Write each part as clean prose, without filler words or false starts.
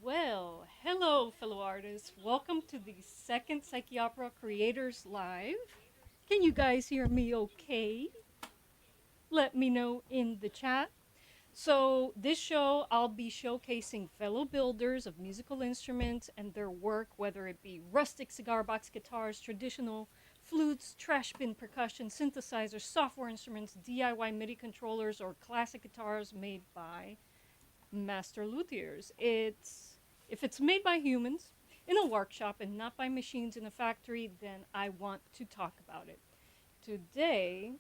Well, hello, fellow artists. Welcome to the second Psycheopera Creators Live. Can you guys hear me okay? Let me know in the chat. So, this show, I'll be showcasing fellow builders of musical instruments and their work, whether it be rustic cigar box guitars, traditional flutes, trash bin percussion, synthesizers, software instruments, DIY MIDI controllers, or classic guitars made by master luthiers. If it's made by humans in a workshop and not by machines in a factory, then I want to talk about it. Today,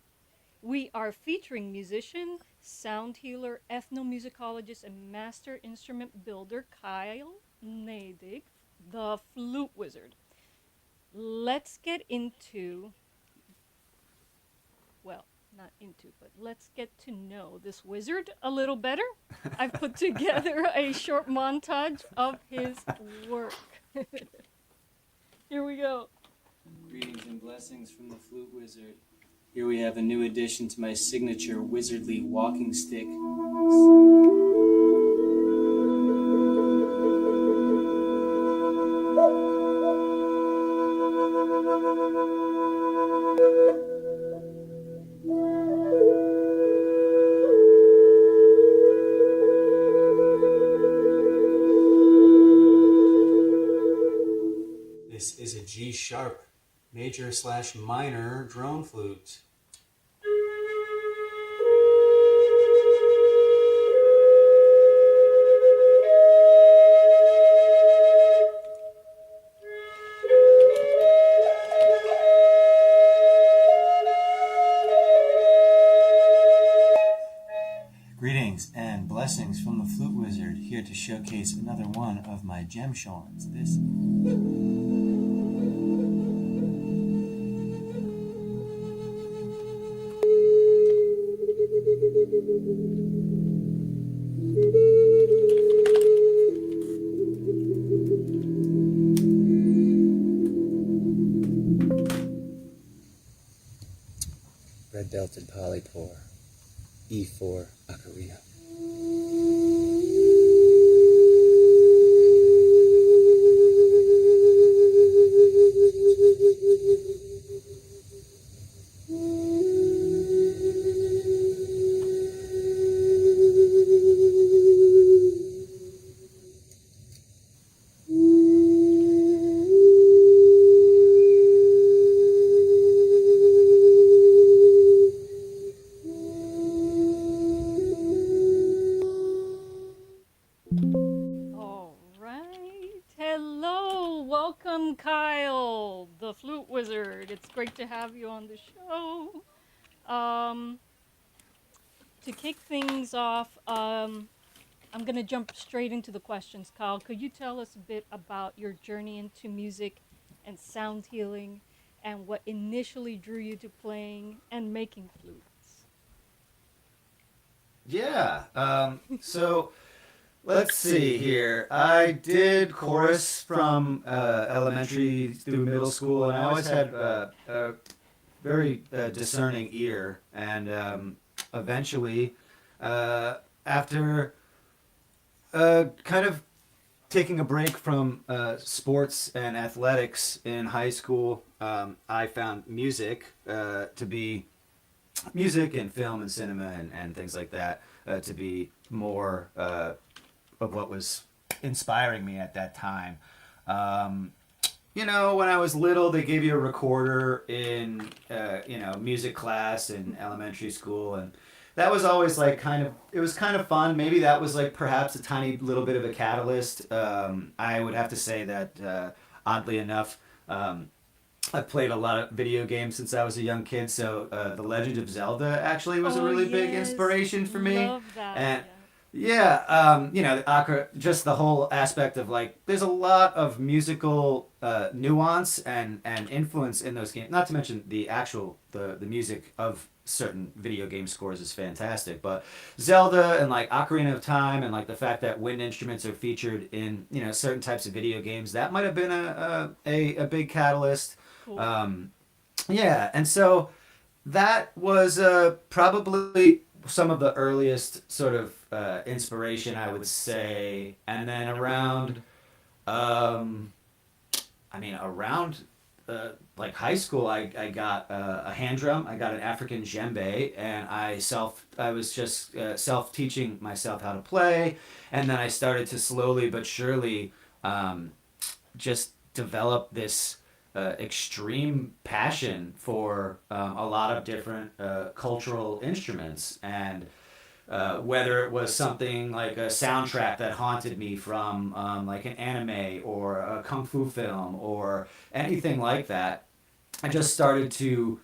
we are featuring musician, sound healer, ethnomusicologist, and master instrument builder Kyle Neidig, the Flute Wizard. Let's get into, well, not into, but let's get to know this wizard a little better. I've put together a short montage of his work. Here we go. Greetings and blessings from the Flute Wizard. Here we have a new addition to my signature wizardly walking stick. This is a G sharp major / minor drone flute. Greetings and blessings from the Flute Wizard, here to showcase another one of my gem shorns. This red belted polypore, E4 Ocarina. All right. Hello. Welcome, Kyle, the Flute Wizard. It's great to have you on the show. To kick things off, I'm going to jump straight into the questions. Kyle, could you tell us a bit about your journey into music and sound healing and what initially drew you to playing and making flutes? Yeah. So let's see here. I did chorus from elementary through middle school, and I always had a very discerning ear. And eventually, after kind of taking a break from sports and athletics in high school, I found music to be music and film and cinema and things like that to be more of what was inspiring me at that time. When I was little, they gave you a recorder in, music class in elementary school, and that was always like it was kind of fun. Maybe that was like perhaps a tiny little bit of a catalyst. I would have to say that, oddly enough, I've played a lot of video games since I was a young kid, so The Legend of Zelda actually was a Oh, really big yes. inspiration for me. Love that. And Yeah. yeah, just the whole aspect of like, there's a lot of musical nuance and influence in those games. Not to mention the music of certain video game scores is fantastic. But Zelda and like Ocarina of Time and like the fact that wind instruments are featured in certain types of video games, that might have been a big catalyst. Cool. Yeah, and so that was probably some of the earliest sort of inspiration, I would say. And then around like high school, I got a hand drum. I got an African djembe, and I was just self teaching myself how to play, and then I started to slowly but surely just develop this extreme passion for a lot of different cultural instruments, and whether it was something like a soundtrack that haunted me from like an anime or a kung fu film or anything like that, I just started to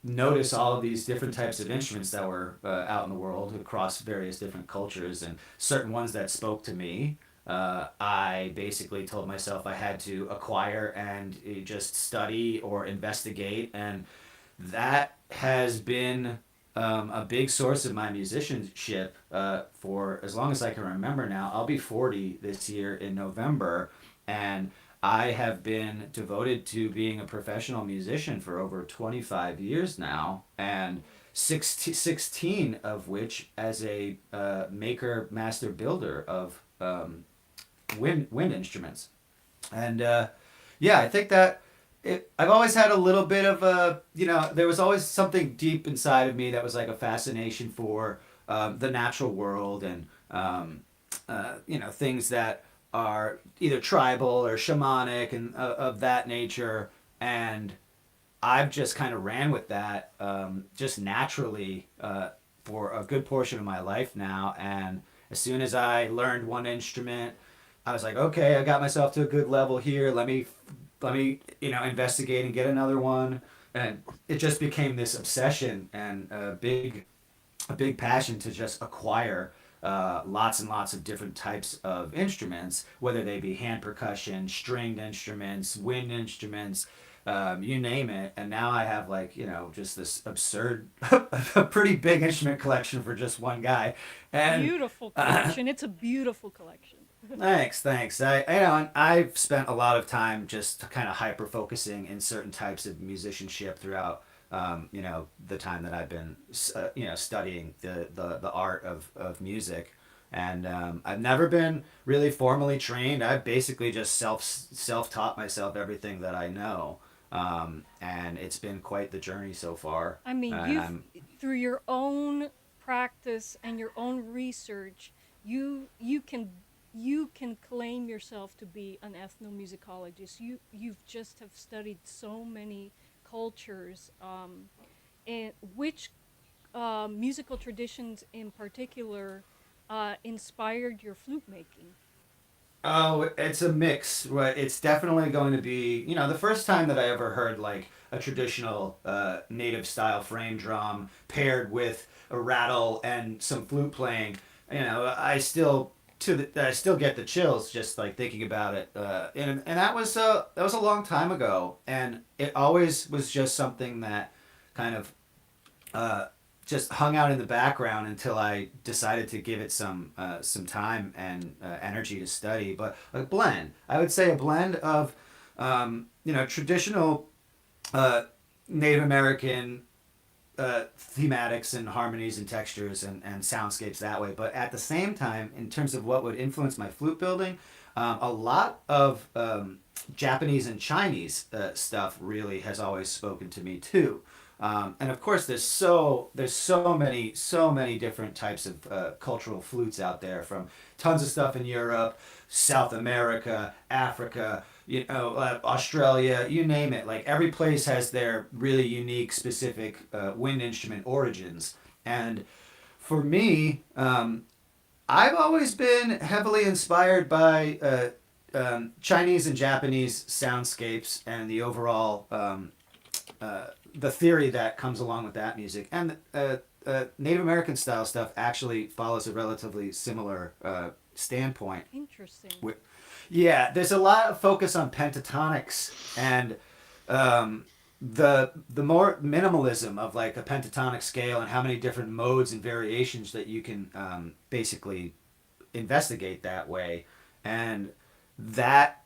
notice all of these different types of instruments that were out in the world across various different cultures, and certain ones that spoke to me. I basically told myself I had to acquire and just study or investigate, and that has been a big source of my musicianship for as long as I can remember now. I'll be 40 this year in November, and I have been devoted to being a professional musician for over 25 years now, and 16 of which as a maker, master builder of wind instruments. And yeah, I think that I've always had a little bit of there was always something deep inside of me that was like a fascination for the natural world, and things that are either tribal or shamanic and of that nature. And I've just kind of ran with that just naturally for a good portion of my life now. And as soon as I learned one instrument, I was like, okay, I got myself to a good level here. Let me investigate and get another one. And it just became this obsession and a big passion to just acquire lots and lots of different types of instruments, whether they be hand percussion, stringed instruments, wind instruments, you name it. And now I have just this absurd, a pretty big instrument collection for just one guy. And Beautiful collection. It's a beautiful collection. thanks. And I've spent a lot of time just kind of hyper focusing in certain types of musicianship throughout, the time that I've been, studying the art of music. And I've never been really formally trained. I've basically just self taught myself everything that I know. And it's been quite the journey so far. I mean, through your own practice and your own research, you can claim yourself to be an ethnomusicologist. You've just have studied so many cultures, and which musical traditions in particular inspired your flute making? Oh, it's a mix. Right? It's definitely going to be, the first time that I ever heard like a traditional native style frame drum paired with a rattle and some flute playing. I still get the chills just like thinking about it. And that was a long time ago, and it always was just something that kind of just hung out in the background until I decided to give it some time and energy to study. But a blend, I would say, a blend of traditional Native American thematics and harmonies and textures and soundscapes that way. But at the same time, in terms of what would influence my flute building, a lot of Japanese and Chinese stuff really has always spoken to me too. And of course, there's so many different types of cultural flutes out there, from tons of stuff in Europe, South America, Africa, Australia, you name it. Like every place has their really unique, specific wind instrument origins. And for me, I've always been heavily inspired by Chinese and Japanese soundscapes and the overall the theory that comes along with that music. And Native American style stuff actually follows a relatively similar standpoint. Interesting. Yeah, there's a lot of focus on pentatonics and the more minimalism of like a pentatonic scale and how many different modes and variations that you can basically investigate that way. And that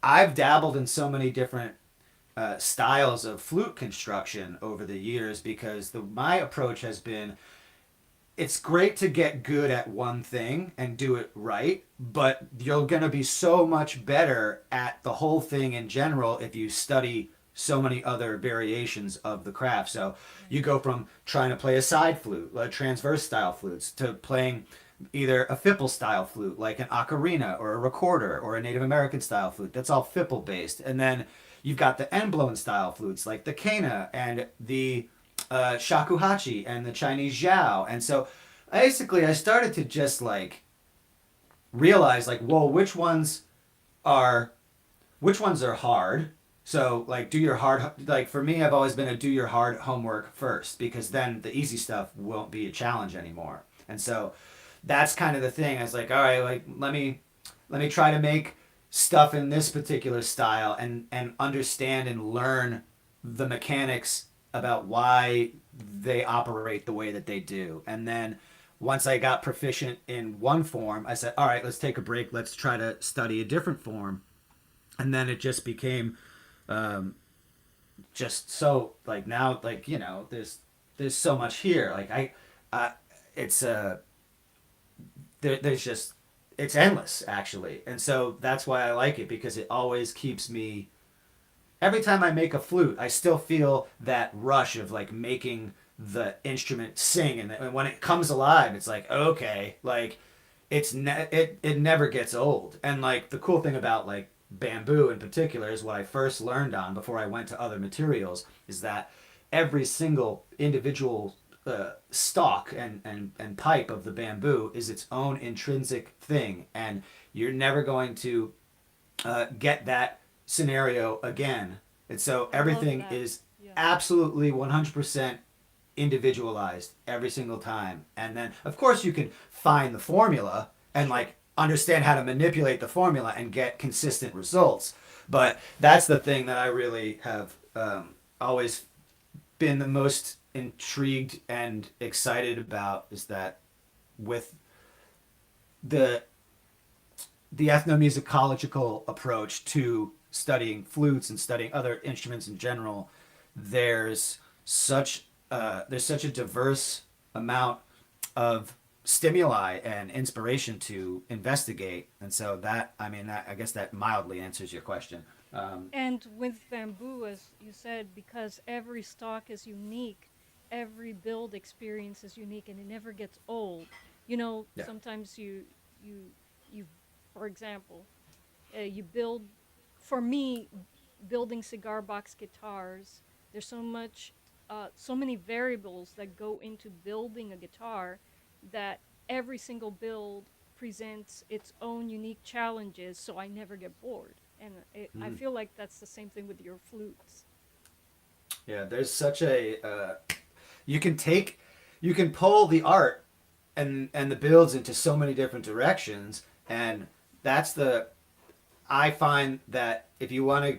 I've dabbled in so many different styles of flute construction over the years, because my approach has been, it's great to get good at one thing and do it right, but you're going to be so much better at the whole thing in general if you study so many other variations of the craft. So you go from trying to play a side flute, like transverse style flutes, to playing either a fiddle style flute like an ocarina or a recorder, or a Native American style flute that's all fiddle based. And then you've got the end blown style flutes like the kena and the shakuhachi and the Chinese zhao. And so basically I started to just like realize like, whoa, which ones are hard. So like do your hard, like for me, I've always been a do your hard homework first, because then the easy stuff won't be a challenge anymore. And so that's kind of the thing. I was like, all right, like let me try to make stuff in this particular style and understand and learn the mechanics about why they operate the way that they do. And then once I got proficient in one form, I said, all right, let's take a break. Let's try to study a different form. And then it just became just so like now, like, there's so much here. Like it's there's just, it's endless actually. And so that's why I like it, because it always keeps me, every time I make a flute, I still feel that rush of like making the instrument sing. And when it comes alive, it's like, okay, like it never gets old. And like the cool thing about like bamboo in particular is what I first learned on before I went to other materials, is that every single individual stalk and pipe of the bamboo is its own intrinsic thing, and you're never going to get that scenario again. And so everything is absolutely 100% individualized every single time. And then of course you can find the formula and like understand how to manipulate the formula and get consistent results. But that's the thing that I really have always been the most intrigued and excited about, is that with the ethnomusicological approach to studying flutes and studying other instruments in general, there's such a diverse amount of stimuli and inspiration to investigate. And so that, I mean, that, I guess that mildly answers your question. And with bamboo, as you said, because every stalk is unique, every build experience is unique, and it never gets old. Yeah. Sometimes you, for example, you build. For me, building cigar box guitars, there's so many variables that go into building a guitar, that every single build presents its own unique challenges, so I never get bored. And I feel like that's the same thing with your flutes. Yeah, there's such a you can pull the art and the builds into so many different directions, and I find that if you want to,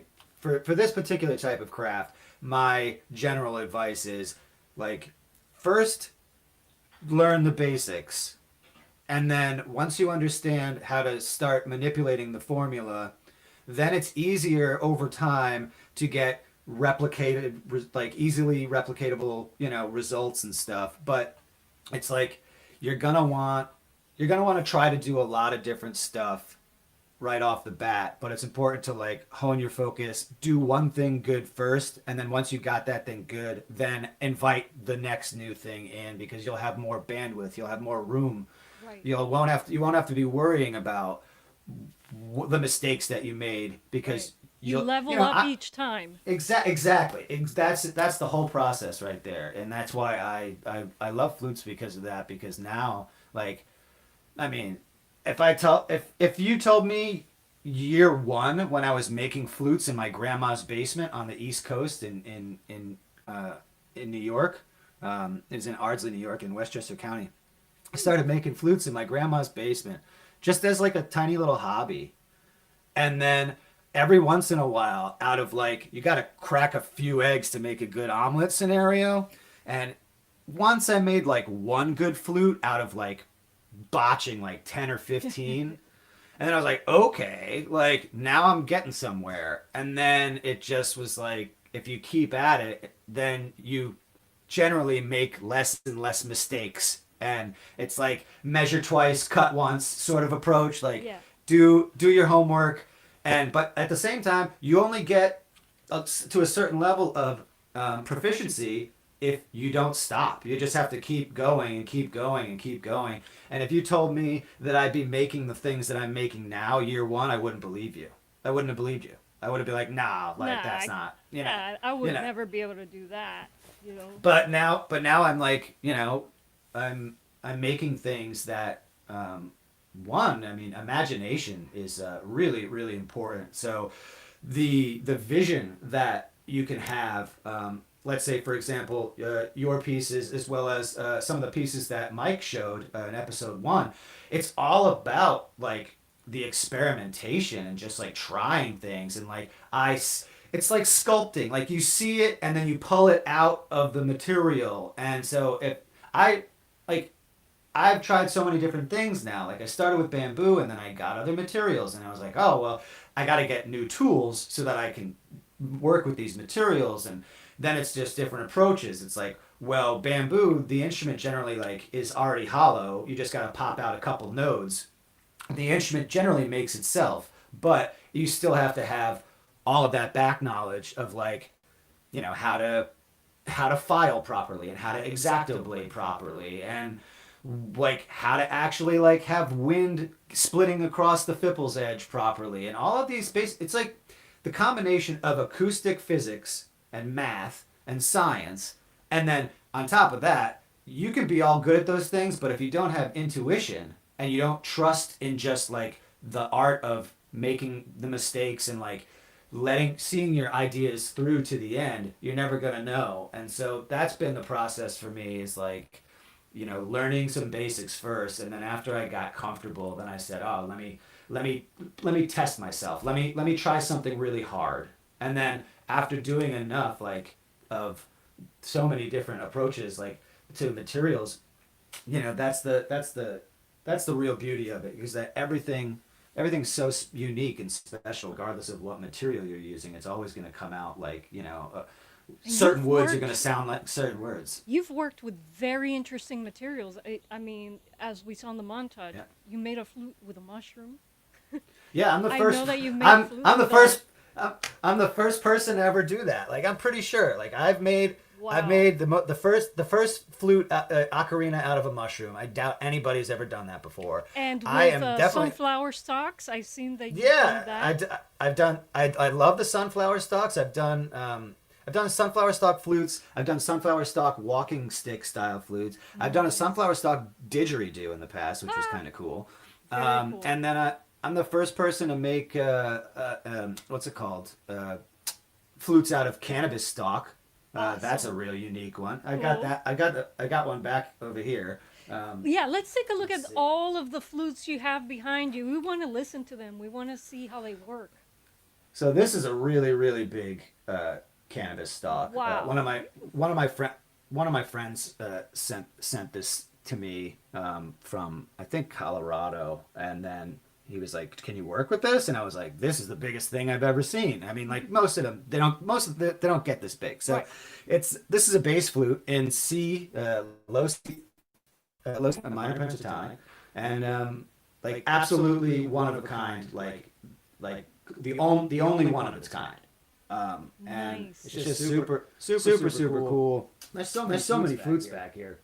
for this particular type of craft, my general advice is like, first learn the basics, and then once you understand how to start manipulating the formula, then it's easier over time to get like easily replicatable, results and stuff. But it's like you're gonna want to try to do a lot of different stuff right off the bat, but it's important to like hone your focus, do one thing good first, and then once you got that thing good, then invite the next new thing in because you'll have more bandwidth, you'll have more room. Right. You won't have to be worrying about the mistakes that you made because Right. You level up each time. Exactly. That's the whole process right there, and that's why I love flutes because of that. Because now, like, I mean, if you told me year one when I was making flutes in my grandma's basement on the East Coast in New York, it was in Ardsley, New York, in Westchester County. I started making flutes in my grandma's basement, just as like a tiny little hobby, and then every once in a while, out of like, you got to crack a few eggs to make a good omelet scenario. And once I made like one good flute out of like botching like 10 or 15. And then I was like, okay, like now I'm getting somewhere. And then it just was like, if you keep at it, then you generally make less and less mistakes. And it's like measure twice, cut once sort of approach. Like Yeah. do your homework. But at the same time, you only get to a certain level of proficiency if you don't stop. You just have to keep going and keep going and keep going. And if you told me that I'd be making the things that I'm making now, year one, I wouldn't believe you. I wouldn't have believed you. I would have been like, nah, like that's not. You know, Yeah, I would never be able to do that. You know. But now I'm like, I'm making things that. One, I mean, imagination is really, really important. So the vision that you can have, let's say, for example, your pieces, as well as some of the pieces that Mike showed in episode 1, it's all about like the experimentation and just like trying things. And like it's like sculpting, like you see it and then you pull it out of the material. And so if I've tried so many different things now. Like I started with bamboo and then I got other materials and I was like, oh, well, I got to get new tools so that I can work with these materials. And then it's just different approaches. It's like, well, bamboo, the instrument generally like is already hollow. You just got to pop out a couple nodes. The instrument generally makes itself, but you still have to have all of that back knowledge of like, how to file properly and how to X-Acto blade properly and like how to actually like have wind splitting across the fipple's edge properly and all of these it's like the combination of acoustic physics and math and science, and then on top of that you can be all good at those things, but if you don't have intuition and you don't trust in just like the art of making the mistakes and like seeing your ideas through to the end, you're never gonna know. And so that's been the process for me, is like learning some basics first, and then after I got comfortable, then I said, oh, let me test myself. Let me try something really hard. And then after doing enough like of so many different approaches like to materials, that's the real beauty of it, because that everything's so unique and special regardless of what material you're using. It's always going to come out like, certain words are going to sound like certain words. You've worked with very interesting materials. I mean, as we saw in the montage, you made a flute with a mushroom. Yeah, I'm the first. I know that you made a flute. I'm the first person to ever do that. Like I'm pretty sure. Like I've made the first flute ocarina out of a mushroom. I doubt anybody's ever done that before. And with I am definitely sunflower stalks, I've seen that you've done that. I've done. I love the sunflower stalks. I've done sunflower stalk flutes. I've done sunflower stalk walking stick style flutes. I've done a sunflower stalk didgeridoo in the past, which was kind of cool. Cool. And then I'm the first person to make what's it called? Flutes out of cannabis stalk. Awesome. That's a real unique one. I Cool. got that. I got one back over here. Yeah, let's take a look at all of the flutes you have behind you. We want to listen to them. We want to see how they work. So this is a really, really big cannabis stalk. Wow. One of my friends sent this to me from I think Colorado, and then he was like, "Can you work with this?" And I was like, "This is the biggest thing I've ever seen." I mean, like most of them, they don't get this big. So Right. this is a bass flute in C, low C, minor pentatonic, and like absolutely one of a kind. Like like the only one of its kind. And Nice. it's just super cool. There's so many flutes back here.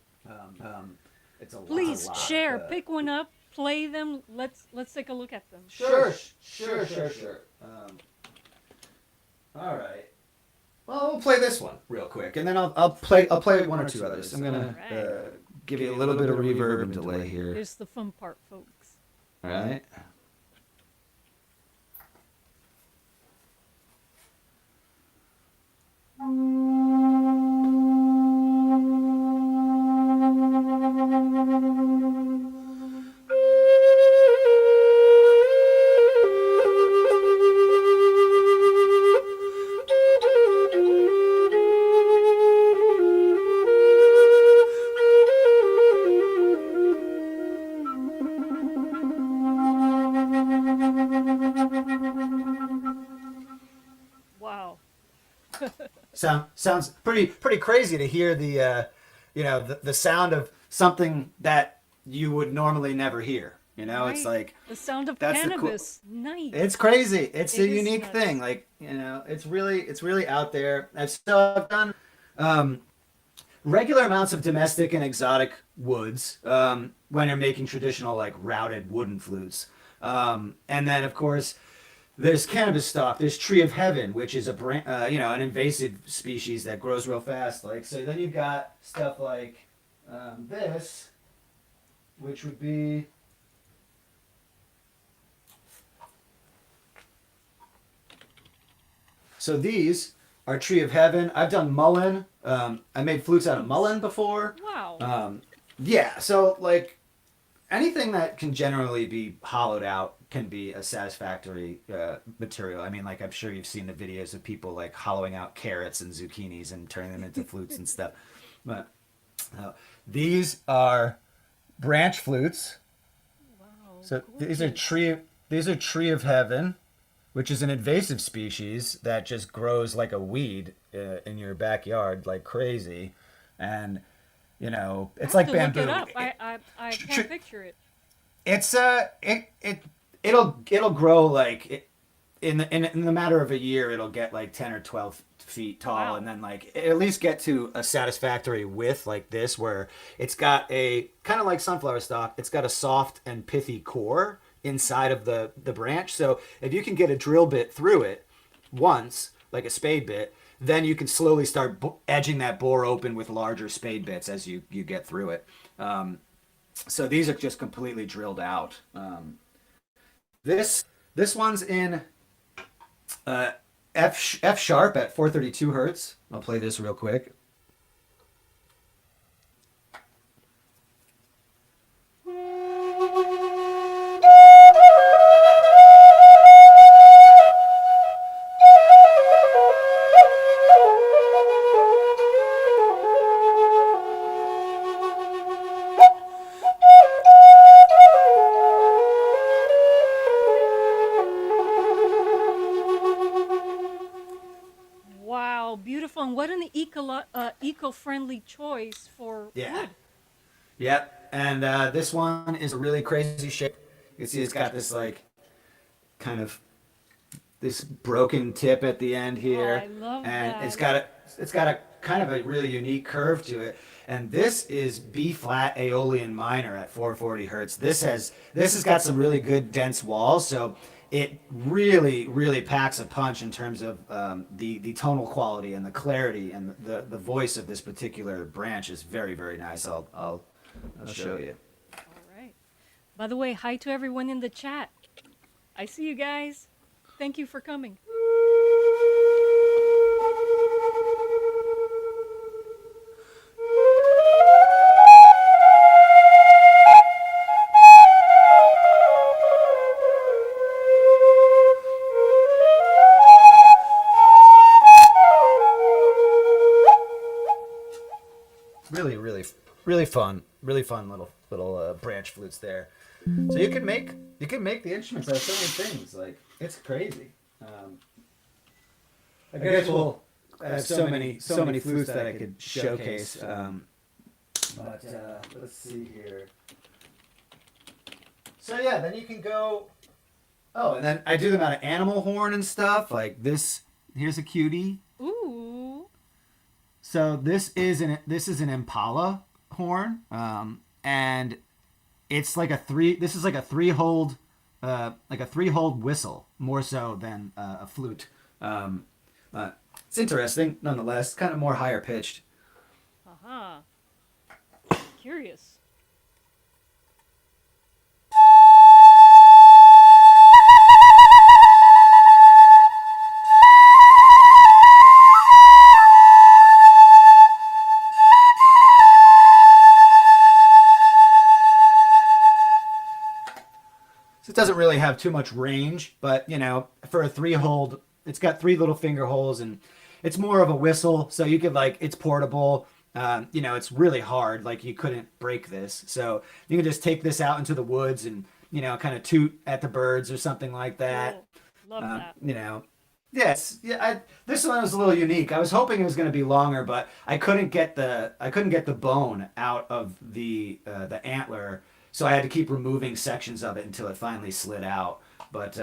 It's a Please lot. share. Pick one up. Play them. Let's take a look at them. Sure. All right. Well, we'll play this one real quick, and then I'll play one or two others. I'm gonna give you a little bit of reverb and delay here. Here's the fun part, folks. All right. Wow. Sounds pretty crazy to hear the the sound of something that you would normally never hear. It's Right. like The sound of that's the cannabis. Nice. it's crazy. It's It a is unique nuts. thing. Like it's really out there. I've done regular amounts of domestic and exotic woods when you're making traditional like routed wooden flutes, and then of course. There's cannabis stock. There's tree of heaven, which is an invasive species that grows real fast. Like so, then you've got stuff like this, which would be so these are tree of heaven. I've done mullein. I made flutes out of mullein before. Wow. Yeah, so like anything that can generally be hollowed out can be a satisfactory material. I mean, like I'm sure you've seen the videos of people like hollowing out carrots and zucchinis and turning them into flutes and stuff. But these are branch flutes. Wow. So gorgeous. these are tree of heaven, which is an invasive species that just grows like a weed in your backyard like crazy, and it's I like have to bamboo. Look it up. I can't picture it. It's it'll grow like in the matter of a year. It'll get like 10 or 12 feet tall, Wow. and then like at least get to a satisfactory width like this, where it's got a kind of like sunflower stalk. It's got a soft and pithy core inside of the branch. So if you can get a drill bit through it once, like a spade bit, then you can slowly start edging that bore open with larger spade bits as you get through it. So these are just completely drilled out. This one's in F sharp at 432 hertz. I'll play this real quick. Wow, beautiful. And what an eco-friendly choice for wood. Yep. And this one is a really crazy shape. You can see it's got this like kind of this broken tip at the end here. Oh, I love and that. it's got a kind of a really unique curve to it. And this is B flat Aeolian minor at 440 hertz. This has got some really good dense walls, so it really packs a punch in terms of the tonal quality and the clarity, and the voice of this particular branch is very nice. I'll show you. All right. By the way, hi to everyone in the chat. I see you guys. Thank you for coming. Really fun little branch flutes there. So you can make the instruments out of so many things. Like it's crazy. I guess we'll have so many flutes that I could showcase. But let's see here. So yeah, then you can go Oh, and then I do them out of animal horn and stuff. Like this. Here's a cutie. Ooh. So this is an Impala horn, and it's like a three. This is like a three-hold whistle, more so than a flute. But it's interesting, nonetheless. Kind of more higher pitched. Aha. Curious. So it doesn't really have too much range, but for a three-hold, it's got three little finger holes, and it's more of a whistle. So you could it's portable. It's really hard. Like you couldn't break this, so you can just take this out into the woods and kind of toot at the birds or something like that. Cool. Love that. Yes, yeah. This one was a little unique. I was hoping it was going to be longer, but I couldn't get the bone out of the antler, so I had to keep removing sections of it until it finally slid out. But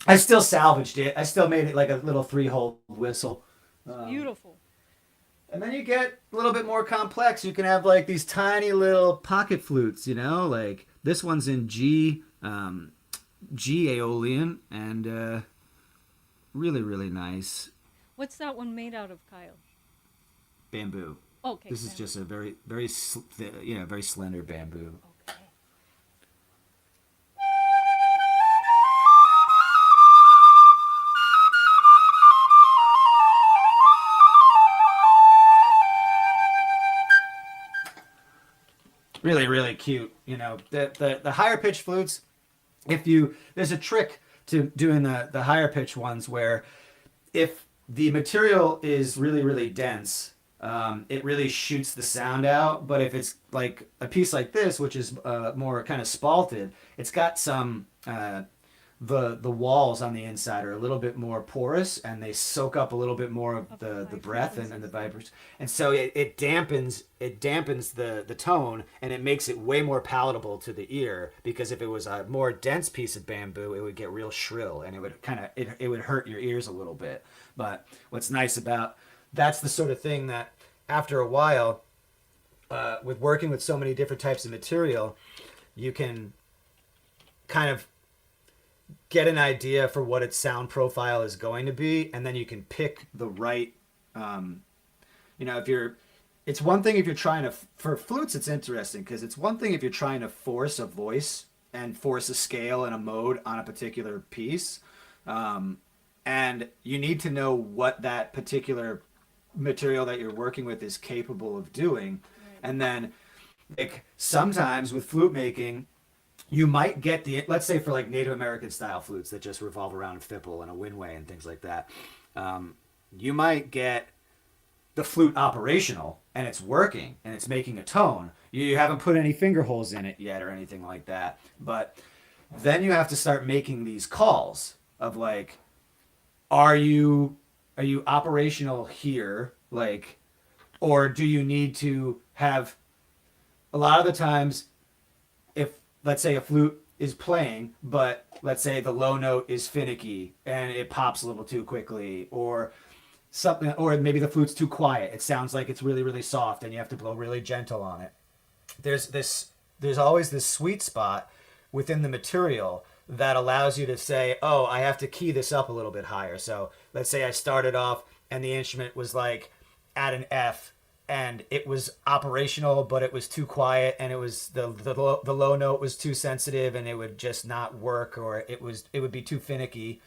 I still salvaged it. I still made it like a little three-hole whistle. Beautiful. And then you get a little bit more complex. You can have like these tiny little pocket flutes, like this one's in G Aeolian, and really, really nice. What's that one made out of, Kyle? Bamboo. Okay. This is just a very, very, very slender bamboo. Okay. Really, really cute. The higher pitched flutes, there's a trick to doing the higher pitched ones where if the material is really, really dense, it really shoots the sound out. But if it's like a piece like this, which is more kind of spalted, it's got some the walls on the inside are a little bit more porous, and they soak up a little bit more of the breath and the vibration, and so it dampens the tone, and it makes it way more palatable to the ear. Because if it was a more dense piece of bamboo, it would get real shrill, and it would it would hurt your ears a little bit. But what's nice about that's the sort of thing that after a while, with working with so many different types of material, you can kind of get an idea for what its sound profile is going to be, and then you can pick the right it's one thing if you're trying to for flutes. It's interesting because it's one thing if you're trying to force a voice and force a scale and a mode on a particular piece, and you need to know what that particular material that you're working with is capable of doing. Right. And then like sometimes with flute making, you might get let's say for like Native American style flutes that just revolve around a fipple and a windway and things like that. You might get the flute operational and it's working and it's making a tone. You haven't put any finger holes in it yet or anything like that. But then you have to start making these calls of like, are you operational here? Like, or do you need to have a lot of the times if let's say a flute is playing, but let's say the low note is finicky and it pops a little too quickly, or something, or maybe the flute's too quiet. It sounds like it's really, really soft and you have to blow really gentle on it. There's always this sweet spot within the material that allows you to say, oh, I have to key this up a little bit higher. So let's say I started off and the instrument was like at an F, and it was operational, but it was too quiet, and it was the low note was too sensitive, and it would just not work, or it would be too finicky.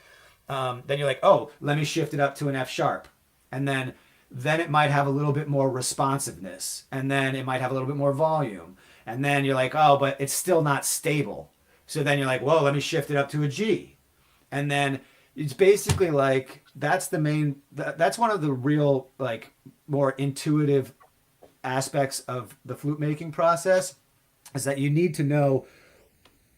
Then you're like, oh, let me shift it up to an F sharp, and then it might have a little bit more responsiveness, and then it might have a little bit more volume, and then you're like, oh, but it's still not stable. So then you're like, well, let me shift it up to a G, and then it's basically like that's one of the real like more intuitive aspects of the flute making process, is that you need to know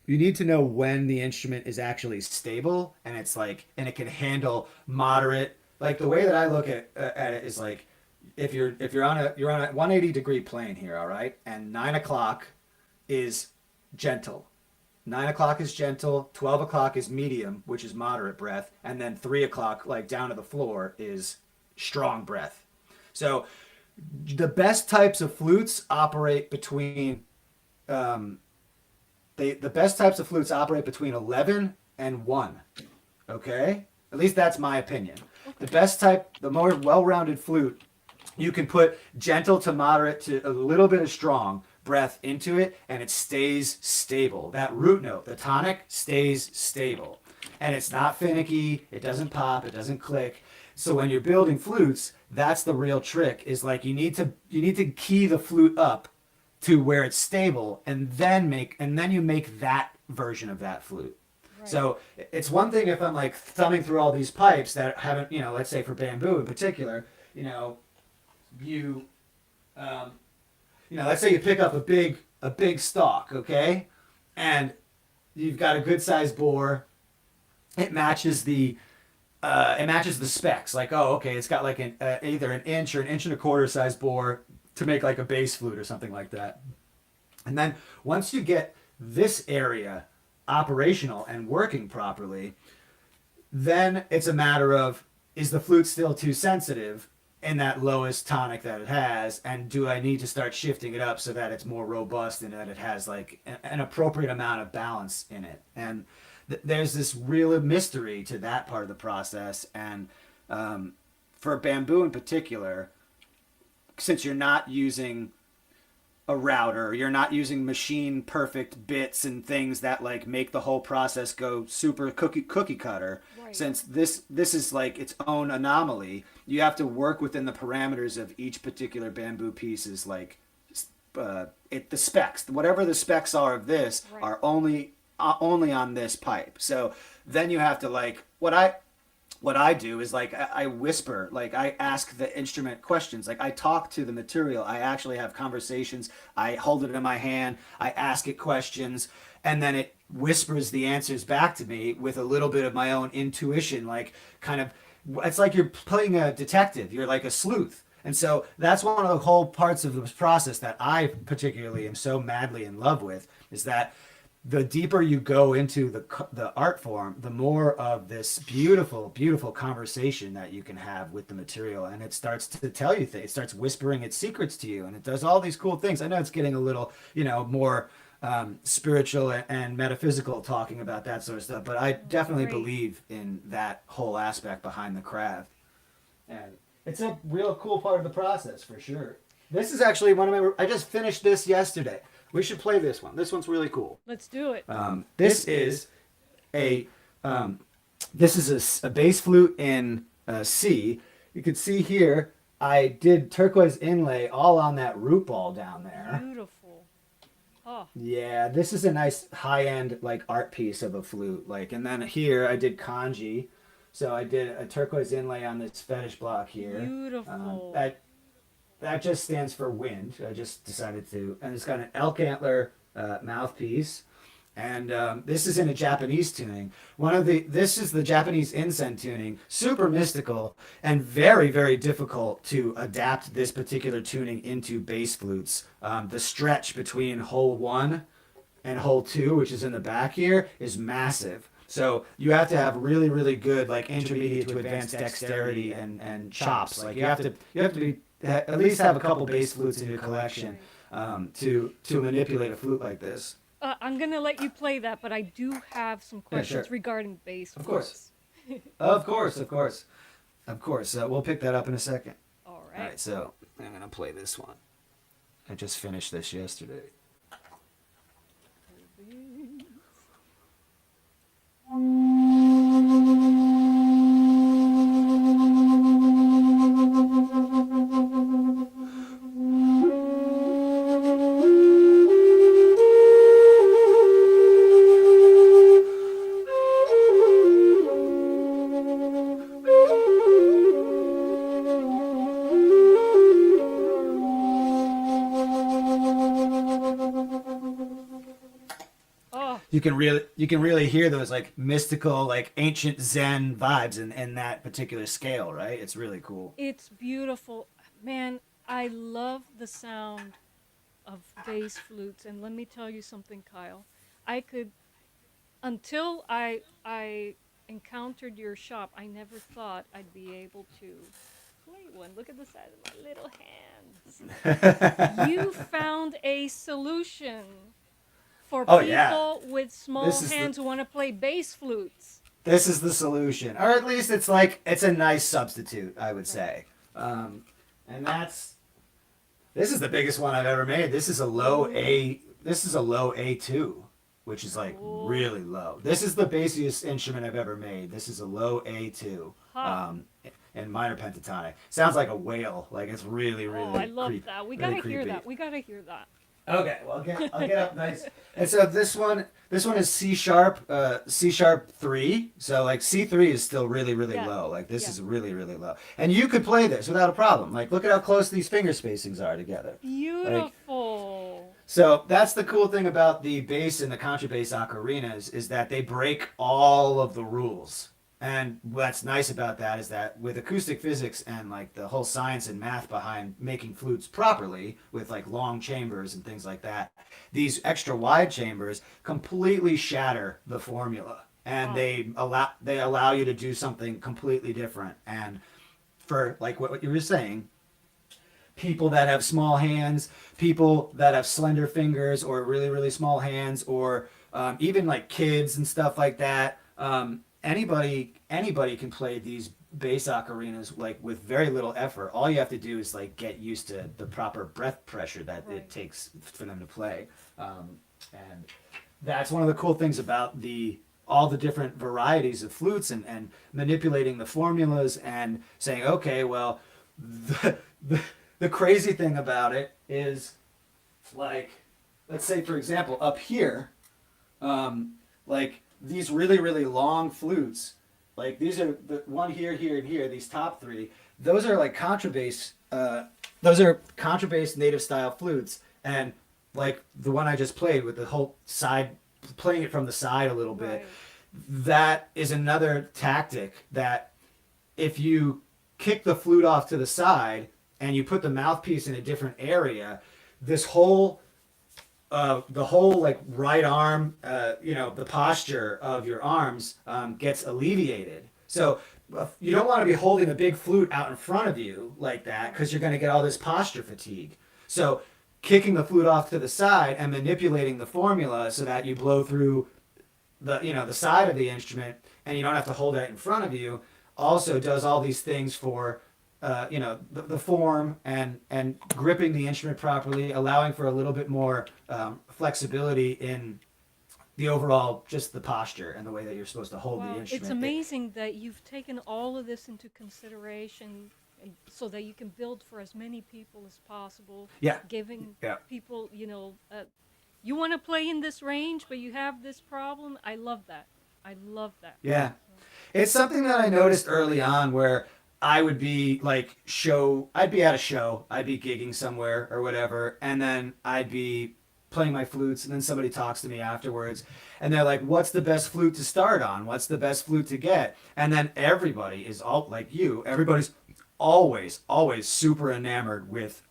when the instrument is actually stable and it's like, and it can handle moderate. Like the way that I look at it is like, if you're on a 180 degree plane here, all right, and 9 o'clock is gentle, 9 o'clock is gentle, 12 o'clock is medium, which is moderate breath, and then 3 o'clock, like down to the floor, is strong breath. So the best types of flutes operate between the best types of flutes operate between 11 and 1. Okay? At least that's my opinion. The best type, the more well-rounded flute, you can put gentle to moderate to a little bit of strong breath into it, and it stays stable. That root note, the tonic, stays stable. And it's not finicky, it doesn't pop, it doesn't click. So when you're building flutes, that's the real trick, is like you need to key the flute up to where it's stable, and then you make that version of that flute. Right. So it's one thing if I'm like thumbing through all these pipes that haven't, let's say for bamboo in particular, let's say you pick up a big stalk, okay, and you've got a good sized bore. It matches the specs. Like, oh, okay, it's got like either an inch or an inch and a quarter size bore to make like a bass flute or something like that. And then once you get this area operational and working properly, then it's a matter of, is the flute still too sensitive in that lowest tonic that it has, and do I need to start shifting it up so that it's more robust and that it has like an appropriate amount of balance in it? And there's this real mystery to that part of the process. And for bamboo in particular, since you're not using a router, you're not using machine perfect bits and things that like make the whole process go super cookie cutter. Right. Since this is like its own anomaly, you have to work within the parameters of each particular bamboo piece. Is like the specs, whatever the specs are of this, right, are only on this pipe. So then you have to like what I do is like I whisper, like I ask the instrument questions, like I talk to the material, I actually have conversations, I hold it in my hand, I ask it questions, and then it whispers the answers back to me with a little bit of my own intuition, like kind of, it's like you're playing a detective, you're like a sleuth. And so that's one of the whole parts of this process that I particularly am so madly in love with, is that the deeper you go into the art form, the more of this beautiful, beautiful conversation that you can have with the material. And it starts to tell you things. It starts whispering its secrets to you. And it does all these cool things. I know it's getting a little, more spiritual and metaphysical talking about that sort of stuff. But I definitely believe in that whole aspect behind the craft. And it's a real cool part of the process, for sure. This is actually I just finished this yesterday. We should play this one. This one's really cool. Let's do it. This is a bass flute in C. You can see here I did turquoise inlay all on that root ball down there. Beautiful. Oh. Yeah, this is a nice high-end like art piece of a flute. Like, and then here I did kanji. So I did a turquoise inlay on this fetish block here. Beautiful. That just stands for wind. I just decided to. And it's got an elk antler mouthpiece. And this is in a Japanese tuning. This is the Japanese insen tuning. Super mystical and very, very difficult to adapt this particular tuning into bass flutes. The stretch between hole 1 and hole 2, which is in the back here, is massive. So you have to have really, really good like intermediate to advanced dexterity and chops. Like you have to at least have a couple bass flutes in your collection to manipulate a flute like this. I'm going to let you play that, but I do have some questions regarding bass. Of course. Of course. We'll pick that up in a second. All right. All right, so I'm going to play this one. I just finished this yesterday. You can really hear those like mystical, like ancient Zen vibes in that particular scale, right? It's really cool. It's beautiful. Man, I love the sound of bass flutes. And let me tell you something, Kyle. I could until I encountered your shop, I never thought I'd be able to play one. Look at the size of my little hands. You found a solution for Oh yeah, people with this small is the hands who want to play bass flutes. this is the solution, or at least it's like it's a nice substitute, I would Right. say. And this is the biggest one I've ever made. This is a low A. This is a low A2, which is like Cool. really low. This is the bassiest instrument I've ever made. This is a low A2. Huh. And minor pentatonic. Sounds like a whale. Like it's really, really. Oh, I love creep- that. We really gotta hear creepy. that. We gotta hear that. Okay, well, I'll get up nice. And so this one is C sharp 3. So like C3 is still really, really Yeah. low. Like this Yeah. is really, really low. And you could play this without a problem. Like look at how close these finger spacings are together. Beautiful. So that's the cool thing about the bass and the contrabass ocarinas is that they break all of the rules. And what's nice about that is that with acoustic physics and like the whole science and math behind making flutes properly with like long chambers and things like that, these extra wide chambers completely shatter the formula and Wow. they allow you to do something completely different. And for like what you were saying, people that have small hands, people that have slender fingers or really, really small hands, or even like kids and stuff like that. Anybody can play these bass ocarinas like with very little effort. All you have to do is like get used to the proper breath pressure that Right. it takes for them to play. And that's one of the cool things about all the different varieties of flutes and manipulating the formulas and saying, okay, well, the crazy thing about it is, like, let's say, for example, up here, like these really, really long flutes, like these are the one here, here, and here, these top 3, those are like contrabass, native style flutes. And like the one I just played with the whole side, playing it from the side a little bit, Right. that is another tactic that if you kick the flute off to the side and you put the mouthpiece in a different area, this whole the whole like right arm, the posture of your arms gets alleviated. So you don't want to be holding a big flute out in front of you like that because you're going to get all this posture fatigue. So kicking the flute off to the side and manipulating the formula so that you blow through the side of the instrument and you don't have to hold it in front of you also does all these things for the form and gripping the instrument properly, allowing for a little bit more flexibility in the overall, just the posture and the way that you're supposed to hold the Wow. instrument. It's amazing that you've taken all of this into consideration so that you can build for as many people as possible. Yeah. Giving Yeah. people, you want to play in this range, but you have this problem. I love that. I love that. Yeah. It's something that I noticed early on where I would be I'd be at a show, I'd be gigging somewhere or whatever, and then I'd be playing my flutes, and then somebody talks to me afterwards, and they're like, what's the best flute to start on? What's the best flute to get? And then everybody is all like everybody's always, always super enamored with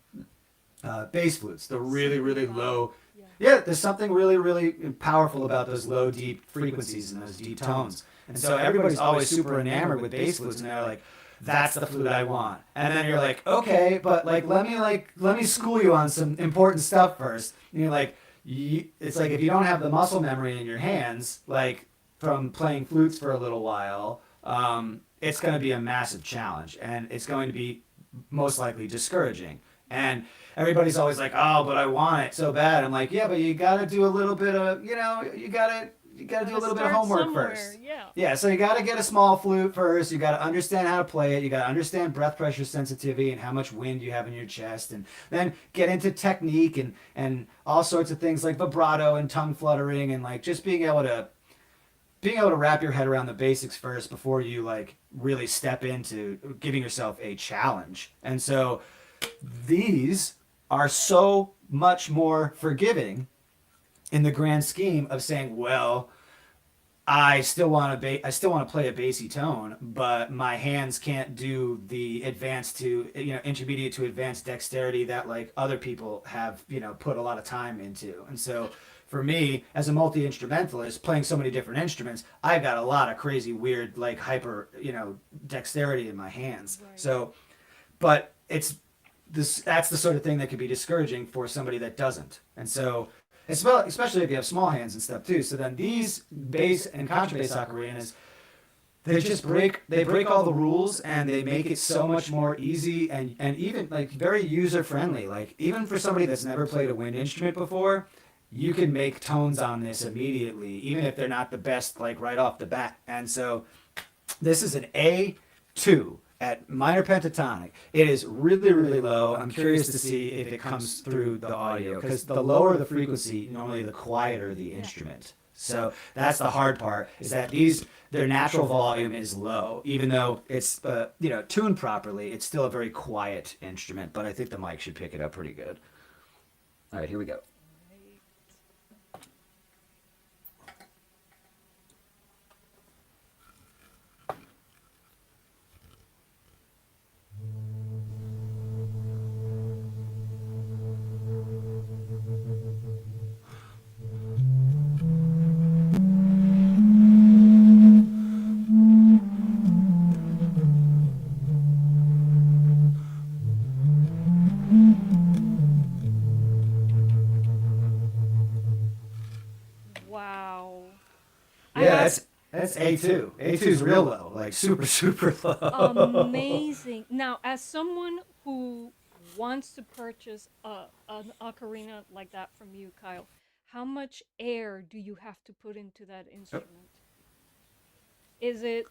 bass flutes, the really, really low. Yeah, there's something really, really powerful about those low, deep frequencies and those deep tones. And so everybody's always super enamored with bass flutes, and they're like, that's the flute I want. And then you're like, okay, but let me school you on some important stuff first. And you're like, it's like if you don't have the muscle memory in your hands, like from playing flutes for a little while, it's going to be a massive challenge, and it's going to be most likely discouraging. And everybody's always like, oh, but I want it so bad. I'm like, yeah, but you got to do a little bit of, you got to do a little bit of homework first. Yeah, so you got to get a small flute first. You got to understand how to play it. You got to understand breath pressure sensitivity and how much wind you have in your chest, and then get into technique and all sorts of things like vibrato and tongue fluttering, and like just being able to wrap your head around the basics first before you like really step into giving yourself a challenge. And so these are so much more forgiving in the grand scheme of saying, well, I still want to play a bassy tone, but my hands can't do the advanced to intermediate to advanced dexterity that like other people have put a lot of time into. And so for me, as a multi-instrumentalist, playing so many different instruments, I've got a lot of crazy, weird, like hyper, dexterity in my hands. Right. So, but that's the sort of thing that could be discouraging for somebody that doesn't. And so, especially if you have small hands and stuff too. So then these bass and contrabass ocarinas, they break all the rules, and they make it so much more easy and even like very user friendly. Like even for somebody that's never played a wind instrument before, you can make tones on this immediately, even if they're not the best like right off the bat. And so this is an A2 at minor pentatonic. It is really, really low. I'm curious to see if it comes through the audio, because the lower the frequency, normally the quieter the instrument. So that's the hard part, is that their natural volume is low. Even though it's tuned properly, it's still a very quiet instrument, but I think the mic should pick it up pretty good. All right, here we go. Wow. Yeah, that's A2. A2 is real low, like super, super low. Amazing. Now, as someone who wants to purchase an ocarina like that from you, Kyle, how much air do you have to put into that instrument? Is it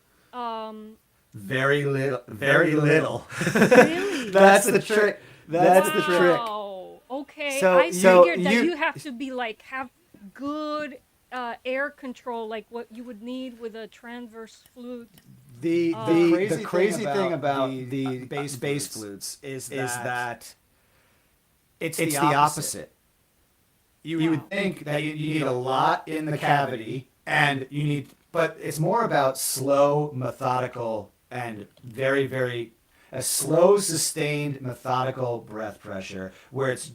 Very little. Very little. really? That's the trick. That's the trick. Wow. Okay. So- I so figured that you- you have to be like have good air control, like what you would need with a transverse flute. The crazy thing about the the bass bass flutes flutes is is that it's it's the the opposite. opposite. You would think that you need a lot in the cavity, but it's more about slow, methodical, and very, very a slow, sustained, methodical breath pressure, where it's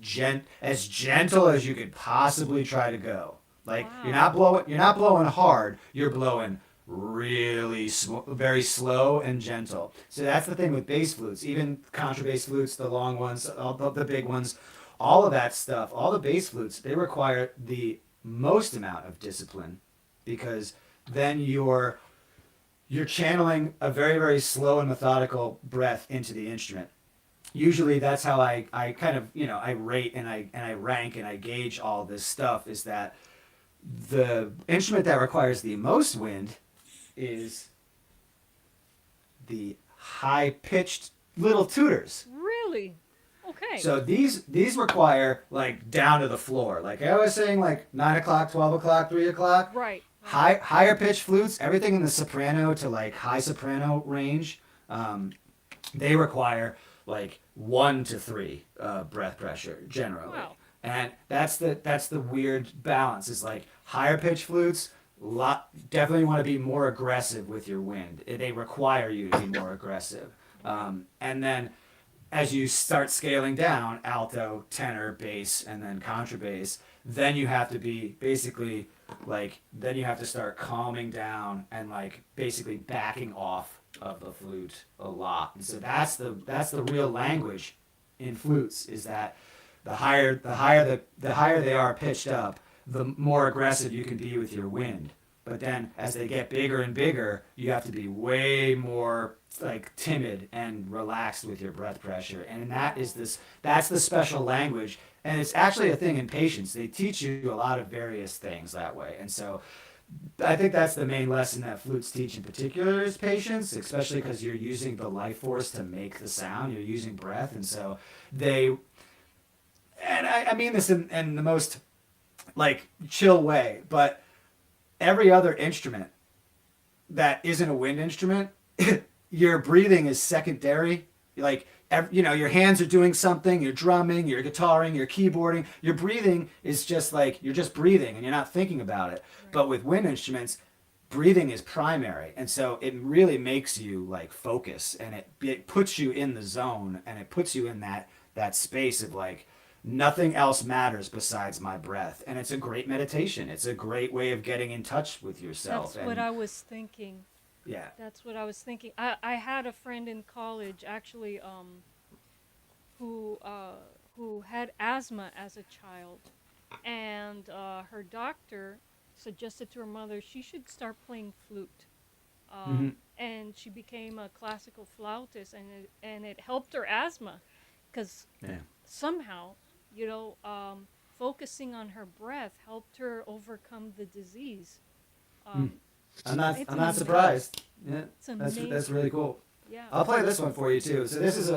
as gentle as you could possibly try to go. Like Wow. you're not blowing hard. You're blowing really very slow and gentle. So that's the thing with bass flutes, even contrabass flutes, the long ones, all the big ones, all of that stuff, all the bass flutes, they require the most amount of discipline, because then you're channeling a very, very slow and methodical breath into the instrument. Usually that's how I kind of, I rate and I rank and I gauge all this stuff, is that the instrument that requires the most wind is the high-pitched little tutors. Really? Okay. So these require like down to the floor. Like I was saying, like 9 o'clock, 12 o'clock, 3 o'clock. Right. Higher pitched flutes, everything in the soprano to like high soprano range, they require like 1 to 3 breath pressure generally. Wow. And that's the weird balance. Is like higher pitched flutes, definitely want to be more aggressive with your wind. They require you to be more aggressive. And then as you start scaling down, alto, tenor, bass, and then contrabass, then you have to be basically then you have to start calming down and like basically backing off of the flute a lot. And so that's the real language in flutes, is that the higher they are pitched up, the more aggressive you can be with your wind. But then as they get bigger and bigger, you have to be way more like timid and relaxed with your breath pressure. And that's the special language. And it's actually a thing in patience. They teach you a lot of various things that way. And so I think that's the main lesson that flutes teach in particular, is patience, especially because you're using the life force to make the sound. You're using breath. And so I mean this in the most like chill way, but every other instrument that isn't a wind instrument, your breathing is secondary. Like, your hands are doing something, you're drumming, you're guitaring, you're keyboarding. Your breathing is just like, you're just breathing and you're not thinking about it. Right. But with wind instruments, breathing is primary. And so it really makes you like focus, and it puts you in the zone, and it puts you in that space of like, nothing else matters besides my breath. And it's a great meditation. It's a great way of getting in touch with yourself. That's what I was thinking. Yeah. That's what I was thinking. I had a friend in college actually who had asthma as a child, and her doctor suggested to her mother she should start playing flute. And she became a classical flautist, and it helped her asthma, because somehow, you know, focusing on her breath helped her overcome the disease. I'm not surprised. Yeah, It's amazing. that's really cool. Yeah. I'll play this one for you too. So this is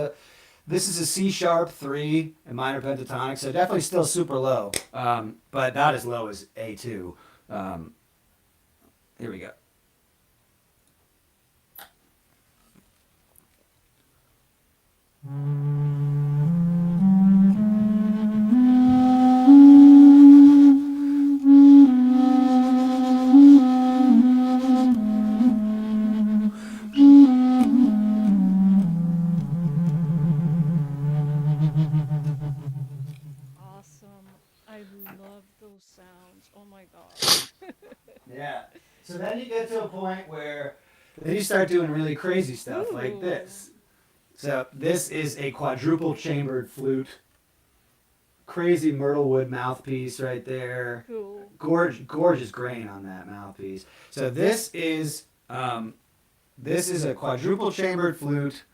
a C sharp 3 in minor pentatonic, so definitely still super low, but not as low as A2. Here we go. Awesome. I love those sounds. Oh my god. Yeah. So then you get to a point where then you start doing really crazy stuff like this. So this is a quadruple chambered flute. Crazy myrtle wood mouthpiece right there. Cool. Gorgeous grain on that mouthpiece. So this is a quadruple chambered flute.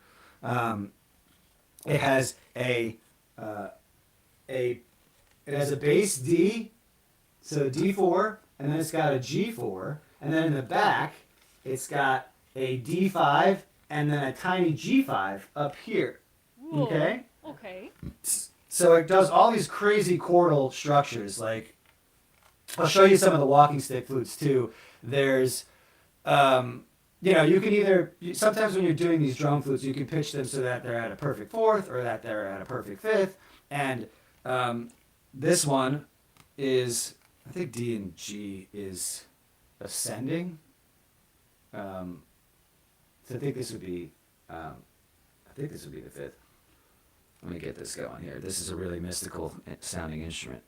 It has a bass D, so D4, and then it's got a G4, and then in the back it's got a D5 and then a tiny G5 up here. Whoa. Okay? Okay. So it does all these crazy chordal structures. Like, I'll show you some of the walking stick flutes too. There's, you know, you can either, sometimes when you're doing these drum flutes, you can pitch them so that they're at a perfect fourth or that they're at a perfect fifth. And this one is, I think D and G is ascending. So I think this would be, the fifth. Let me get this going here. This is a really mystical sounding instrument.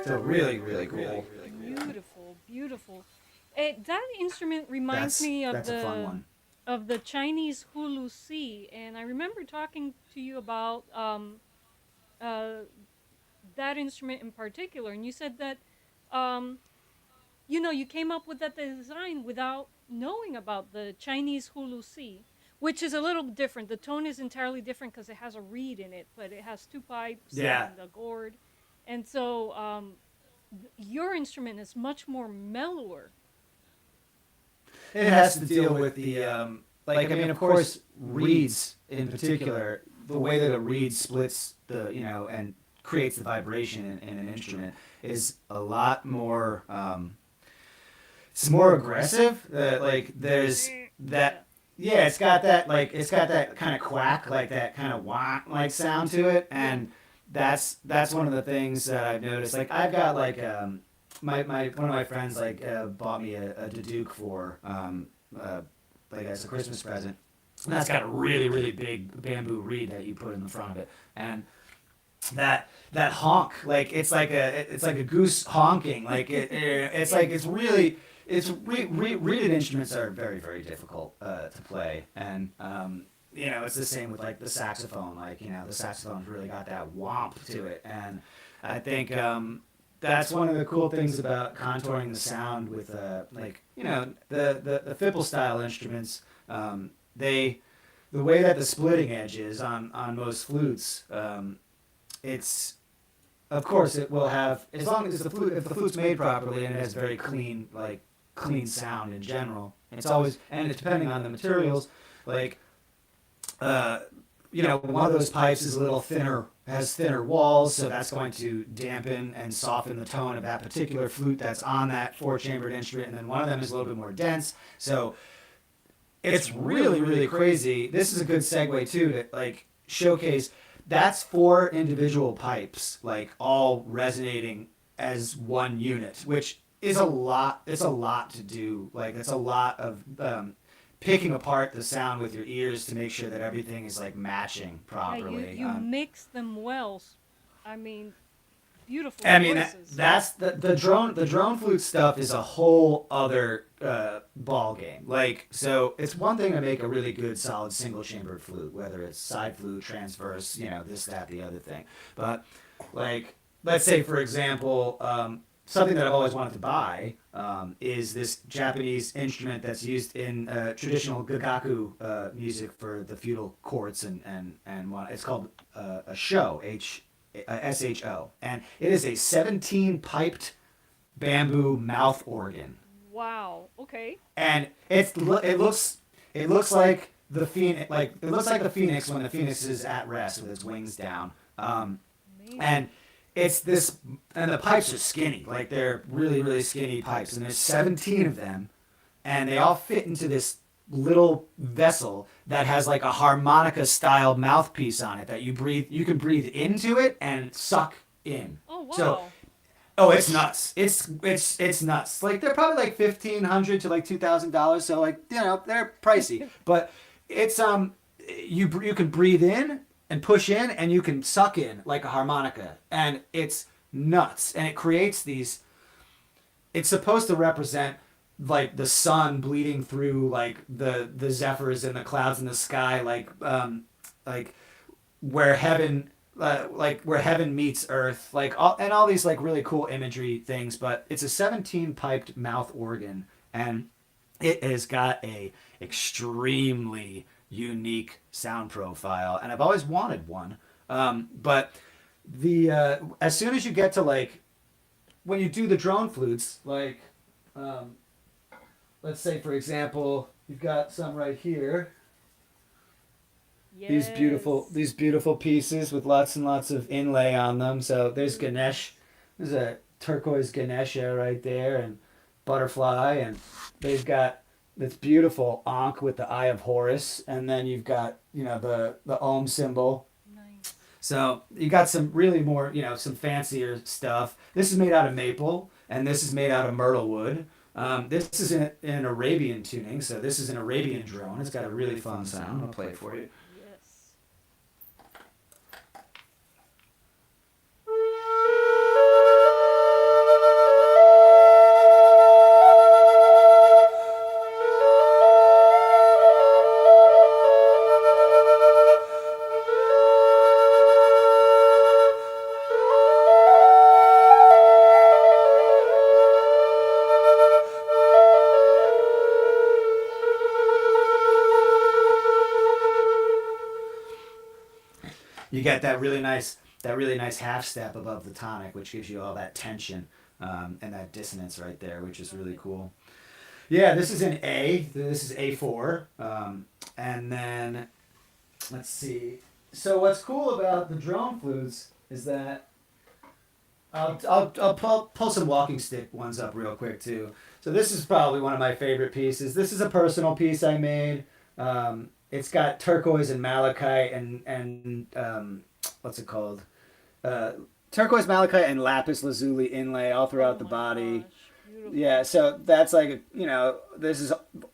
So really, really cool. Beautiful, beautiful. That instrument reminds me of that's a fun one. the Chinese hulu si, and I remember talking to you about that instrument in particular, and you said that you know, you came up with that design without knowing about the Chinese hulu si, which is a little different. The tone is entirely different because it has a reed in it, but it has two pipes and a gourd, and so your instrument is much more mellower. It has to deal with the, like, I mean, of course, reeds in particular, the way that a reed splits the, you know, and creates the vibration in an instrument is a lot more, it's more aggressive. Like, there's that, yeah, it's got that kind of quack, like that kind of wah like sound to it, and that's one of the things that I've noticed. Like, I've got like one of my friends like bought me a Duke for like as a Christmas present. And that's got a really, really big bamboo reed that you put in the front of it, and that honk, like it's like a goose honking, like reeded instruments are very, very difficult to play, and you know, it's the same with like the saxophone. Like, you know, the saxophone's really got that womp to it, and I think that's one of the cool things about contouring the sound with like, you know, the Fipple style instruments. the way that the splitting edge is on most flutes, it's, of course, it will have, as long as if the flute's made properly and it has very clean sound in general. It's always, and it's depending on the materials, like, one of those pipes is a little thinner, has thinner walls, so that's going to dampen and soften the tone of that particular flute that's on that 4-chambered instrument, and then one of them is a little bit more dense. So it's really, really crazy. This is a good segue too to like showcase. That's 4 individual pipes, like all resonating as one unit, which is a lot. It's a lot to do. Like it's a lot of picking apart the sound with your ears to make sure that everything is like matching properly. Yeah, you mix them well. I mean, beautiful I mean, voices. that's the drone flute stuff is a whole other ball game. Like, so it's one thing to make a really good solid single chambered flute, whether it's side flute, transverse, this, that, the other thing. But like, let's say for example, something that I've always wanted to buy is this Japanese instrument that's used in traditional gagaku music for the feudal courts and it's called a sho, SHO, and it is a 17 piped bamboo mouth organ. Wow. Okay. And it looks like the phoenix, when the phoenix is at rest with its wings down. And it's this, and the pipes are skinny, like they're really, really skinny pipes, and there's 17 of them, and they all fit into this little vessel that has like a harmonica style mouthpiece on it that you can breathe into it and suck in. Oh wow. So, it's nuts. It's nuts. Like they're probably like $1,500 to like $2,000. So like they're pricey, but it's you can breathe in and push in, and you can suck in like a harmonica, and it's nuts. And it creates these. It's supposed to represent like the sun bleeding through like the zephyrs and the clouds in the sky, like where heaven. Where heaven meets earth, and all these like really cool imagery things. But it's a 17 piped mouth organ, and it has got a extremely unique sound profile, and I've always wanted one. But the as soon as you get to like when you do the drone flutes, like let's say for example, you've got some right here. Yes. These beautiful pieces with lots and lots of inlay on them. So there's Ganesh. There's a turquoise Ganesha right there, and butterfly, and they've got this beautiful Ankh with the Eye of Horus, and then you've got the Om symbol. Nice. So you got some really more some fancier stuff. This is made out of maple, and this is made out of myrtle wood. This is in an Arabian tuning, so this is an Arabian drone. It's got a really fun sound. I'll play it for you. Yes. You get that really nice half step above the tonic, which gives you all that tension and that dissonance right there, which is really cool. Yeah, this is an A. This is A4, and then let's see. So what's cool about the drone flutes is that I'll pull some walking stick ones up real quick too. So this is probably one of my favorite pieces. This is a personal piece I made. It's got turquoise and malachite and what's it called? Turquoise, malachite, and lapis lazuli inlay all throughout the body. Gosh, beautiful. Yeah, so that's like this is.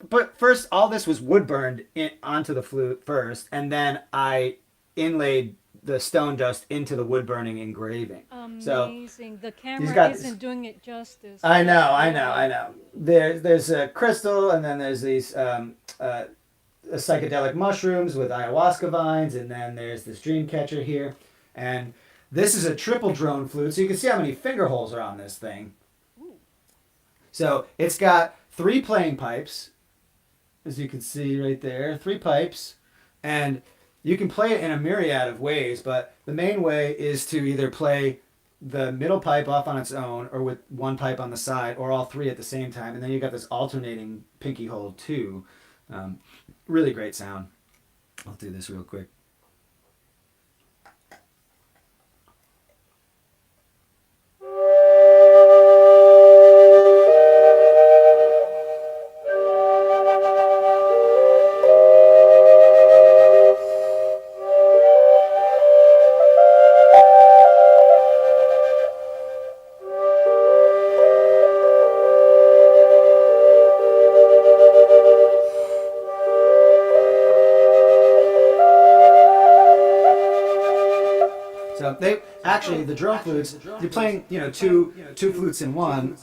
But first, all this was wood burned onto the flute first, and then I inlaid the stone dust into the wood burning engraving. Amazing. The camera got- isn't doing it justice. I know. There's a crystal, and then there's these psychedelic mushrooms with ayahuasca vines, and then there's this dream catcher here, and this is a triple drone flute, so you can see how many finger holes are on this thing. Ooh. So it's got 3 playing pipes. as you can see right there, 3 pipes, and you can play it in a myriad of ways, but the main way is to either play the middle pipe off on its own or with 1 pipe on the side or all 3 at the same time, and then you got this alternating pinky hold too. Really great sound. I'll do this real quick. So they actually the drone flutes. You're playing, two flutes in one.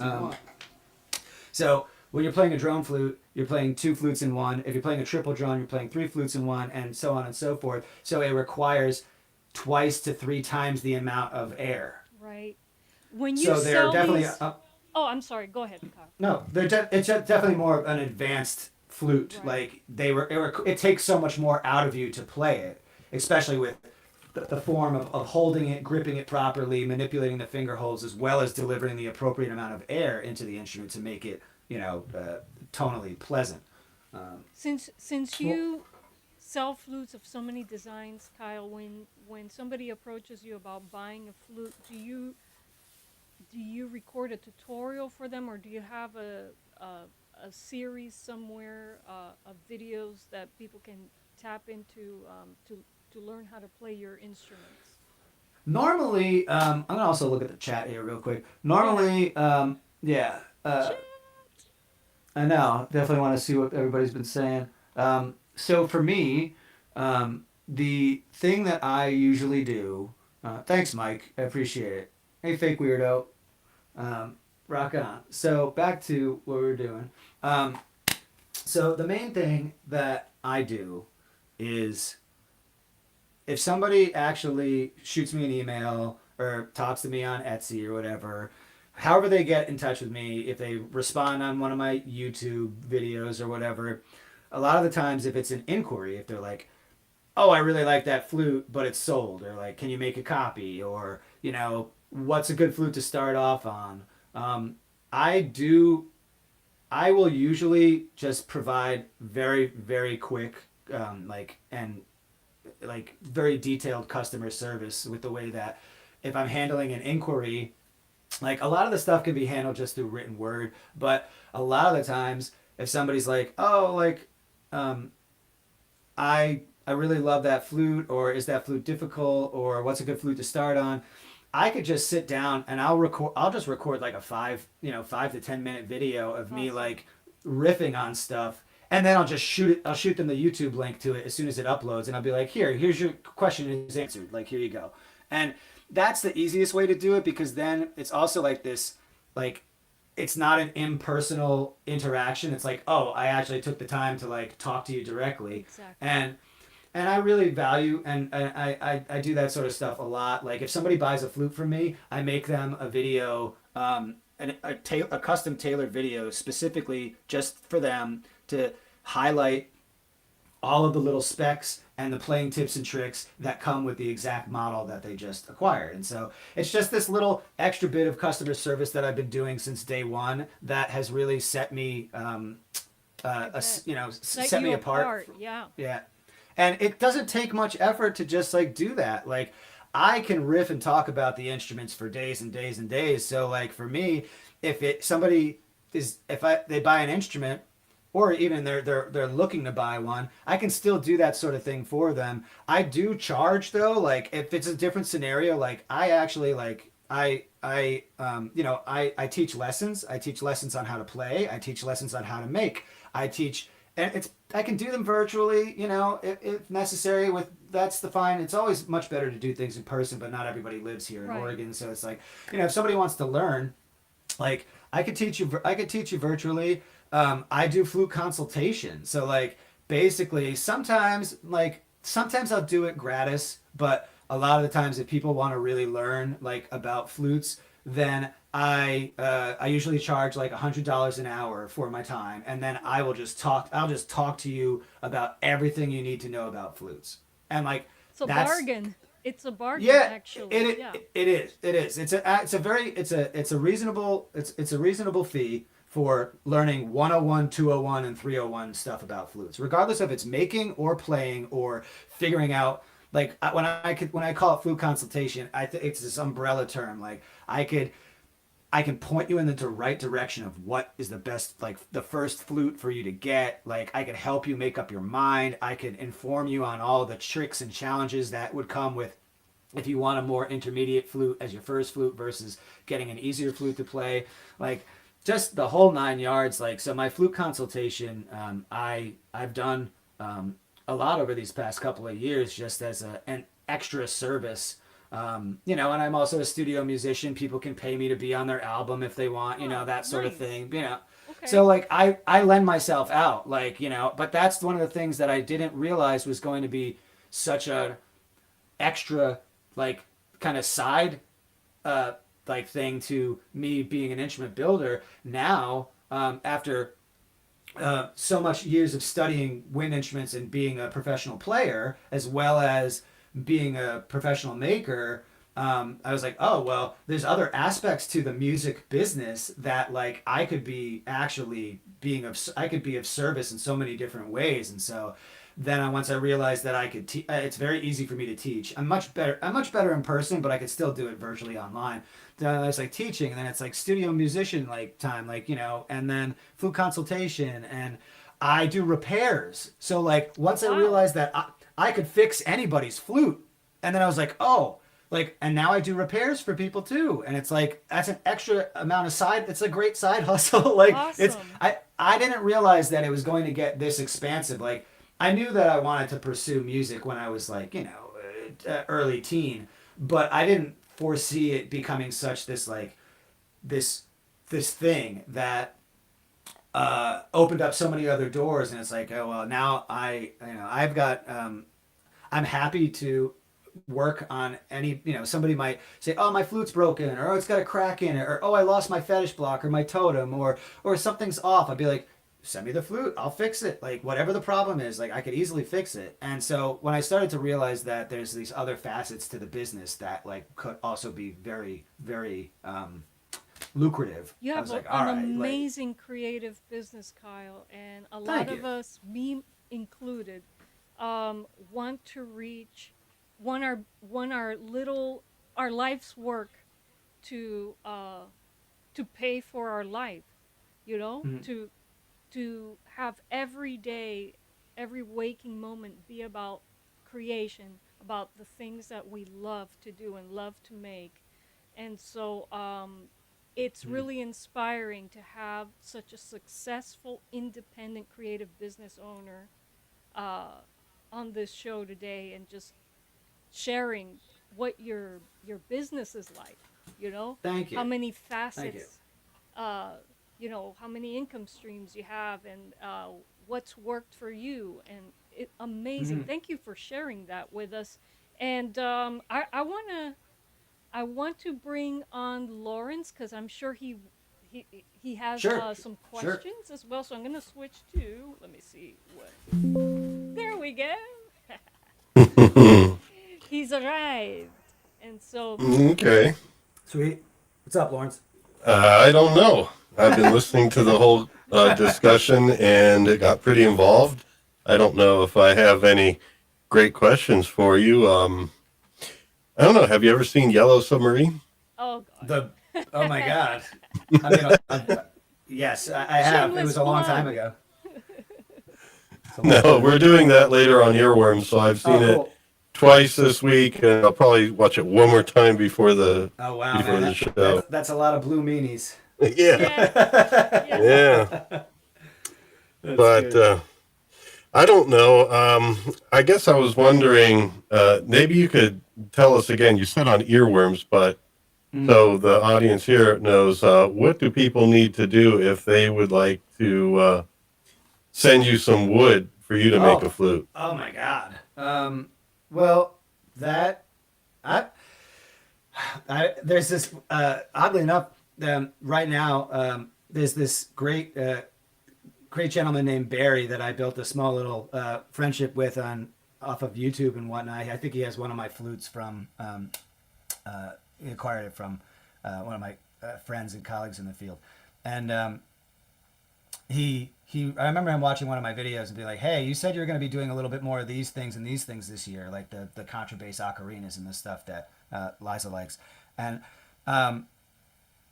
So when you're playing a drone flute, you're playing 2 flutes in one. If you're playing a triple drone, you're playing 3 flutes in one, and so on and so forth. So it requires twice to 3 times the amount of air. Right. When you So they're sell definitely. these... Oh, I'm sorry. Go ahead, Kyle. No, it's definitely more of an advanced flute. Right. Like it takes so much more out of you to play it, especially with the form of holding it, gripping it properly, manipulating the finger holes, as well as delivering the appropriate amount of air into the instrument to make it, tonally pleasant. Since you sell flutes of so many designs, Kyle, when somebody approaches you about buying a flute, do you record a tutorial for them, or do you have a series somewhere of videos that people can tap into to learn how to play your instruments? Normally, I'm gonna also look at the chat here real quick. Normally, yeah. I know. Definitely want to see what everybody's been saying. So for me, the thing that I usually do. Thanks, Mike. I appreciate it. Hey, fake weirdo. Rock on. So back to what we were doing. So the main thing that I do is, if somebody actually shoots me an email or talks to me on Etsy or whatever, however they get in touch with me, if they respond on one of my YouTube videos or whatever, a lot of the times if it's an inquiry, if they're like, oh, I really like that flute, but it's sold, or like, can you make a copy, or, what's a good flute to start off on? I will usually just provide very, very quick, very detailed customer service, with the way that if I'm handling an inquiry, like a lot of the stuff can be handled just through written word, but a lot of the times if somebody's like, oh, like, I really love that flute, or is that flute difficult, or what's a good flute to start on, I could just sit down and I'll just record like a 5 to 10 minute video of me like riffing on stuff. And then I'll shoot them the YouTube link to it as soon as it uploads, and I'll be like, here's your question is answered. Like, here you go. And that's the easiest way to do it, because then it's also like this, like, it's not an impersonal interaction. It's like, oh, I actually took the time to like talk to you directly. Exactly. And I really value, and I do that sort of stuff a lot. Like, if somebody buys a flute from me, I make them a video, a custom tailored video specifically just for them, to highlight all of the little specs and the playing tips and tricks that come with the exact model that they just acquired. And so it's just this little extra bit of customer service that I've been doing since day one that has really set me, set me apart. Yeah. Yeah. And it doesn't take much effort to just like do that. Like, I can riff and talk about the instruments for days and days and days. So like for me, if they buy an instrument, or even they're looking to buy one, I can still do that sort of thing for them. I do charge though, like if it's a different scenario, like I actually like I teach lessons. I teach lessons on how to play. I teach lessons on how to make. And I can do them virtually, if necessary. That's the fine. It's always much better to do things in person, but not everybody lives here in Oregon, so it's like, if somebody wants to learn, like I could teach you virtually. I do flute consultation. So like basically sometimes I'll do it gratis, but a lot of the times if people want to really learn like about flutes, then I usually charge like $100 an hour for my time, and then I'll just talk to you about everything you need to know about flutes. And like It's a that's bargain. It's a bargain, yeah, actually. Yeah. it is. It is. It's a reasonable fee for learning 101, 201, and 301 stuff about flutes, regardless if it's making or playing or figuring out. Like when I call it flute consultation, it's this umbrella term. Like I can point you in the right direction of what is the best, like the first flute for you to get. Like I can help you make up your mind. I can inform you on all the tricks and challenges that would come with if you want a more intermediate flute as your first flute versus getting an easier flute to play. Like just the whole 9 yards. Like, so my flute consultation, I've done a lot over these past couple of years just as an extra service. You know, and I'm also a studio musician. People can pay me to be on their album if they want, you know, that sort of thing, you know. Okay. So like I lend myself out, like, you know, but that's one of the things that I didn't realize was going to be such a extra, like, kind of side like thing to me being an instrument builder. Now, after so much years of studying wind instruments and being a professional player, as well as being a professional maker, I was like, oh, well, there's other aspects to the music business that like I could be actually I could be of service in so many different ways. And so then once I realized that I could it's very easy for me to teach. I'm much better in person, but I could still do it virtually online. Then it's like teaching, and then it's like studio musician like time, like, you know, and then flute consultation, and I do repairs. So like once I realized that I could fix anybody's flute, and then I was like, oh, like, and now I do repairs for people too, and it's like that's an extra amount of it's a great side hustle. Like it's Awesome. I didn't realize that it was going to get this expansive. Like I knew that I wanted to pursue music when I was like, you know, early teen, but I didn't foresee it becoming such this like this thing that opened up so many other doors. And it's like, oh well, now I've got I'm happy to work on any, you know, somebody might say, oh, my flute's broken, or oh, it's got a crack in it, or oh, I lost my fetish block or my totem, or something's off. I'd be like, send me the flute, I'll fix it. Like whatever the problem is, like I could easily fix it. And so when I started to realize that there's these other facets to the business that like could also be very, very lucrative, You I have was like, an all right, like, amazing creative business, Kyle, and a Thank lot of you. us, me included, want to reach, want our life's work to pay for our life, you know, to have every day, every waking moment be about creation, about the things that we love to do and love to make. And so it's really inspiring to have such a successful, independent, creative business owner on this show today, and just sharing what your business is like. You know, Thank you. how many Thank you. facets, you know, how many income streams you have, and what's worked for you, and amazing. Thank you for sharing that with us. And I want to bring on Lawrence, because I'm sure he has Sure. some Sure. questions as well. So I'm going to switch to, let me see what. There we go. He's arrived, and so Okay. Sweet. What's up, Lawrence? I don't know. I've been listening to the whole discussion, and it got pretty involved. I don't know if I have any great questions for you. I don't know. Have you ever seen Yellow Submarine? oh god, Oh my God. I mean, yes, I have. It Shameless was a long plug. time ago. No, we're doing that later on Earworms, so I've seen Oh, it cool. twice this week, and I'll probably watch it one more time before the Oh wow, before man. the show. That's a lot of blue meanies. Yeah, yeah. yeah. That's But good. I don't know. I guess I was wondering, maybe you could tell us again. You said on earworms, but so the audience here knows, what do people need to do if they would like to send you some wood for you to make a flute? Oh my God. Well, that I there's this oddly enough, right now, there's this great gentleman named Barry that I built a small little friendship with off of YouTube and whatnot. I think he has one of my flutes from. He acquired it from one of my friends and colleagues in the field, and I remember him watching one of my videos and be like, "Hey, you said you were going to be doing a little bit more of these things and these things this year, like the contrabass ocarinas and the stuff that Liza likes." And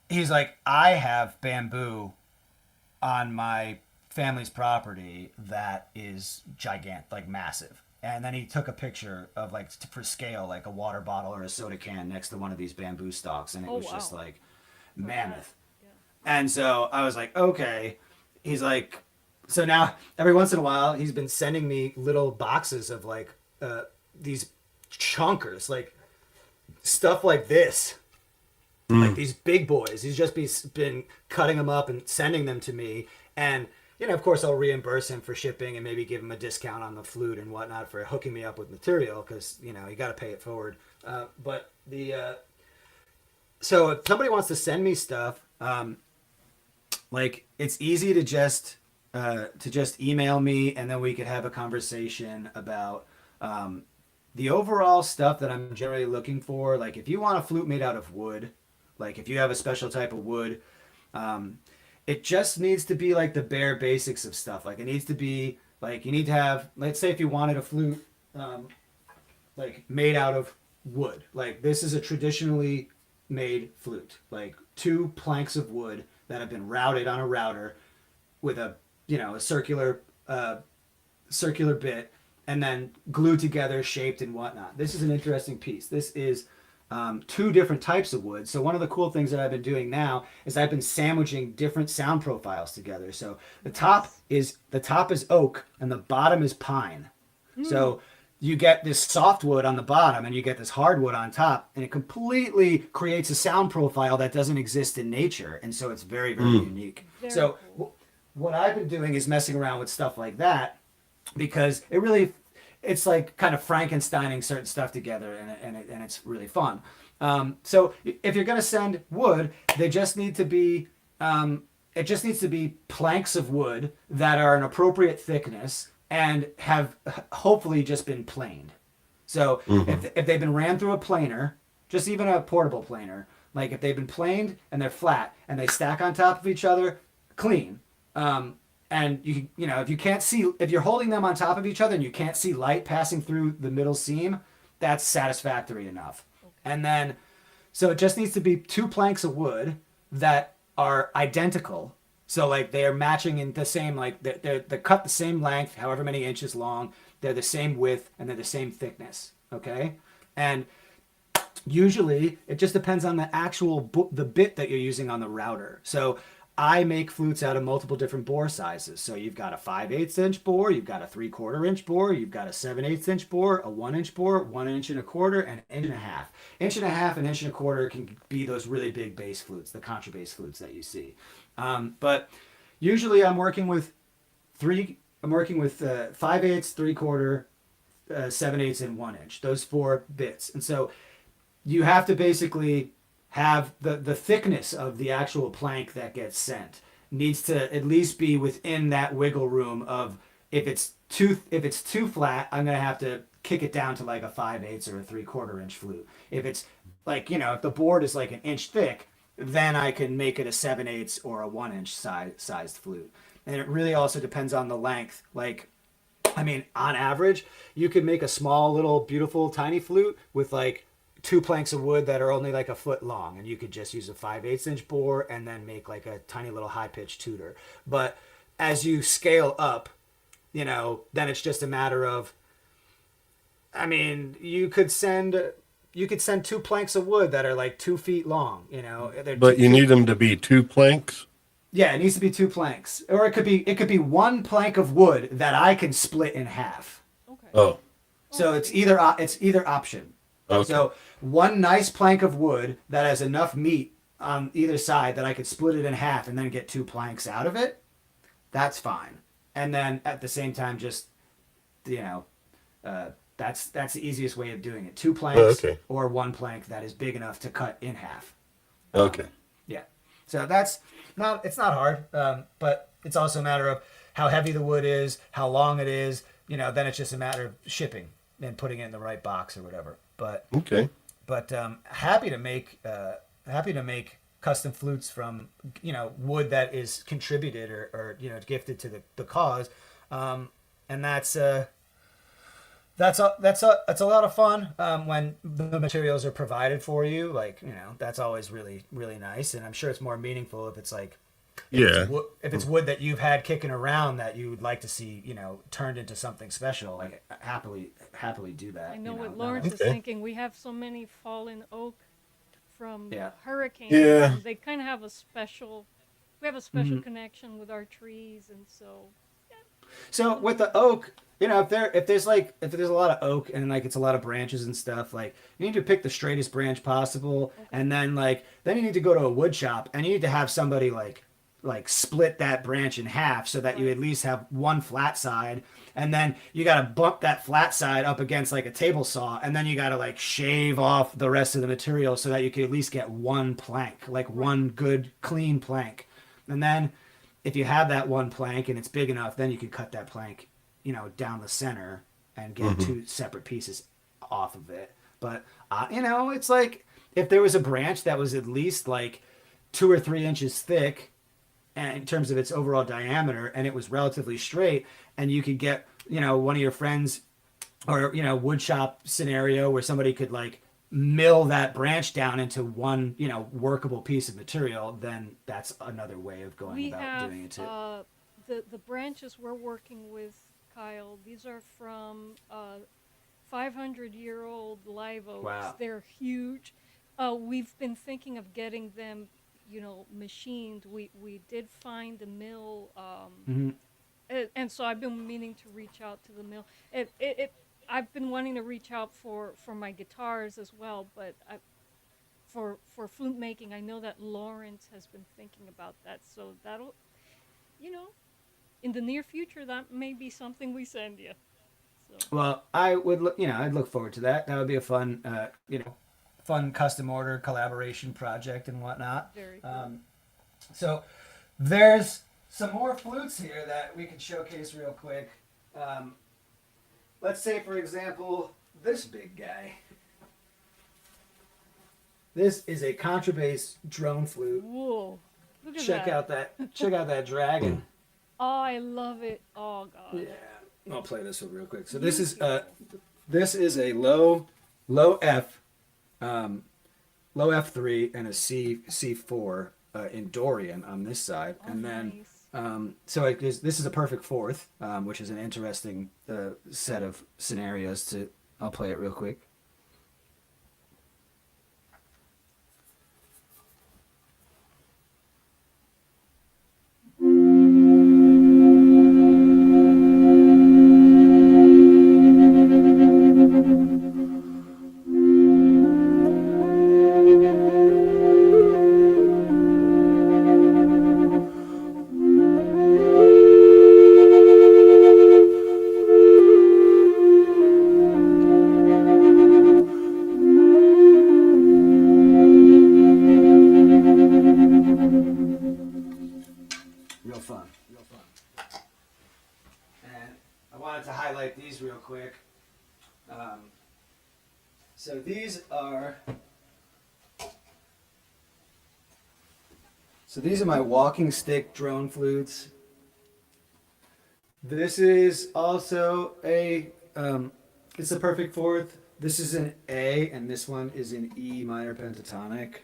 he's like, "I have bamboo on my family's property that is gigantic, like massive." And then he took a picture of like for scale, like a water bottle or a soda can next to one of these bamboo stalks, and it was just like mammoth. Yeah. And so I was like, okay. He's like, so now every once in a while he's been sending me little boxes of like these chunkers, like stuff like this, like these big boys. He's just been cutting them up and sending them to me, and you know, of course, I'll reimburse him for shipping and maybe give him a discount on the flute and whatnot for hooking me up with material because, you know, you got to pay it forward. But so if somebody wants to send me stuff, like it's easy to just email me, and then we could have a conversation about the overall stuff that I'm generally looking for. Like if you want a flute made out of wood, like if you have a special type of wood, it just needs to be like the bare basics of stuff. Like it needs to be like, you need to have, let's say if you wanted a flute like made out of wood, like this is a traditionally made flute, like 2 planks of wood that have been routed on a router with a, you know, a circular bit, and then glued together, shaped and whatnot. This is an interesting piece. This is 2 different types of wood. So one of the cool things that I've been doing now is I've been sandwiching different sound profiles together. So the top is oak and the bottom is pine. So you get this softwood on the bottom and you get this hardwood on top, and it completely creates a sound profile that doesn't exist in nature. And so it's very, very unique. Very So cool. what I've been doing is messing around with stuff like that, because it's like kind of Frankensteining certain stuff together, and it's really fun. So if you're going to send wood, they just need to be, it just needs to be planks of wood that are an appropriate thickness and have hopefully just been planed. So if they've been ran through a planer, just even a portable planer, like if they've been planed and they're flat and they stack on top of each other, clean. And you know, if you can't see, if you're holding them on top of each other and you can't see light passing through the middle seam, that's satisfactory enough. Okay. And then, so it just needs to be 2 planks of wood that are identical. So like they are matching in the same, like they're cut the same length, however many inches long, they're the same width, and they're the same thickness. Okay. And usually it just depends on the actual, the bit that you're using on the router. So I make flutes out of multiple different bore sizes. So you've got a 5/8 inch bore, you've got a 3/4 inch bore, you've got a 7/8 inch bore, a 1 inch bore, 1 1/4 inches, and an 1 1/2 inch. 1 1/2 and 1 1/4 can be those really big bass flutes, the contrabass flutes that you see. But usually I'm working with 5/8, 3/4, 7/8, and 1 inch, those 4 bits. And so you have to basically have the thickness of the actual plank that gets sent needs to at least be within that wiggle room of, if it's too flat, I'm gonna have to kick it down to like a 5/8 or a 3/4 inch flute. If it's like, you know, if the board is like an inch thick, then I can make it a 7/8 or a 1 inch sized flute. And it really also depends on the length. Like, I mean, on average, you could make a small little beautiful tiny flute with like 2 planks of wood that are only like a foot long, and you could just use a 5/8 inch bore and then make like a tiny little high pitched tutor. But as you scale up, you know, then it's just a matter of, I mean, you could send 2 planks of wood that are like 2 feet long, you know. But you need them to be 2 planks? Yeah, it needs to be 2 planks. Or it could be 1 plank of wood that I can split in half. Okay. Oh, So it's either option. okay. So 1 nice plank of wood that has enough meat on either side that I could split it in half and then get 2 planks out of it, that's fine. And then at the same time, just, you know, that's the easiest way of doing it. 2 planks okay. or 1 plank that is big enough to cut in half. Okay. Yeah. So that's it's not hard, but it's also a matter of how heavy the wood is, how long it is. Then it's just a matter of shipping and putting it in the right box or whatever. But Okay. happy to make custom flutes from wood that is contributed or gifted to the cause, and that's a lot of fun when the materials are provided for you. Like that's always really really nice, and I'm sure it's more meaningful if it's like Yeah. if it's wood that you've had kicking around that you would like to see turned into something special. Like happily do that. I know what not Lawrence is Okay. thinking. We have so many fallen oak from Yeah. hurricanes. Yeah. And they kind of have a special. We have a special connection with our trees, and so So with the oak, if there's a lot of oak and like it's a lot of branches and stuff, like you need to pick the straightest branch possible, and then you need to go to a wood shop and you need to have somebody like split that branch in half so that you at least have one flat side, and then you got to bump that flat side up against like a table saw, and then you got to like shave off the rest of the material so that you can at least get one plank, like one good clean plank. And then if you have that one plank and it's big enough, then you can cut that plank down the center and get two separate pieces off of it. But it's like if there was a branch that was at least like 2 or 3 inches thick, and in terms of its overall diameter, and it was relatively straight, and you could get one of your friends, or wood shop scenario where somebody could like mill that branch down into one workable piece of material, then that's another way of going we about have doing it too. The branches we're working with, Kyle. These are from 500-year-old live oaks. Wow. They're huge. We've been thinking of getting them, machined. We did find a mill, and so I've been meaning to reach out to the mill. I've been wanting to reach out for my guitars as well, but for flute making, I know that Lawrence has been thinking about that. So that'll, in the near future, that may be something we send you. So. Well, I would I'd look forward to that. That would be a fun fun custom order collaboration project and whatnot. Very cool. So there's some more flutes here that we can showcase real quick. Let's say, for example, this big guy. This is a contrabass drone flute. Whoa! Look at Check out that dragon. Oh, I love it. Oh God. Yeah, I'll play this one real quick. So this is a low F, low F3 and a C4 in Dorian on this side, Oh, and then nice. this is a perfect fourth, which is an interesting set of scenarios. I'll play it real quick. Real fun. And I wanted to highlight these real quick. So these are my walking stick drone flutes. This is also it's a perfect fourth. This is an A, and this one is an E minor pentatonic.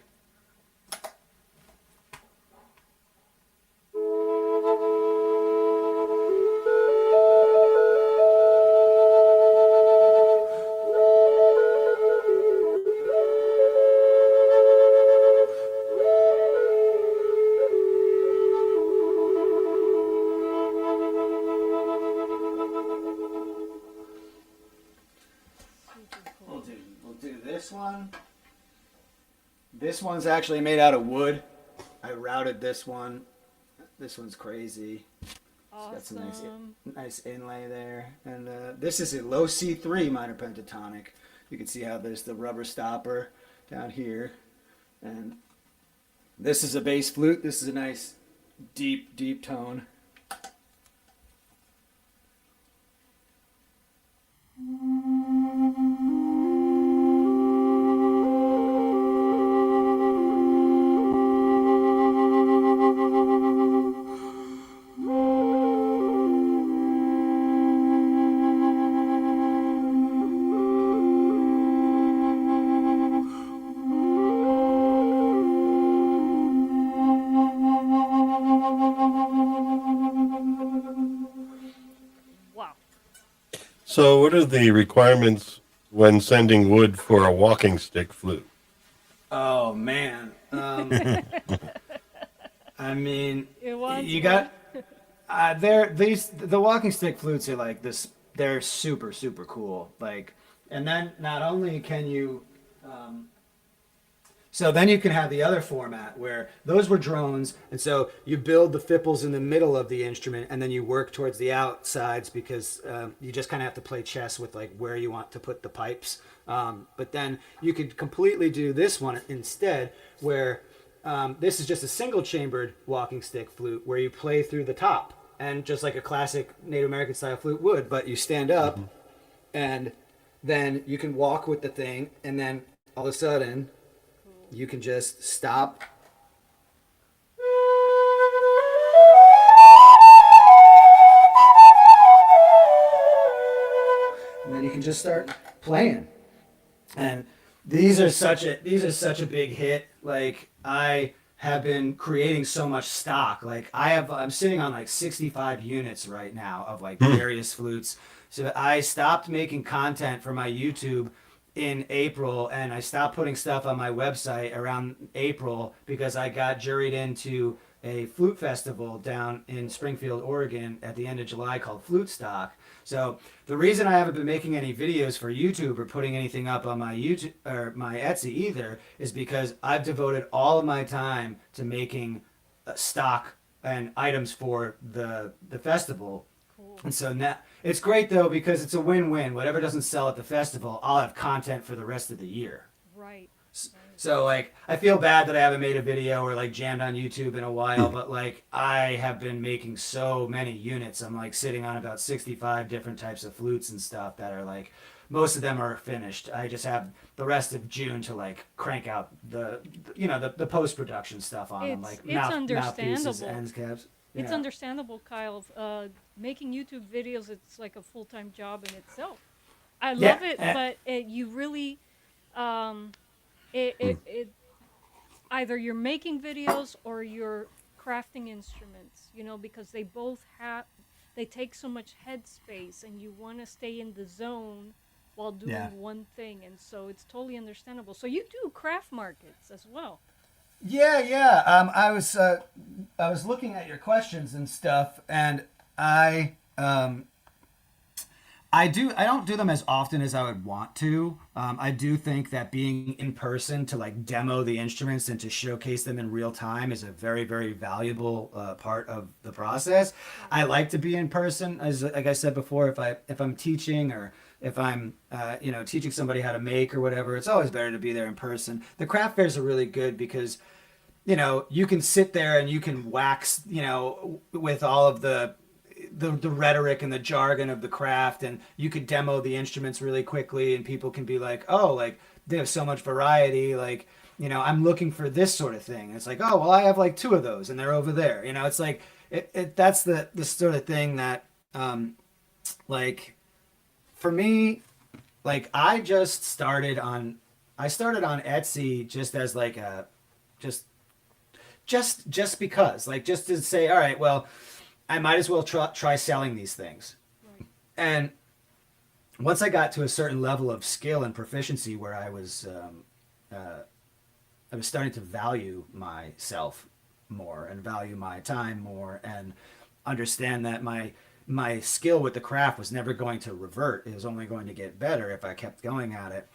Super cool. We'll do this one. This one's actually made out of wood. I routed this one. This one's crazy. Got some Awesome. nice inlay there. And this is a low C3 minor pentatonic. You can see how there's the rubber stopper down here. And This is a bass flute. This is a nice deep, deep tone. Wow. So, what are the requirements when sending wood for a walking stick flute? Oh man. I mean, It was you got the walking stick flutes are like this. They're super super cool. Like, and then not only can you, so then you can have the other format where those were drones, and so you build the fipples in the middle of the instrument, and then you work towards the outsides because you just kind of have to play chess with like where you want to put the pipes. But then you could completely do this one instead, where this is just a single chambered walking stick flute where you play through the top, and just like a classic Native American style flute would, but you stand up and then you can walk with the thing, and then all of a sudden you can just stop. And then you can just start playing. And these are such a big hit. Like, I have been creating so much stock. Like, I'm sitting on like 65 units right now of like various flutes. So I stopped making content for my YouTube in April, and I stopped putting stuff on my website around April because I got juried into a flute festival down in Springfield, Oregon at the end of July called Flute Stock. So the reason I haven't been making any videos for YouTube or putting anything up on my YouTube or my Etsy either is because I've devoted all of my time to making stock and items for the festival. cool. And so now it's great though because it's a win-win. Whatever doesn't sell at the festival, I'll have content for the rest of the year. Right. So like I feel bad that I haven't made a video or like jammed on YouTube in a while, but like I have been making so many units. I'm like sitting on about 65 different types of flutes and stuff that are like most of them are finished. I just have the rest of June to like crank out the post-production stuff on them, like It's mouthpieces, understandable. ends caps. It's Yeah. understandable, Kyle. Making YouTube videos, it's like a full-time job in itself. I Yeah, love it, but you really, it either you're making videos or you're crafting instruments, because they take so much headspace, and you want to stay in the zone while doing Yeah. one thing, and so it's totally understandable. So you do craft markets as well. Yeah. I was looking at your questions and stuff, and I don't do them as often as I would want to. I do think that being in person to like demo the instruments and to showcase them in real time is a very, very valuable part of the process. I like to be in person, as like I said before. If I'm teaching or if I'm teaching somebody how to make or whatever, it's always better to be there in person. The craft fairs are really good because you can sit there and you can wax with all of the rhetoric and the jargon of the craft, and you could demo the instruments really quickly, and people can be like, oh, like they have so much variety, like I'm looking for this sort of thing, and it's like, oh well, I have like 2 of those and they're over there. It's like that's the sort of thing that like for me, like I started on Etsy just as like a just because, like, just to say, all right, well, I might as well try selling these things. Right. And once I got to a certain level of skill and proficiency where I was starting to value myself more and value my time more and understand that my skill with the craft was never going to revert. It was only going to get better if I kept going at it.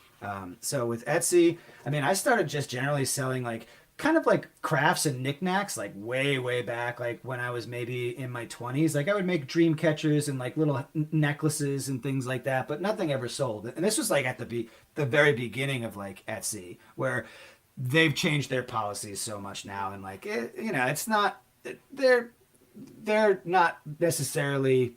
So with Etsy, I mean, I started just generally selling like kind of like crafts and knickknacks, like way back, like when I was maybe in my 20s. Like I would make dream catchers and like little necklaces and things like that, but nothing ever sold. And this was like at the very beginning of like Etsy, where they've changed their policies so much now, and like it's not they're not necessarily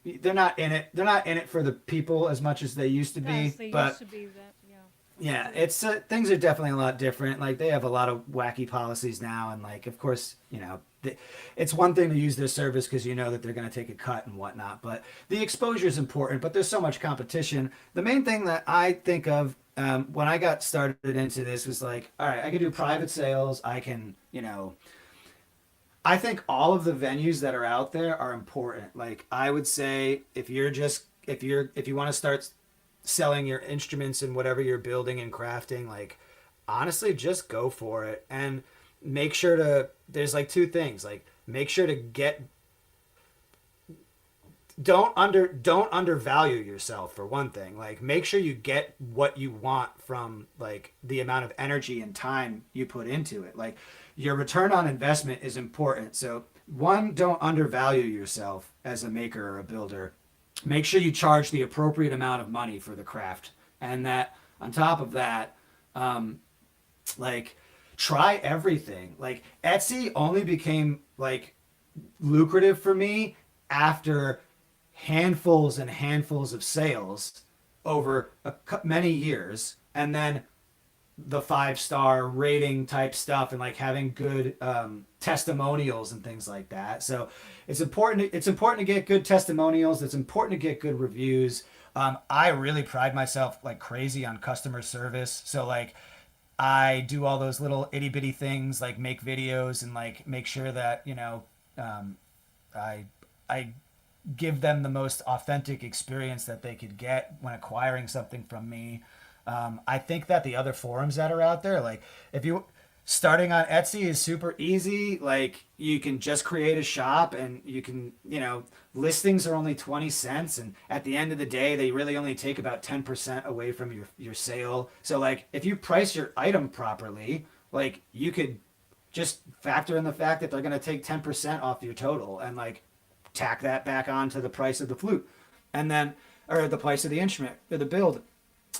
they're not in it for the people as much as they used to be, As they but used to be that, yeah. yeah, it's things are definitely a lot different. Like they have a lot of wacky policies now, and like of course it's one thing to use their service because you know that they're going to take a cut and whatnot, but the exposure is important. But there's so much competition. The main thing that I think of when I got started into this was like, all right, I can do private sales. I can, I think all of the venues that are out there are important. Like I would say, if you want to start selling your instruments and whatever you're building and crafting, like honestly, just go for it and make sure to. There's like two things. Like make sure to get. Don't undervalue yourself for one thing. Like make sure you get what you want from like the amount of energy and time you put into it. Like your return on investment is important. So one, don't undervalue yourself as a maker or a builder. Make sure you charge the appropriate amount of money for the craft, and that on top of that, like try everything. Like Etsy only became like lucrative for me after handfuls and handfuls of sales over many years, and then the 5-star rating type stuff, and like having good testimonials and things like that. So it's important to get good testimonials. It's important to get good reviews. I really pride myself like crazy on customer service. So like I do all those little itty bitty things, like make videos and like make sure that I give them the most authentic experience that they could get when acquiring something from me. I think that the other forums that are out there, like if you starting on Etsy is super easy. Like you can just create a shop, and you can, listings are only 20 cents. And at the end of the day, they really only take about 10% away from your sale. So like if you price your item properly, like you could just factor in the fact that they're going to take 10% off your total and like tack that back onto the price of the flute, and then, or the price of the instrument or the build.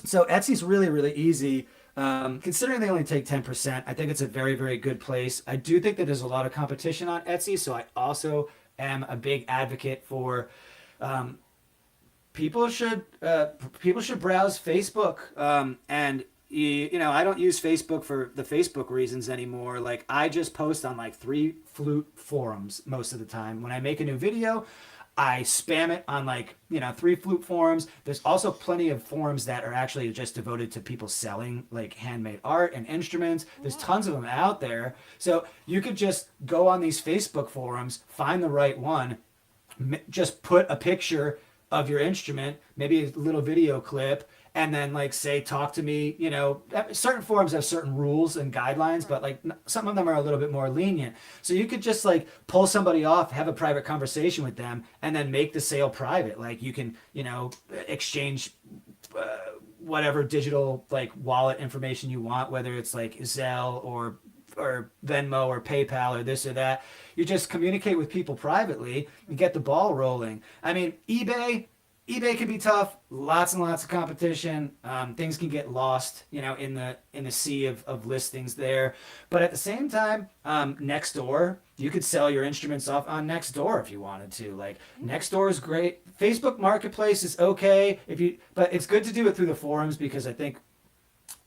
So Etsy's really, really easy. Considering they only take 10%, I think it's a very, very good place. I do think that there's a lot of competition on Etsy, so I also am a big advocate for people should browse Facebook. And I don't use Facebook for the Facebook reasons anymore. Like I just post on like 3 flute forums most of the time. When I make a new video, I spam it on like 3 flute forums. There's also plenty of forums that are actually just devoted to people selling like handmade art and instruments. There's tons of them out there. So you could just go on these Facebook forums, find the right one, just put a picture of your instrument, maybe a little video clip, and then like say, talk to me. Certain forums have certain rules and guidelines, but like some of them are a little bit more lenient. So you could just like pull somebody off, have a private conversation with them, and then make the sale private. Like you can, exchange whatever digital like wallet information you want, whether it's like Zelle or Venmo or PayPal or this or that. You just communicate with people privately and get the ball rolling. I mean, eBay can be tough. Lots and lots of competition. Things can get lost, in the sea of listings there. But at the same time, Nextdoor, you could sell your instruments off on Nextdoor if you wanted to. Like Nextdoor is great. Facebook Marketplace is okay but it's good to do it through the forums, because I think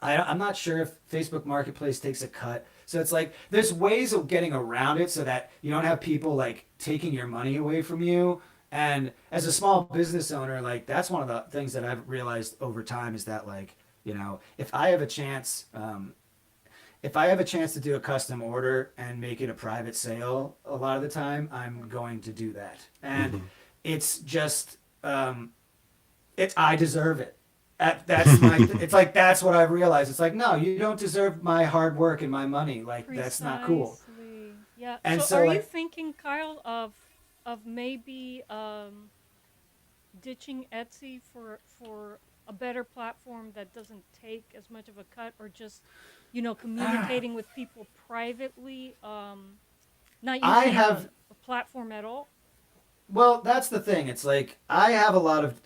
I'm not sure if Facebook Marketplace takes a cut. So it's like there's ways of getting around it so that you don't have people like taking your money away from you. And as a small business owner, like that's one of the things that I've realized over time is that like, if I have a chance to do a custom order and make it a private sale, a lot of the time I'm going to do that. And it's just, I deserve it. It's like, that's what I've realized. It's like, no, you don't deserve my hard work and my money. Like, that's not cool. Precisely. Yeah. And so so, are like, you thinking, Kyle, of maybe ditching Etsy for a better platform that doesn't take as much of a cut, or just communicating with people privately, not using a platform at all? Well, that's the thing. It's like I have a lot of.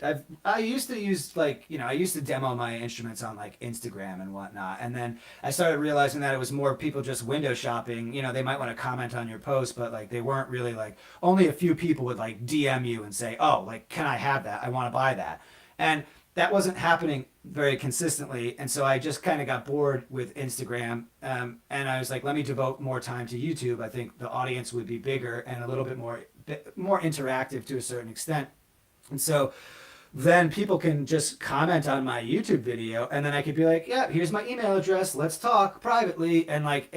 I used to use like I used to demo my instruments on like Instagram and whatnot, and then I started realizing that it was more people just window shopping. They might want to comment on your post, but like they weren't really like only a few people would like DM you and say, "Oh, like can I have that? I want to buy that," and that wasn't happening very consistently, and so I just kind of got bored with Instagram, and I was like, let me devote more time to YouTube. I think the audience would be bigger and a little bit more interactive to a certain extent. And so then people can just comment on my YouTube video, and then I could be like, yeah, here's my email address, let's talk privately. And like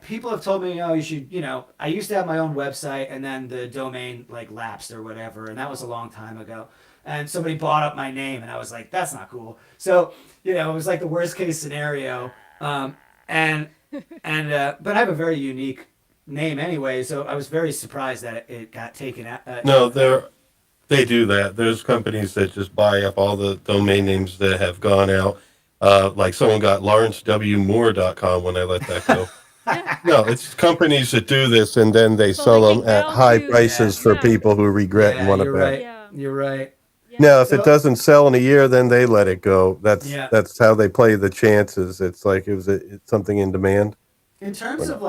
people have told me, oh, you should, I used to have my own website, and then the domain like lapsed or whatever, and that was a long time ago. And somebody bought up my name, and I was like, that's not cool. So it was like the worst case scenario. And but I have a very unique name anyway, so I was very surprised that it got taken out. No, they do that. There's companies that just buy up all the domain names that have gone out. Like someone got lawrencewmoore.com when I let that go. No, it's companies that do this, and then they So sell they them can at high value- prices for Yeah. people who regret and Yeah, want to you're pay. right. Yeah. You're right. Yeah. Now, if So- it doesn't sell in a year, then they let it go. That's Yeah. that's how they play the chances. It's like it's something in demand. In terms of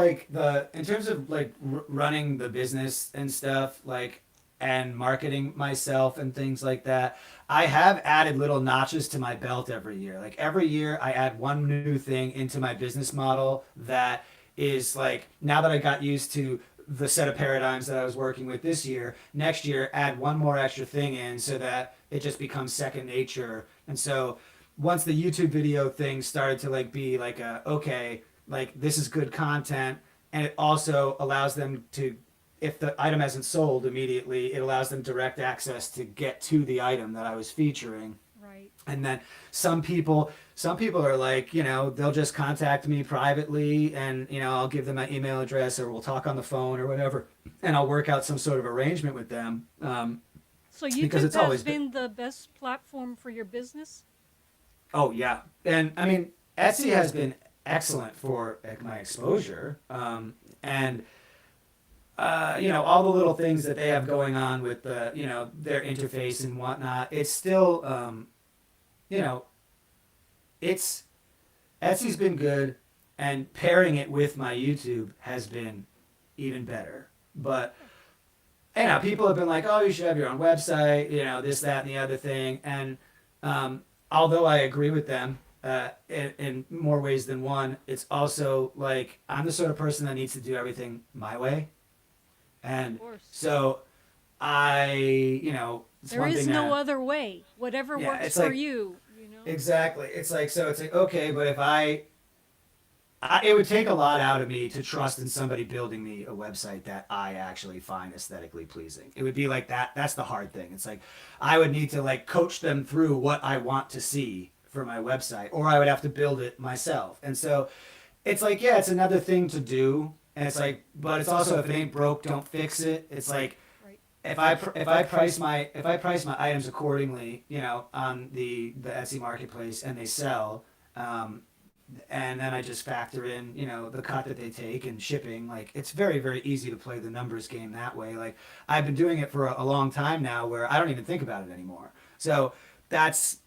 running the business and stuff, like and marketing myself and things like that, I have added little notches to my belt every year. Like every year I add one new thing into my business model that is like, now that I got used to the set of paradigms that I was working with this year, next year add one more extra thing in so that it just becomes second nature. And so once the YouTube video thing started to like be like okay, like this is good content, and it also allows them to, if the item hasn't sold immediately, it allows them direct access to get to the item that I was featuring. Right. And then some people are like, they'll just contact me privately, and I'll give them my email address, or we'll talk on the phone or whatever, and I'll work out some sort of arrangement with them. So Because YouTube it's always has been the best platform for your business? Oh yeah, and I mean Etsy has been excellent for my exposure, and all the little things that they have going on with the their interface and whatnot. It's still it's Etsy's been good, and pairing it with my YouTube has been even better. But people have been like, oh, you should have your own website, this, that, and the other thing. And although I agree with them in more ways than one, it's also like I'm the sort of person that needs to do everything my way. And Of course. so it's There one is thing no that- other way. Whatever Yeah, works it's for like- you. Exactly. It's like, okay, but if it would take a lot out of me to trust in somebody building me a website that I actually find aesthetically pleasing. It would be like that. That's the hard thing. It's like I would need to like coach them through what I want to see for my website, or I would have to build it myself. And so it's like, yeah, it's another thing to do. And it's like, but it's also, if it ain't broke, don't fix it. It's like, Right. if I price my items accordingly, on the Etsy marketplace, and they sell, and then I just factor in, the cut that they take and shipping, like it's very, very easy to play the numbers game that way. Like I've been doing it for a long time now, where I don't even think about it anymore. So that's,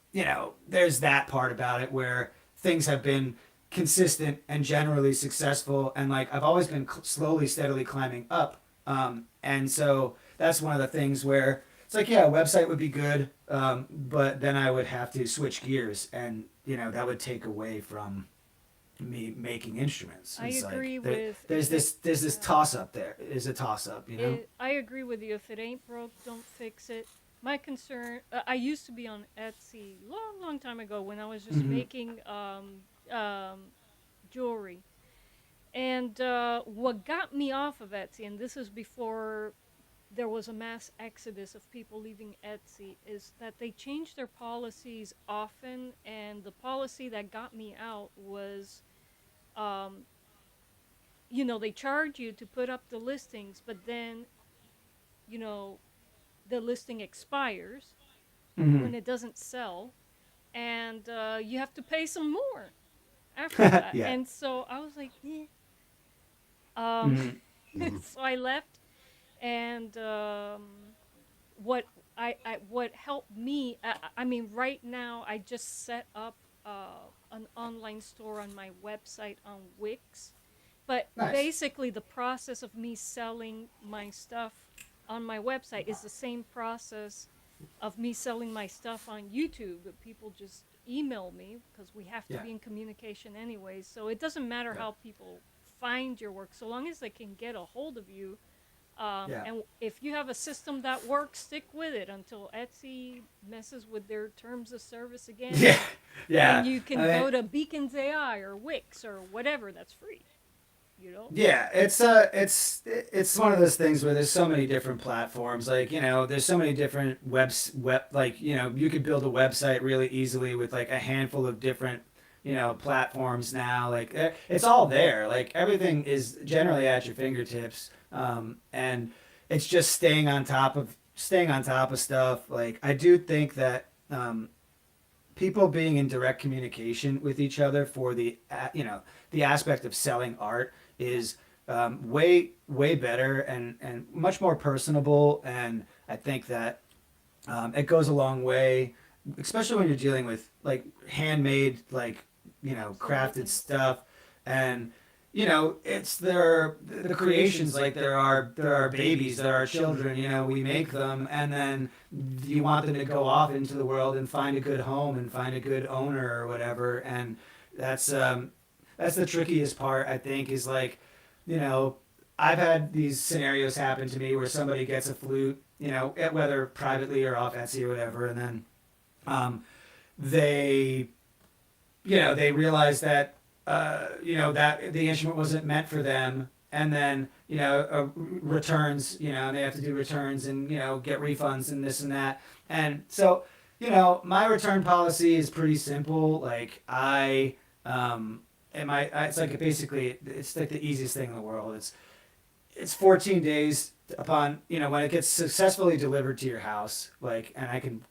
there's that part about it where things have been consistent and generally successful, and like I've always been slowly, steadily climbing up. And so that's one of the things where it's like, yeah, a website would be good, but then I would have to switch gears, and that would take away from me making instruments. I It's agree like, with. there's this toss up there. There's a toss up, I agree with you. If it ain't broke, don't fix it. My concern. I used to be on Etsy long time ago when I was just Mhm. making jewelry, and what got me off of Etsy, and this is before there was a mass exodus of people leaving Etsy, is that they changed their policies often, and the policy that got me out was, they charge you to put up the listings, but then, the listing expires when it doesn't sell, and you have to pay some more after that. Yeah. And so I was like, eh. Mhm. So I left, And what what helped me, I mean, right now I just set up an online store on my website on Wix. But Nice. basically, the process of me selling my stuff on my website is the same process of me selling my stuff on YouTube. People just email me because we have to Yeah. be in communication anyway. So it doesn't matter Yeah. how people find your work, so long as they can get a hold of you. Yeah. And if you have a system that works, stick with it until Etsy messes with their terms of service again. Yeah. Yeah. And you can I mean, go to Beacons AI or Wix or whatever that's free. You know? yeah, it's one of those things where there's so many different platforms. Like, there's so many different like, you could build a website really easily with like a handful of different, platforms now. Like, it's all there. Like, everything is generally at your fingertips. And it's just staying on top of stuff. Like, I do think that people being in direct communication with each other for the aspect of selling art is way better and much more personable. And I think that it goes a long way, especially when you're dealing with like handmade, like, crafted stuff. And it's the creations. Like, there are babies, there are children. We make them, and then you want them to go off into the world and find a good home and find a good owner or whatever. And that's the trickiest part, I think, is like, I've had these scenarios happen to me where somebody gets a flute, whether privately or off Etsy or whatever, and then they they realize that that the instrument wasn't meant for them, and then returns, and they have to do returns and get refunds and this and that. And so my return policy is pretty simple. Like, it's like basically it's like the easiest thing in the world. It's 14 days upon when it gets successfully delivered to your house. Like, and I can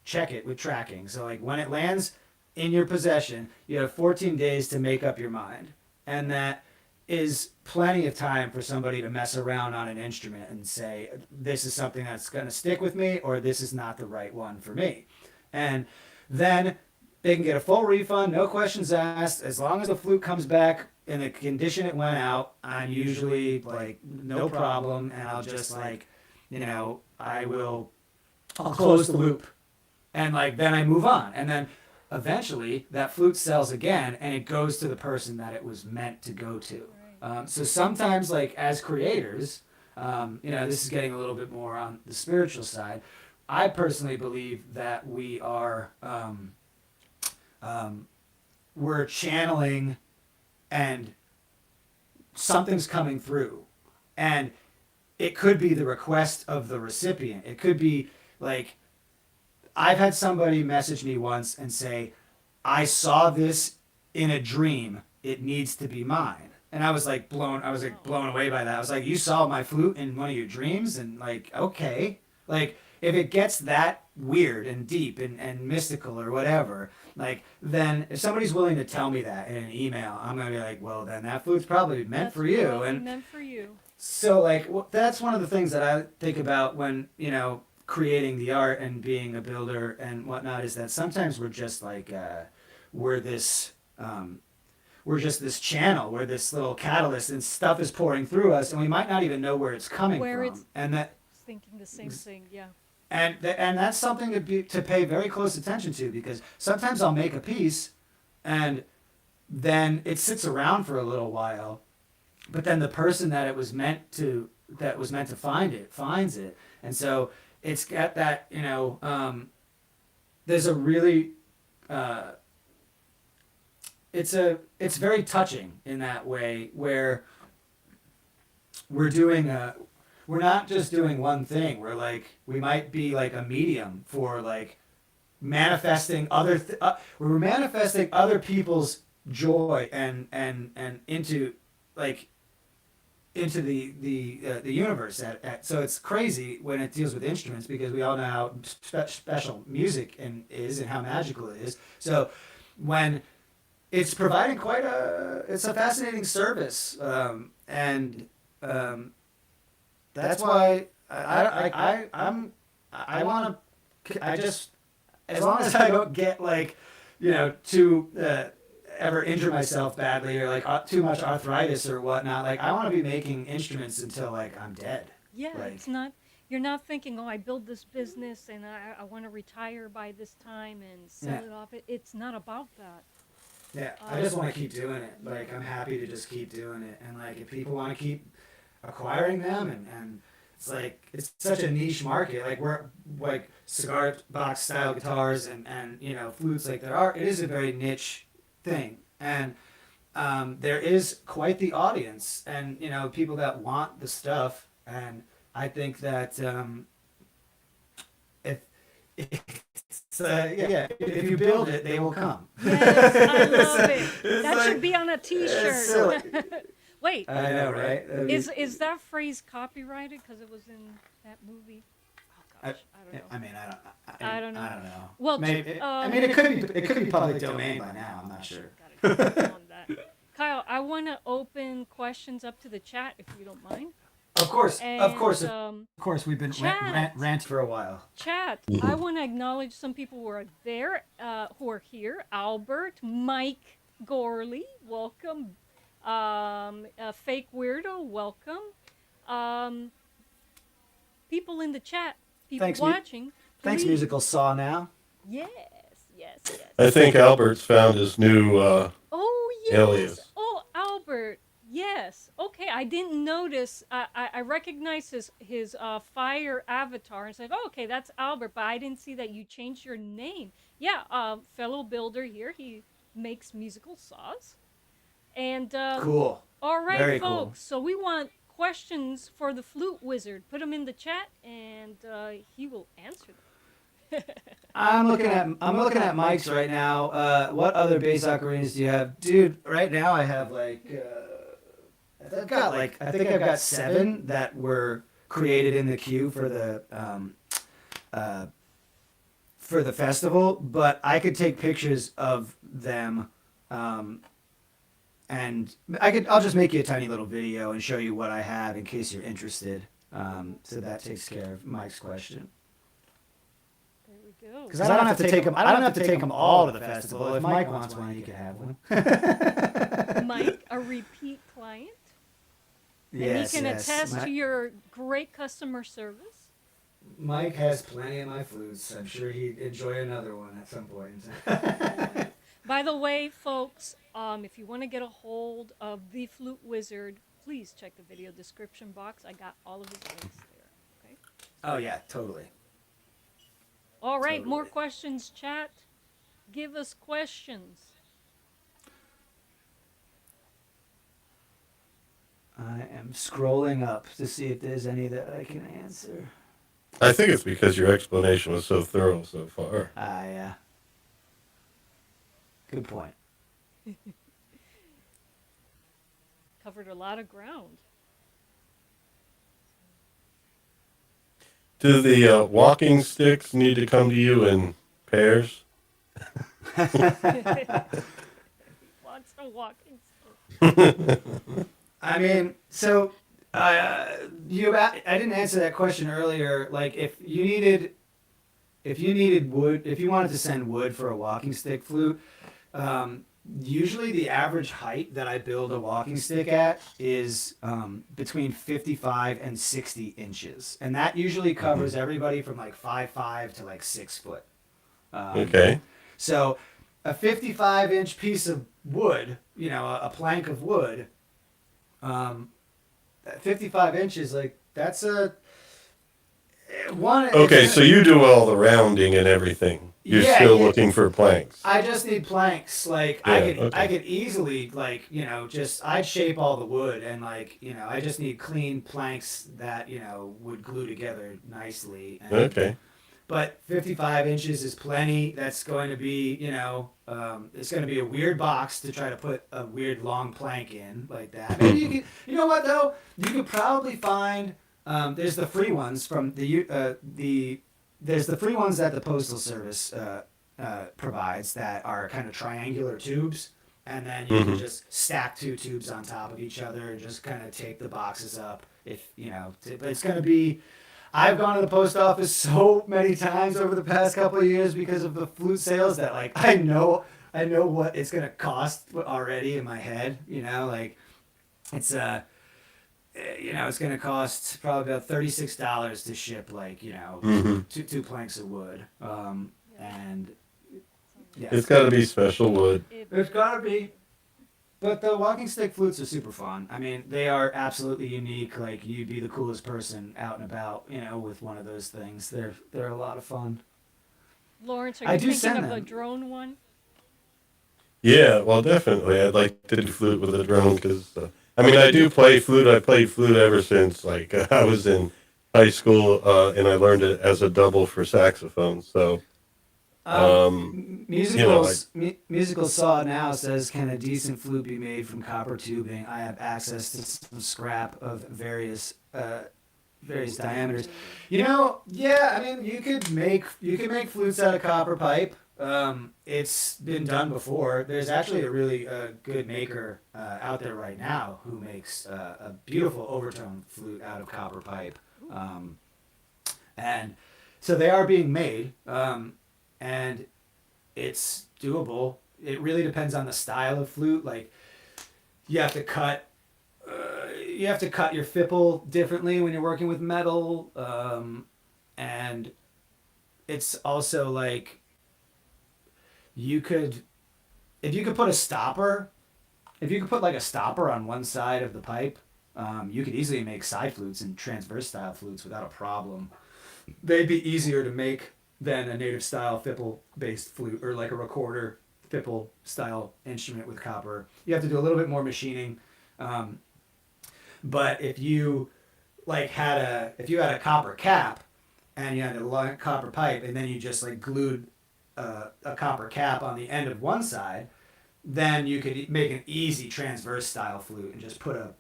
check it with tracking. So like, when it lands in your possession, you have 14 days to make up your mind. And that is plenty of time for somebody to mess around on an instrument and say, this is something that's going to stick with me, or this is not the right one for me. And then they can get a full refund, no questions asked, as long as the flute comes back in the condition it went out. I'm usually like, no problem, and I'll just like, I'll close the loop. And like, then I move on. And then eventually that flute sells again, and it goes to the person that it was meant to go to. So sometimes, like, as creators, this is getting a little bit more on the spiritual side. I personally believe that we're channeling, and something's coming through, and it could be the request of the recipient. It could be like, I've had somebody message me once and say, I saw this in a dream. It needs to be mine. And I was blown away by that. I was like, you saw my flute in one of your dreams? And like, okay. Like, if it gets that weird and deep and mystical or whatever, like, then if somebody's willing to tell me that in an email, I'm going to be like, well, then that flute's probably meant for you. Probably And meant for you. so like, that's one of the things that I think about when, creating the art and being a builder and whatnot, is that sometimes we're just like we're just this channel, we're this little catalyst, and stuff is pouring through us, and we might not even know where it's coming from. And that, thinking the same thing, yeah. and that's something to pay very close attention to, because sometimes I'll make a piece and then it sits around for a little while, but then the person that was meant to find it finds it. And so it's got that, there's a really, it's very touching in that way, where we're not just doing one thing. We might be like a medium for like manifesting we're manifesting other people's joy and into the universe. So it's crazy when it deals with instruments, because we all know how special music is and how magical it is. So when it's providing it's a fascinating service, and that's why I want to. I just, as long as I don't get like, too ever injure myself badly or like too much arthritis or whatnot. Like I want to be making instruments until like I'm dead. Yeah, Like, it's not. You're not thinking, oh, I build this business and I want to retire by this time and sell Yeah. it off. It's not about that. yeah, I just want to keep doing it. Like I'm happy to just keep doing it, and like if people want to keep acquiring them, and it's like it's such a niche market. Like we're like cigar box style guitars and flutes. Like it is a very niche thing, and there is quite the audience, and people that want the stuff, and I think that if if you build it, they will come. Yes, I love it. It's That like- should be on a it's T-shirt. silly. Wait, I know, right? I mean, is that phrase copyrighted because it was in that movie? Oh gosh, I don't know. I mean, I don't know. I don't know. Well, Maybe, I mean, it could be public domain by now. I'm not sure. Gotta get on that. Kyle, I want to open questions up to the chat if you don't mind. Of course, And, of course, We've been Chat. ranting. for a while. Chat, I want to acknowledge some people who are there, who are here. Albert, Mike Gorley, welcome. Fake Weirdo, welcome. People in the chat, people Thanks, watching. Thanks, please- musical saw now. Yes, yes, yes. I think Albert's found his new Oh, yes. alias. Oh, Albert. Yes. Okay, I didn't notice. I recognized his fire avatar and said, oh, okay, that's Albert, but I didn't see that you changed your name. Yeah, fellow builder here. He makes musical saws. And Cool. all right, Very folks. cool. So we want questions for the Flute Wizard. Put them in the chat, and he will answer them. I'm looking at mics right now. What other bass ocarinas do you have, dude? Right now, I have like I think I've got 7 that were created in the queue for the festival. But I could take pictures of them, and I'll just make you a tiny little video and show you what I have in case you're interested. So that takes care of Mike's question. There we go. Because I don't have to take them. I don't have to take them all to the festival. If Mike wants one, he can have one. Mike, a repeat client. Yes, and he can yes. attest to your great customer service. Mike has plenty of my flutes. I'm sure he'd enjoy another one at some point. By the way, folks, if you want to get a hold of the Flute Wizard, please check the video description box. I got all of his links there. Okay. Oh yeah, totally. All right, Totally. more questions, chat. Give us questions. I am scrolling up to see if there's any that I can answer. I think it's because your explanation was so thorough so far. Yeah. Good point. Covered a lot of ground. Do the walking sticks need to come to you in pairs? Lots of walking sticks. I mean, so I didn't answer that question earlier. Like, if you needed wood, if you wanted to send wood for a walking stick flute, usually the average height that I build a walking stick at is between 55 and 60 inches, and that usually covers everybody from like 5'5" to like 6 foot. Okay. So, a 55-inch piece of wood, a plank of wood. 55 inches, like that's a one. Okay, so you do all the rounding and everything. You're Yeah, still yeah. looking for planks. I just need planks. Like Yeah, I okay. could easily I'd shape all the wood and I just need clean planks that would glue together nicely. And, Okay. But 55 inches is plenty. That's going to be, it's going to be a weird box to try to put a weird long plank in like that. Maybe you could, you know what though? You could probably find, there's the free ones from there's the free ones that the Postal Service provides that are kind of triangular tubes. And then you can just stack 2 tubes on top of each other and just kind of tape the boxes up. if but it's going to be. I've gone to the post office so many times over the past couple of years because of the flute sales that like I know what it's going to cost already in my head. Like it's it's going to cost probably about $36 to ship like two planks of wood. And yeah, It's got to be special wood. it's got to be. But the walking stick flutes are super fun. I mean, they are absolutely unique. Like you'd be the coolest person out and about, with one of those things. They're a lot of fun. Lawrence, are I you do thinking send of a them. drone one? Yeah, well, definitely. I'd like to do flute with a drone because, I do play flute. I played flute ever since I was in high school, and I learned it as a double for saxophone. So, Musical Saw now says, can a decent flute be made from copper tubing? I have access to some scrap of various diameters. Yeah. I mean, you could make flutes out of copper pipe. It's been done before. There's actually a really good maker out there right now who makes a beautiful overtone flute out of copper pipe, and so they are being made. And it's doable. It really depends on the style of flute. Like you have to cut your fipple differently when you're working with metal, and it's also like if you could put a stopper on one side of the pipe, you could easily make side flutes and transverse style flutes without a problem. They'd be easier to make than a native style fipple based flute or like a recorder fipple style instrument with copper. You have to do a little bit more machining. But if you had a copper cap and you had a long copper pipe and then you just like glued a copper cap on the end of one side, then you could make an easy transverse style flute and just put an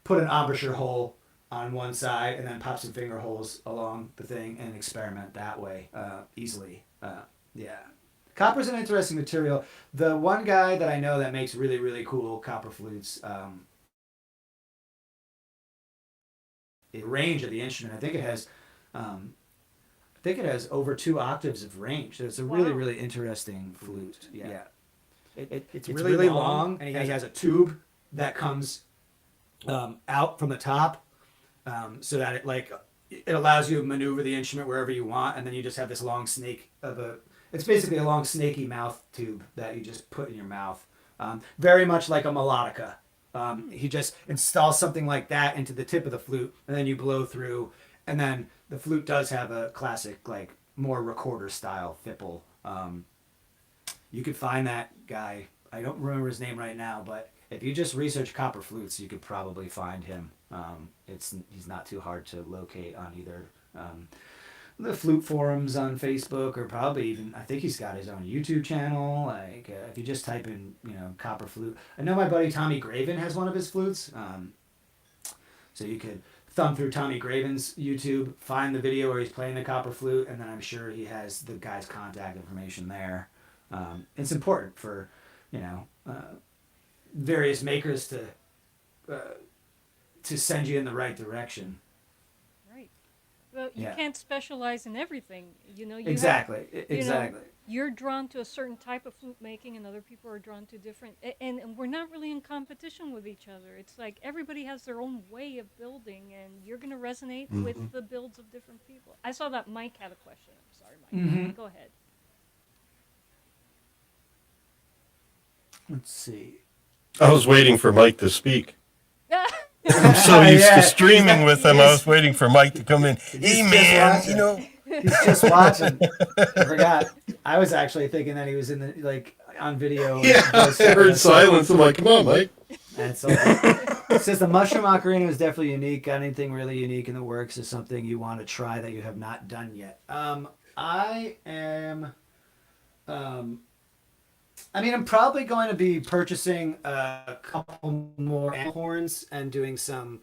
embouchure hole on one side and then pop some finger holes along the thing and experiment that way easily. Yeah. Copper's an interesting material. The one guy that I know that makes really, really cool copper flutes, the range of the instrument, I think it has over 2 octaves of range. So it's a really, Wow. really interesting flute. Yeah. It's really long and he has a tube that comes out from the top. So that it allows you to maneuver the instrument wherever you want, and then you just have this long it's basically a long snaky mouth tube that you just put in your mouth. Very much like a melodica. He just installs something like that into the tip of the flute, and then you blow through, and then the flute does have a classic, like, more recorder style fipple. You could find that guy. I don't remember his name right now, but if you just research copper flutes, you could probably find him. He's not too hard to locate on either the flute forums on Facebook, or probably even, I think he's got his own YouTube channel. Like if you just type in copper flute. I know my buddy Tommy Graven has one of his flutes. So you could thumb through Tommy Graven's YouTube, find the video where he's playing the copper flute, and then I'm sure he has the guy's contact information there. It's important for various makers to send you in the right direction. Right. Well, you Yeah. can't specialize in everything. Exactly. You're drawn to a certain type of flute making, and other people are drawn to different. And we're not really in competition with each other. It's like everybody has their own way of building, and you're going to resonate with the builds of different people. I saw that Mike had a question. I'm sorry, Mike. Mm-hmm. Go ahead. Let's see. I was waiting for Mike to speak. I'm so used to streaming with him. I was waiting for Mike to come in. Hey, man, He's just watching. I forgot. I was actually thinking that he was in the on video. Yeah, I heard silence. I'm like, come on, Mike. That's all. It says the mushroom ocarina is definitely unique. Got anything really unique in the works is something you want to try that you have not done yet? I am. I'm probably going to be purchasing a couple more animal horns and doing some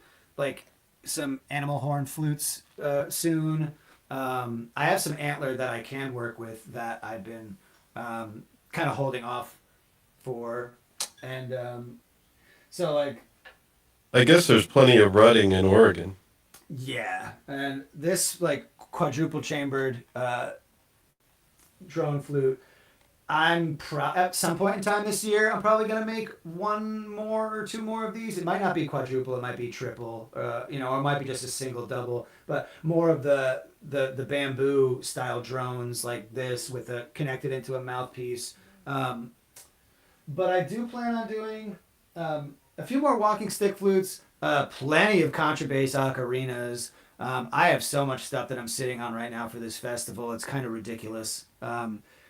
animal horn flutes soon. I have some antler that I can work with that I've been kind of holding off for, and so I guess there's plenty of rutting in Oregon. Yeah, and this like quadruple chambered drone flute. At some point in time this year, I'm probably gonna make one more or two more of these. It might not be quadruple, it might be triple, or it might be just a single double. But more of the bamboo style drones like this with a connected into a mouthpiece. But I do plan on doing a few more walking stick flutes, plenty of contrabass ocarinas. I have so much stuff that I'm sitting on right now for this festival. It's kind of ridiculous.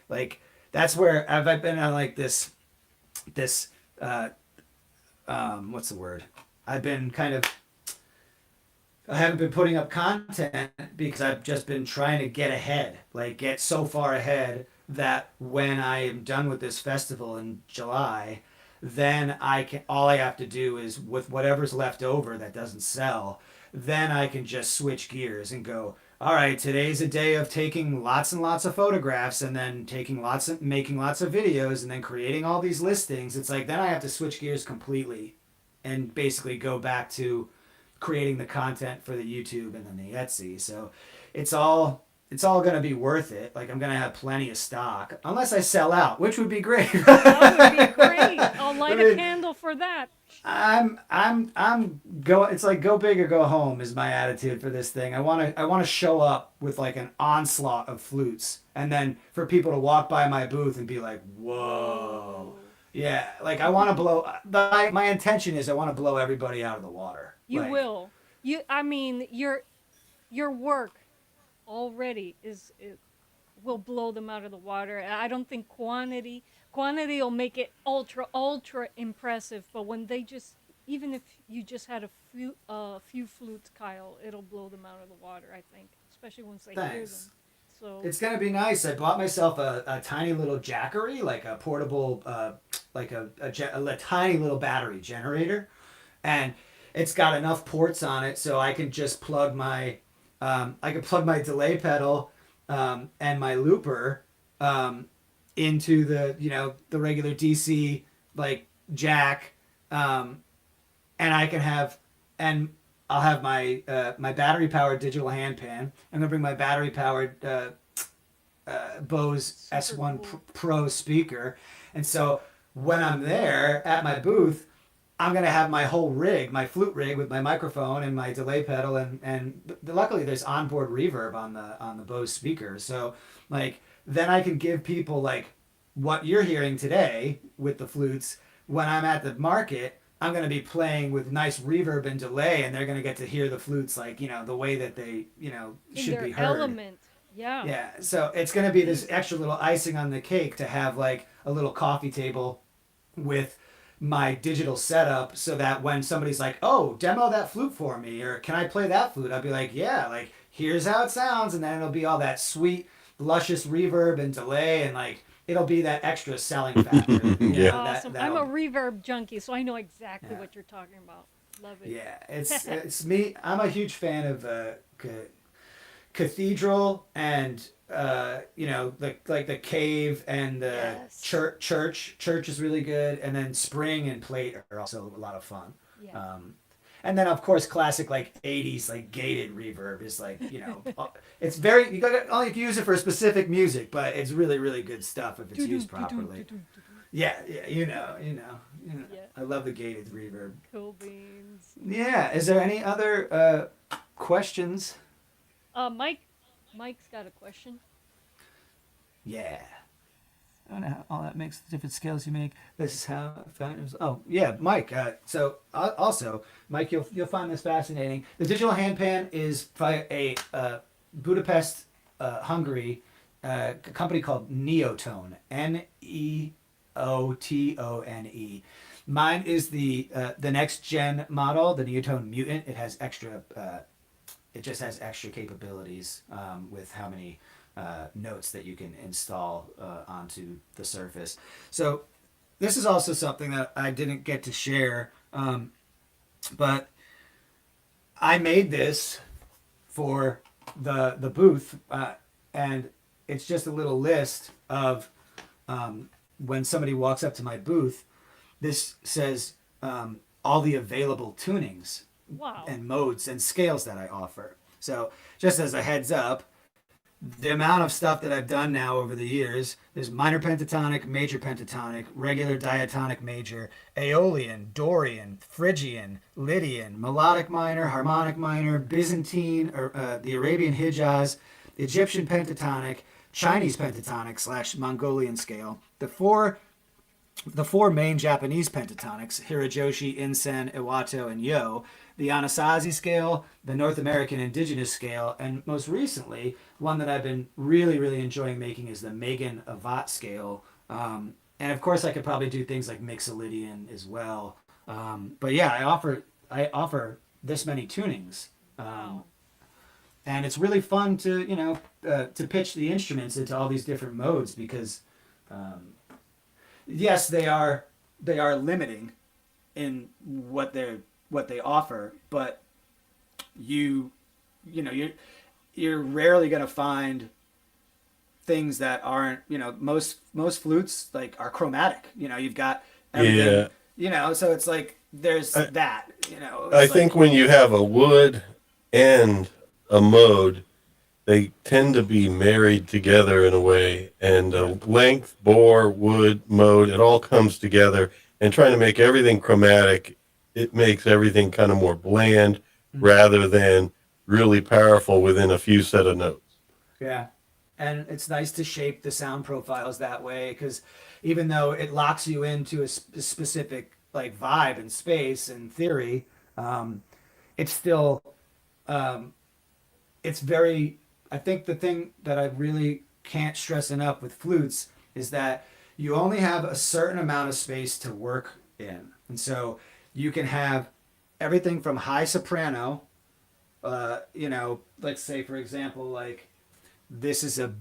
Like that's where I've been on like this what's the word? I've been kind of I haven't been putting up content because I've just been trying to get ahead, like get so far ahead that when I am done with this festival in July, then all I have to do is with whatever's left over that doesn't sell, then I can just switch gears and go, all right, today's a day of taking lots and lots of photographs and then making lots of videos and then creating all these listings. It's like then I have to switch gears completely and basically go back to creating the content for the YouTube and then the Etsy. So it's all gonna be worth it. Like I'm gonna have plenty of stock, unless I sell out, which would be great. That would be great. I'll light a candle for that. It's like go big or go home is my attitude for this thing. I wanna show up with like an onslaught of flutes, and then for people to walk by my booth and be like, whoa. Yeah, like I want to blow. My intention is I want to blow everybody out of the water. You Like, will. I mean, your work already it will blow them out of the water. I don't think quantity will make it ultra impressive, but when they just, even if you just had a few flutes, Kyle, it'll blow them out of the water, I think, especially once they hear them. Thanks. So It's gonna be nice. I bought myself a tiny little jackery, like a portable, like a tiny little battery generator, and it's got enough ports on it so I can just plug my delay pedal and my looper into the regular DC like jack, and I'll have my battery powered digital handpan. I'm gonna bring my battery powered Bose S1 cool. Pro speaker, and so when I'm there at my booth, I'm gonna have my whole rig, my flute rig with my microphone and my delay pedal, and luckily there's onboard reverb on the Bose speaker, so like then I can give people like what you're hearing today with the flutes. When I'm at the market, I'm gonna be playing with nice reverb and delay, and they're gonna get to hear the flutes like the way that they in should their be heard. element. Yeah. Yeah, so it's gonna be this extra little icing on the cake to have like a little coffee table with my digital setup, so that when somebody's like, oh, demo that flute for me, or can I play that flute, I'll be like, yeah, like here's how it sounds, and then it'll be all that sweet luscious reverb and delay, and like it'll be that extra selling factor. Yeah. Awesome. I'm a reverb junkie, so I know exactly Yeah. what you're talking about. Love it. Yeah, it's me. I'm a huge fan of cathedral and the cave and the Yes. church is really good, and then spring and plate are also a lot of fun. Yeah. And then of course classic like 80s like gated reverb is like it's very, you gotta only use it for specific music, but it's really really good stuff if it's used properly. Yeah, you know. Yeah. I love the gated reverb. Cool beans. Yeah, is there any other questions? Mike's got a question. Yeah. I don't know how all that makes the different scales you make. This is how I found it. Oh, yeah, Mike. So also, Mike, you'll find this fascinating. The digital handpan is by a Budapest, Hungary company called Neotone. Neotone. Mine is the next gen model, the Neotone Mutant. It has extra. It just has extra capabilities with how many notes that you can install onto the surface. So this is also something that I didn't get to share, but I made this for the booth, and it's just a little list of when somebody walks up to my booth. This says all the available tunings Wow. and modes and scales that I offer. So just as a heads up, the amount of stuff that I've done now over the years, there's minor pentatonic, major pentatonic, regular diatonic major, Aeolian, Dorian, Phrygian, Lydian, melodic minor, harmonic minor, Byzantine, or the Arabian Hijaz, Egyptian pentatonic, Chinese pentatonic slash Mongolian scale, the four main Japanese pentatonics, Hirajoshi, Insen, Iwato, and Yo, the Anasazi scale, the North American indigenous scale, and most recently, one that I've been really, really enjoying making is the Megan Avat scale. And of course, I could probably do things like Mixolydian as well. But yeah, I offer this many tunings. Wow. And it's really fun to, to pitch the instruments into all these different modes because yes, they are limiting in what they offer, but you're rarely going to find things that aren't, most flutes like are chromatic. You've got everything, so it's like there's that, I it's think like, when you have a wood and a mode, they tend to be married together in a way, and length, bore, wood, mode, it all comes together. And trying to make everything chromatic, it makes everything kind of more bland rather than really powerful within a few set of notes. yeah. And it's nice to shape the sound profiles that way because even though it locks you into a specific like vibe and space and theory, it's still it's very. I think the thing that I really can't stress enough with flutes is that you only have a certain amount of space to work in, and so you can have everything from high soprano. Let's say for example, like this is a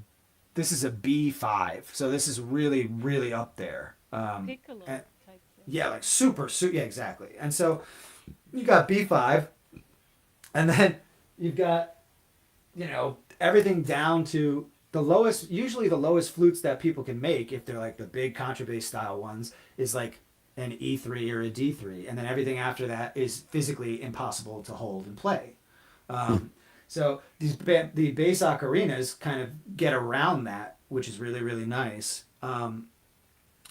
B5, so this is really really up there. Piccolo And, type thing. yeah, like super, yeah, exactly. And so you got B5, and then you've got everything down to the lowest. Usually, the lowest flutes that people can make, if they're like the big contrabass style ones, is like an E3 or a D3, and then everything after that is physically impossible to hold and play. So the bass ocarinas kind of get around that, which is really really nice.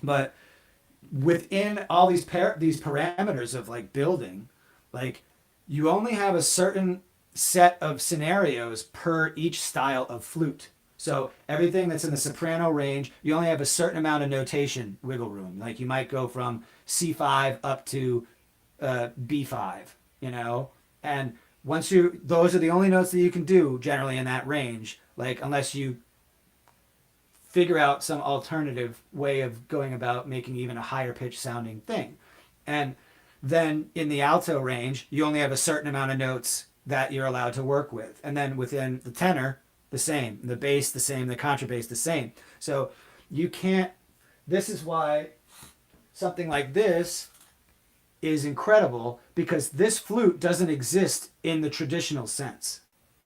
But within all these these parameters of like building, like you only have a certain set of scenarios per each style of flute. So everything that's in the soprano range, you only have a certain amount of notation wiggle room. Like you might go from C5 up to B5, and those are the only notes that you can do generally in that range. Like unless you figure out some alternative way of going about making even a higher pitch sounding thing. And then in the alto range, you only have a certain amount of notes that you're allowed to work with. And then within the tenor, the same. The bass, the same. The contrabass, the same. So you can't. This is why something like this is incredible, because this flute doesn't exist in the traditional sense.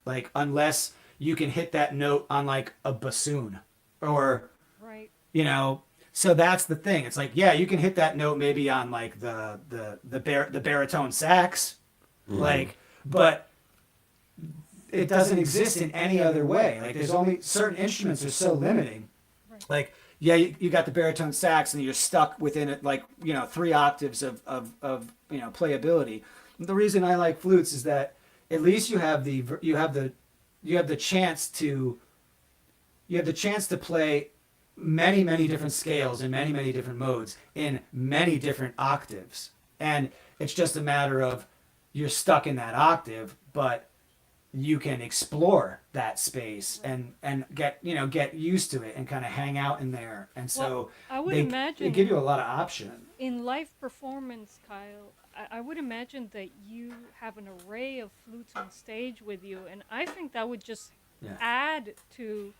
Like, unless you can hit that note on like a bassoon or, Right. so that's the thing. It's like, yeah, you can hit that note maybe on like the baritone sax, like, but it doesn't exist in any other way. Like, there's only certain instruments are so limiting. Right. Like, yeah, you got the baritone sax and you're stuck within it, like, 3 octaves of playability. The reason I like flutes is that at least you have the chance to play many, many different scales in many, many different modes in many different octaves. And it's just a matter of you're stuck in that octave, but you can explore that space and get used to it and kind of hang out in there. And so Well, I would they imagine give you a lot of option. in live performance, Kyle, I would imagine that you have an array of flutes on stage with you, and I think that would just Yeah. add to,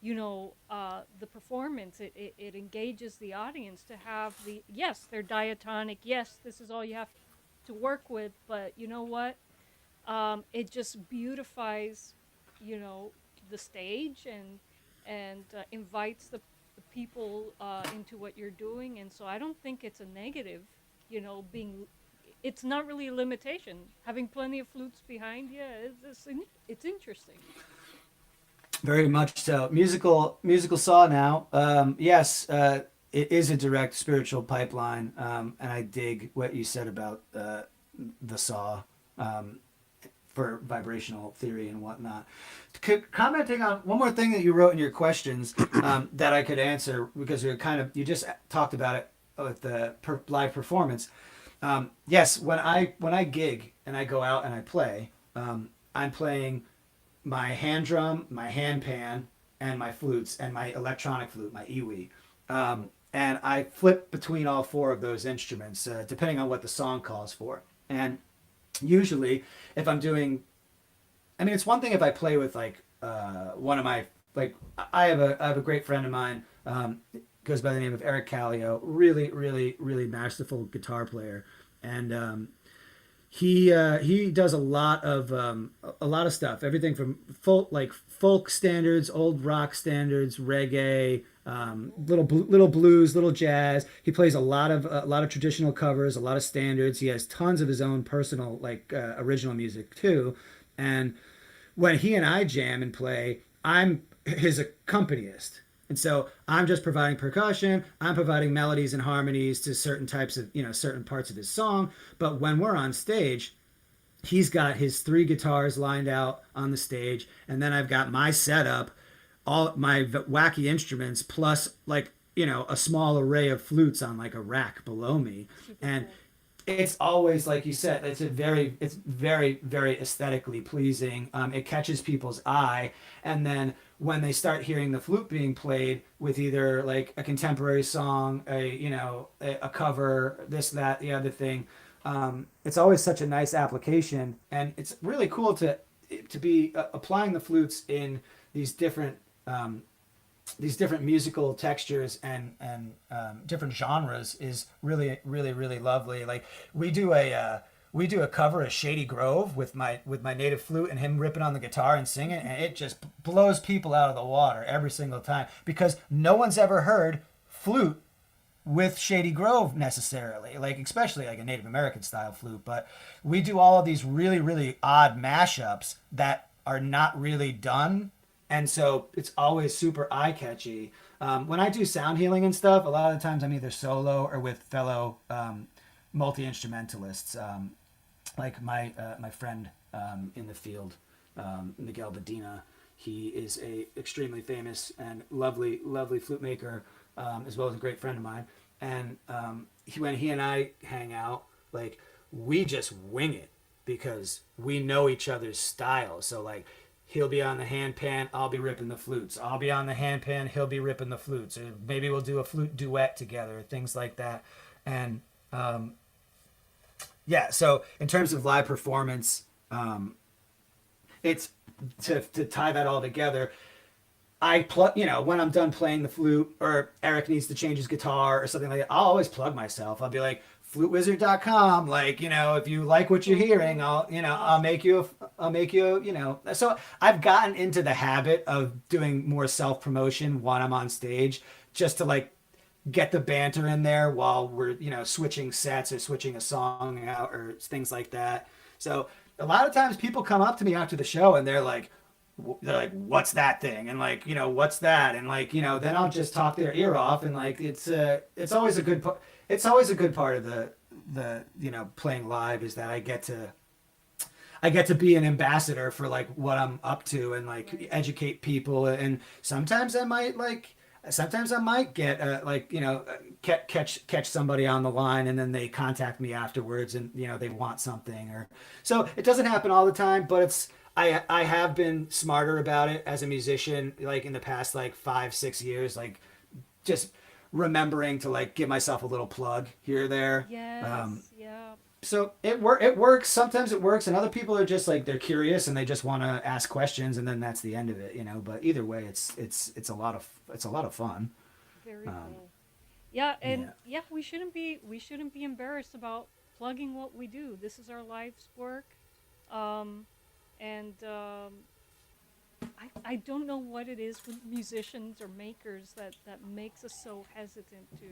the performance. It engages the audience to have yes, they're diatonic. Yes, this is all you have to work with, but you know what? It just beautifies, the stage and invites the people into what you're doing. And so I don't think it's a negative, being it's not really a limitation. Having plenty of flutes behind you, it's interesting. Very much so. Musical saw now. Yes, it is a direct spiritual pipeline, and I dig what you said about the saw for vibrational theory and whatnot. Commenting on one more thing that you wrote in your questions that I could answer because you just talked about it with the live performance. Yes, when I gig and I go out and I play, I'm playing my hand drum, my hand pan, and my flutes, and my electronic flute, my iwi. And I flip between all four of those instruments, depending on what the song calls for. And usually, if I'm doing, I mean, it's one thing if I play with like one of my, like, I have a great friend of mine, goes by the name of Eric Callio, really, really, really masterful guitar player. And he does a lot of stuff, everything from folk standards, old rock standards, reggae, little blues, little jazz. He plays a lot of traditional covers, a lot of standards. He has tons of his own personal original music too. And when he and I jam and play, I'm his accompanist. And so I'm just providing percussion. I'm providing melodies and harmonies to certain types of, certain parts of his song. But when we're on stage, he's got his 3 guitars lined out on the stage. And then I've got my setup, all my wacky instruments, plus a small array of flutes on like a rack below me. And it's always, like you said, it's very, very aesthetically pleasing. It catches people's eye. And then when they start hearing the flute being played with either like a contemporary song, a cover, this, that, the other thing, it's always such a nice application. And it's really cool to be applying the flutes in these different musical textures and different genres is really, really, really lovely. Like we do a cover of Shady Grove with my native flute and him ripping on the guitar and singing, and it just blows people out of the water every single time because no one's ever heard flute with Shady Grove necessarily, especially like a Native American style flute. But we do all of these really, really odd mashups that are not really done. And so it's always super eye-catchy. When I do sound healing and stuff, a lot of the times I'm either solo or with fellow multi-instrumentalists, like my friend in the field, Miguel Medina. He is a extremely famous and lovely flute maker, as well as a great friend of mine. And when he and I hang out, we just wing it because we know each other's style. So he'll be on the hand pan, I'll be ripping the flutes. I'll be on the hand pan, he'll be ripping the flutes. Or maybe we'll do a flute duet together, things like that. And so in terms of live performance, it's to tie that all together. I plug, when I'm done playing the flute or Eric needs to change his guitar or something like that, I'll always plug myself. I'll be like, flutewizard.com, if you like what you're hearing, I'll make you so I've gotten into the habit of doing more self-promotion when I'm on stage, just to get the banter in there while we're switching sets or switching a song out or things like that. So a lot of times people come up to me after the show and they're like, what's that thing? And what's that? And then I'll just talk their ear off. And it's always a good part. It's always a good part of the playing live is that I get to be an ambassador for what I'm up to and educate people. And sometimes I might get catch somebody on the line and then they contact me afterwards and they want something so it doesn't happen all the time, but I have been smarter about it as a musician, in the past 5-6 years, just remembering to give myself a little plug here or there. Yes, yeah. So it works. Sometimes it works, and other people are just they're curious and they just want to ask questions, and then that's the end of it, But either way, it's a lot of fun. Very cool. Yeah, and we shouldn't be embarrassed about plugging what we do. This is our life's work, and I don't know what it is with musicians or makers that makes us so hesitant to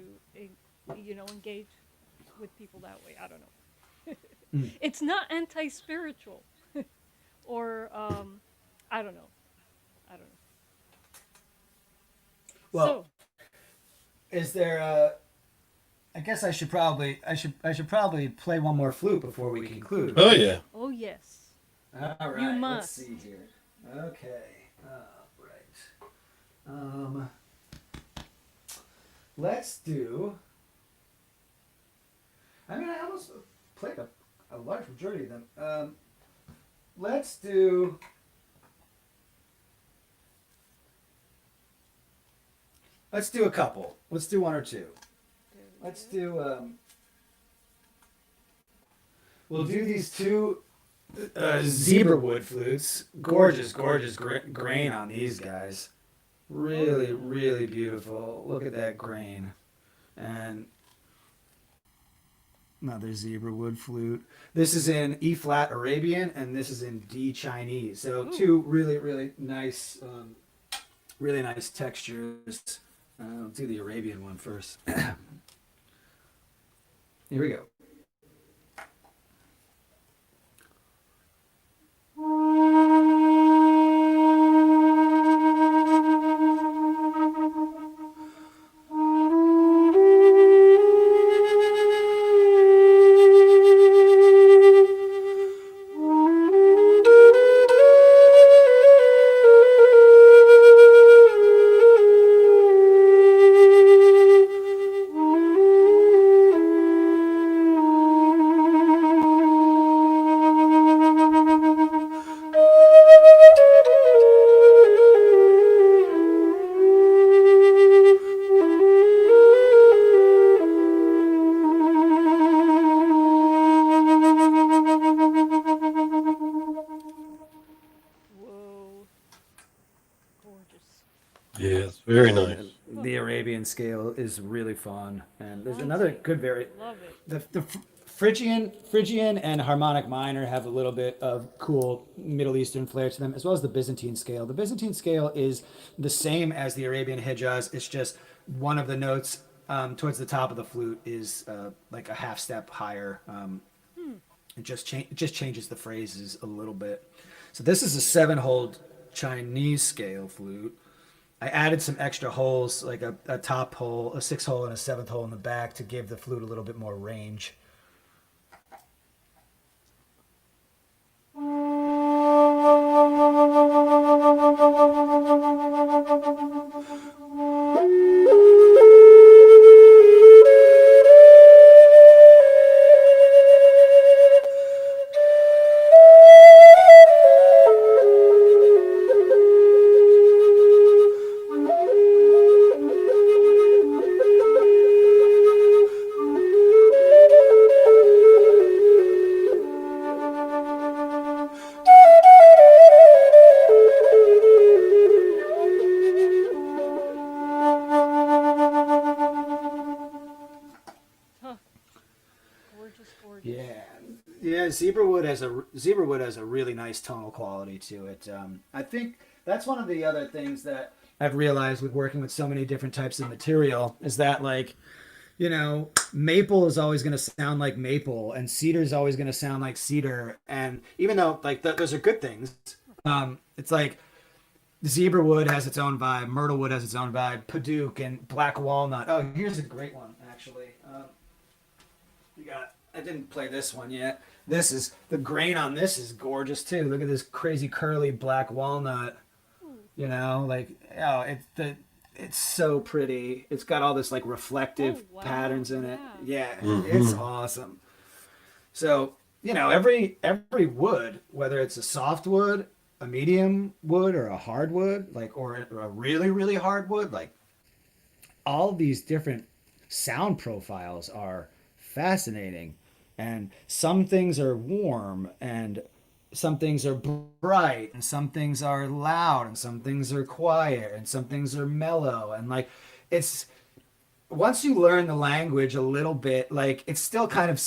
engage with people that way. I don't know. It's not anti-spiritual, or I don't know. I don't know. Well, So, is there? I guess I should probably play one more flute before we conclude. Oh yeah. oh yes, All right. You Let's must. see here. Okay. Right. Let's do. I mean, I almost played a large majority of them. Let's do. Let's do a couple. Let's do one or two. Let's do. We'll do these two zebra wood flutes. Gorgeous, gorgeous grain on these guys. Really, really beautiful. Look at that grain. And another zebra wood flute. This is in E flat Arabian, and this is in D Chinese. So two really, really nice textures. I'll do the Arabian one first. Here we go. whoa, gorgeous. Yes, very nice. The Arabian scale is really fun, and there's Sounds another it. good Love it. the Phrygian and harmonic minor have a little bit of cool Middle Eastern flair to them, as well as the Byzantine scale. The Byzantine scale is the same as the Arabian Hijaz. It's just one of the notes towards the top of the flute is like a half step higher. It just changes the phrases a little bit. So this is a 7-hole Chinese scale flute. I added some extra holes, like a top hole, a 6-hole, and a 7th hole in the back to give the flute a little bit more range. Huh. Gorgeous, gorgeous. Yeah. Zebra wood has a really nice tonal quality to it. I think that's one of the other things that I've realized with working with so many different types of material is that, like, you know, maple is always going to sound like maple, and cedar is always going to sound like cedar. And even though like those are good things, it's like zebra wood has its own vibe, myrtle wood has its own vibe, padauk and black walnut. Oh, here's a great one actually. I didn't play this one yet. This is the grain on this is gorgeous too. Look at this crazy curly black walnut. You know, like, oh, it's so pretty. It's got all this like reflective Oh, wow. patterns in it. Yeah. Yeah, it's awesome. So, you know, every wood, whether it's a soft wood, a medium wood, or a hard wood, like, or a really, really hard wood, like, all these different sound profiles are fascinating. And some things are warm, and some things are bright, and some things are loud, and some things are quiet, and some things are mellow. And like, it's, once you learn the language a little bit, like, it's still kind of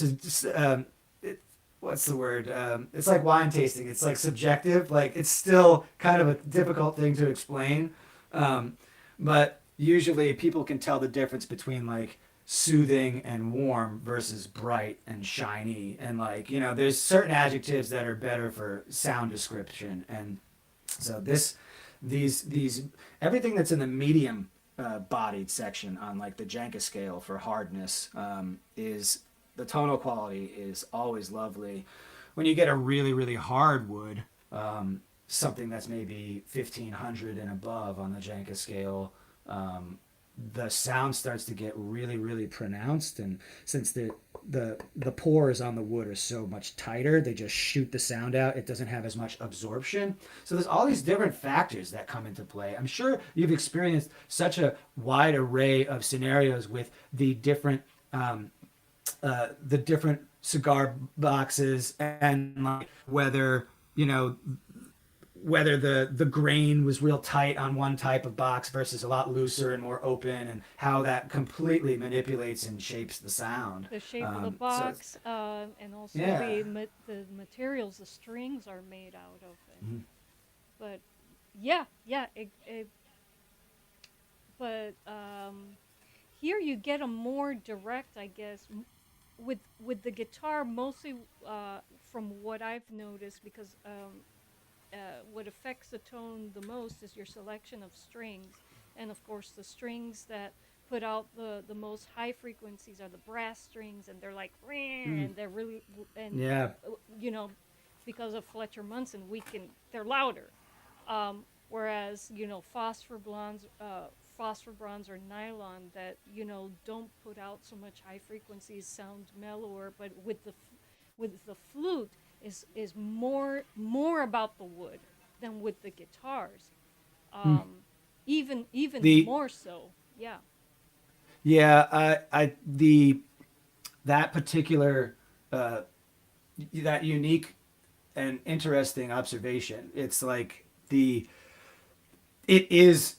what's the word? It's like wine tasting. It's like subjective. Like, it's still kind of a difficult thing to explain. But usually people can tell the difference between like soothing and warm versus bright and shiny. And like, you know, there's certain adjectives that are better for sound description. And so these everything that's in the medium bodied section on like the Janka scale for hardness is the tonal quality is always lovely. When you get a really, really hard wood, something that's maybe 1500 and above on the Janka scale, the sound starts to get really, really pronounced. And since the pores on the wood are so much tighter, they just shoot the sound out. It doesn't have as much absorption. So there's all these different factors that come into play. I'm sure you've experienced such a wide array of scenarios with the different cigar boxes, and like whether, you know, whether the grain was real tight on one type of box versus a lot looser and more open, and how that completely manipulates and shapes the sound. The shape of the box, and also the materials the strings are made out of. And, but but here you get a more direct, I guess, with the guitar, mostly from what I've noticed, because what affects the tone the most is your selection of strings. And of course the strings that put out the most high frequencies are the brass strings, and they're like and they're really, and you know, because of Fletcher Munson, they're louder, whereas, you know, phosphor bronze or nylon that, you know, don't put out so much high frequencies, sound mellower. But with the flute is more about the wood than with the guitars, even more so. That particular that unique and interesting observation, it's like it is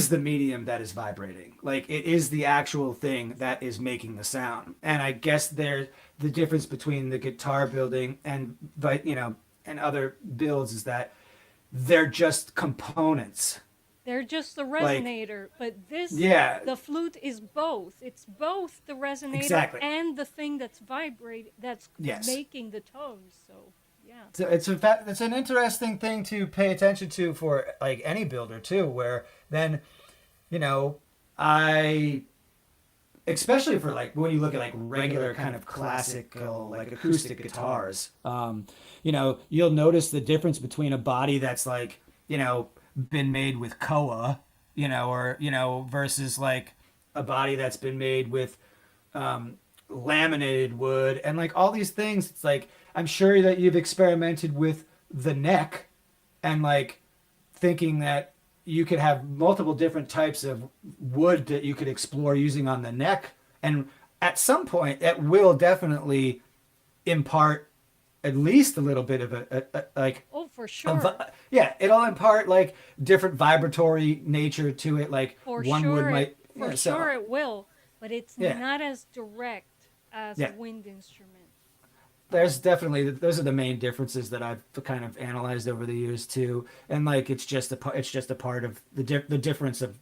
the medium that is vibrating. Like, it is the actual thing that is making the sound. And I guess the difference between the guitar building and other builds is that they're just components. They're just the resonator, but the flute is both. It's both the resonator and the thing that's vibrating, that's making the tones. So so it's an interesting thing to pay attention to for like any builder too, where then, you know, especially for like when you look at like regular kind of classical like acoustic guitars, you know, you'll notice the difference between a body that's like, you know, been made with koa, you know, or, you know, versus like a body that's been made with laminated wood and like all these things. It's like, I'm sure that you've experimented with the neck and like thinking that you could have multiple different types of wood that you could explore using on the neck. And at some point it will definitely impart at least a little bit of a like, oh, for sure. It'll impart like different vibratory nature to it. Like for one sure wood might, sure it will, but it's not as direct as a wind instrument. There's definitely, those are the main differences that I've kind of analyzed over the years too. And like, it's just a part of the difference of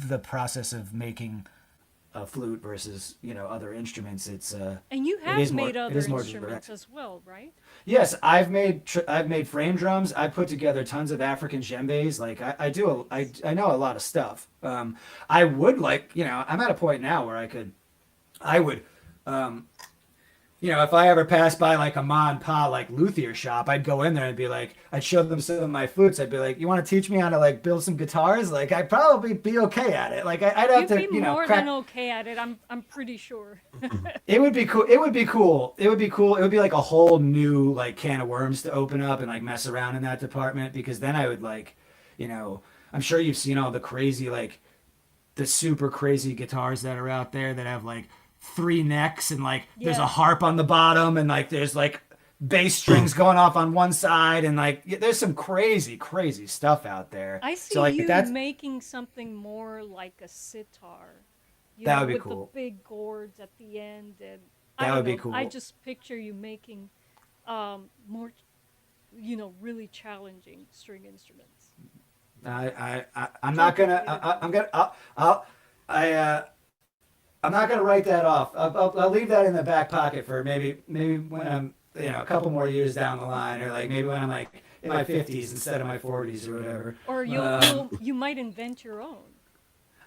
the process of making a flute versus, you know, other instruments. It's and you have made other instruments as well, right? Yes, I've made frame drums. I put together tons of African djembes. Like I know a lot of stuff. I would like, you know, I'm at a point now where I would you know, if I ever passed by like a ma and pa like luthier shop, I'd go in there and be like, I'd show them some of my flutes. I'd be like, you want to teach me how to like build some guitars? Like, I'd probably be okay at it. Like, I'd have to, you know, more than okay at it. I'm pretty sure. It would be cool. It would be cool. It would be like a whole new like can of worms to open up and like mess around in that department, because then I would like, you know, I'm sure you've seen all the crazy, like the super crazy guitars that are out there that have like 3 necks and like there's a harp on the bottom and like there's like bass strings going off on one side and like there's some crazy stuff out there. I see you making something more like a sitar. That would be with cool. The big gourds at the end, and that would be cool. I just picture you making more, you know, really challenging string instruments. I'm not gonna write that off. I'll leave that in the back pocket for maybe when I'm a couple more years down the line, or like maybe when I'm like in my 50s instead of my 40s or whatever. Or you might invent your own.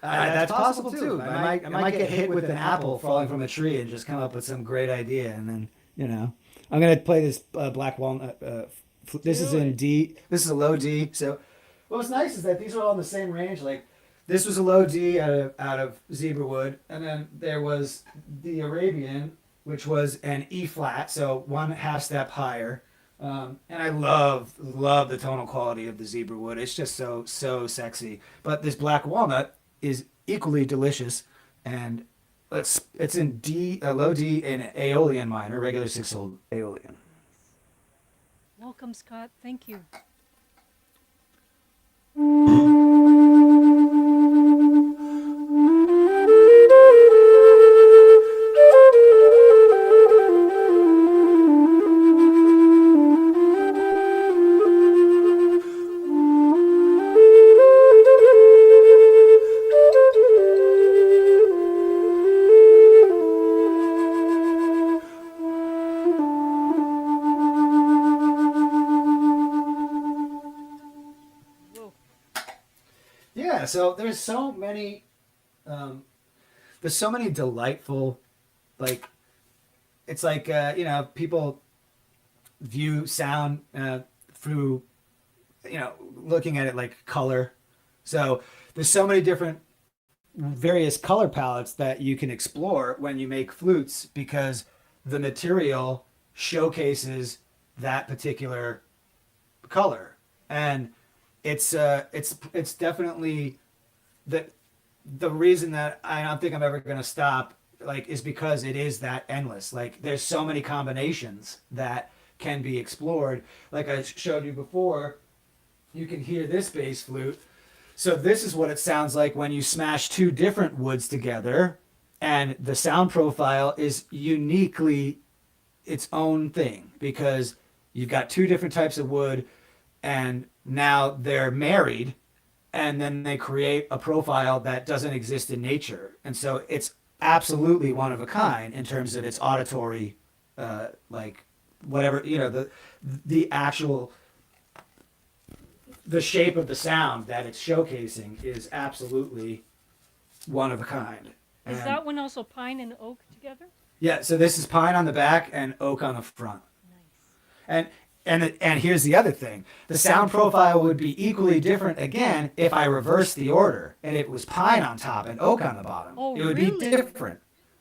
That's possible too. I might get hit with an apple falling from a tree and just come up with some great idea, and then I'm gonna play this black walnut. This is in D. This is a low D. So what's nice is that these are all in the same range. Like this was a low D out of zebra wood, and then there was the Arabian, which was an E flat, so 1/2 step higher. And I love the tonal quality of the zebra wood. It's just so sexy. But this black walnut is equally delicious, and it's in D, low D in Aeolian minor, regular 6-hole Aeolian. Welcome, Scott. Thank you. Yeah, so there's so many delightful, like, it's like people view sound through looking at it like color. So there's so many different various color palettes that you can explore when you make flutes, because the material showcases that particular color. And it's definitely the reason that I don't think I'm ever going to stop, like, is because it is that endless. Like, there's so many combinations that can be explored. Like I showed you before, you can hear this bass flute. So this is what it sounds like when you smash two different woods together, and the sound profile is uniquely its own thing, because you've got two different types of wood, and now they're married, and then they create a profile that doesn't exist in nature. And so it's absolutely one of a kind in terms of its auditory, like, whatever, the actual, the shape of the sound that it's showcasing is absolutely one of a kind. Is that one also pine and oak together? Yeah, so this is pine on the back and oak on the front. Nice. And here's the other thing. The sound profile would be equally different again if I reversed the order and it was pine on top and oak on the bottom. Oh, it would really? be different.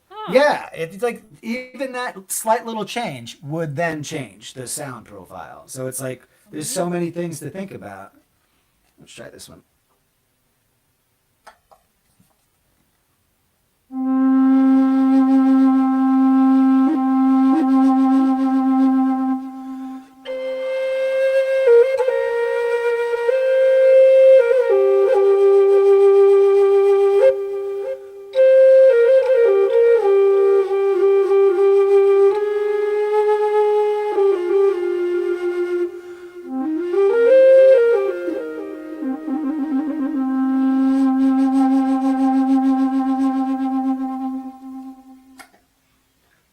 Huh. Yeah, it's like even that slight little change would then change the sound profile. So it's like there's so many things to think about. Let's try this one.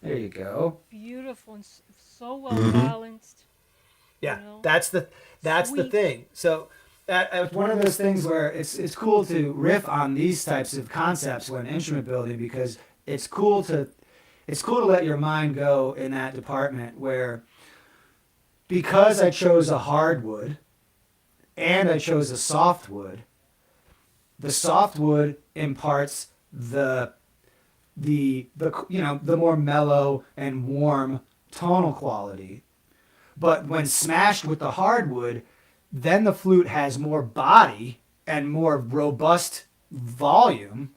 There you go. Beautiful and so well balanced. Yeah, You know? that's the Sweet. thing. So it's one of those things where it's cool to riff on these types of concepts when instrument building, because it's cool to let your mind go in that department where, because I chose a hardwood and I chose a softwood, the softwood imparts the more mellow and warm tonal quality. But when smashed with the hardwood, then the flute has more body and more robust volume.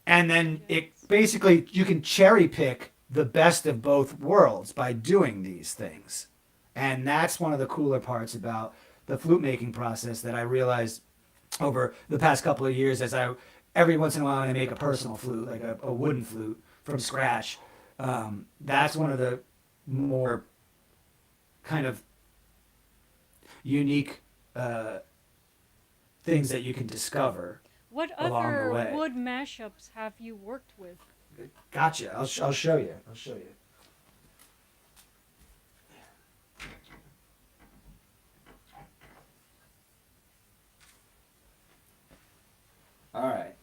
And then it basically, you can cherry pick the best of both worlds by doing these things. And that's one of the cooler parts about the flute making process that I realized over the past couple of years, as every once in a while I make a personal flute, like a wooden flute from scratch. That's one of the more kind of unique things that you can discover. What along the other way. wood mashups have you worked with? Gotcha. I'll show you. I'll show you. All right.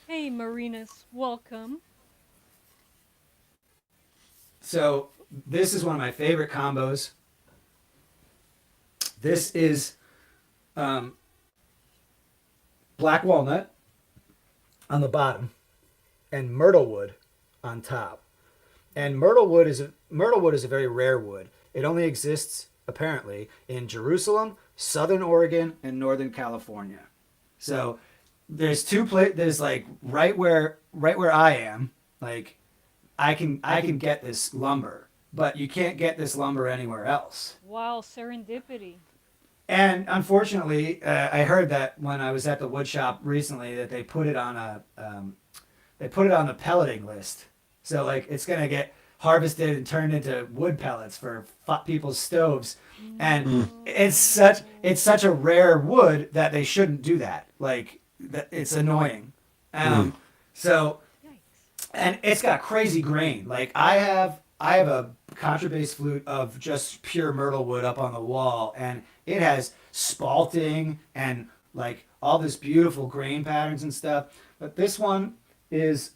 Hey, Marinas, welcome. So this is one of my favorite combos. This is black walnut on the bottom and myrtle wood on top. And myrtle wood is a very rare wood. It only exists apparently in Jerusalem, Southern Oregon, and Northern California. So there's there's like right where I am, like I can get this lumber, but you can't get this lumber anywhere else. Wow, serendipity. And unfortunately, I heard that when I was at the wood shop recently that they put it on the pelleting list. So like it's gonna get harvested and turned into wood pellets for people's stoves, and it's such a rare wood that they shouldn't do that. Like it's annoying. So, Yikes. and it's got crazy grain. Like I have a contrabass flute of just pure myrtle wood up on the wall, and it has spalting and like all this beautiful grain patterns and stuff. But this one is,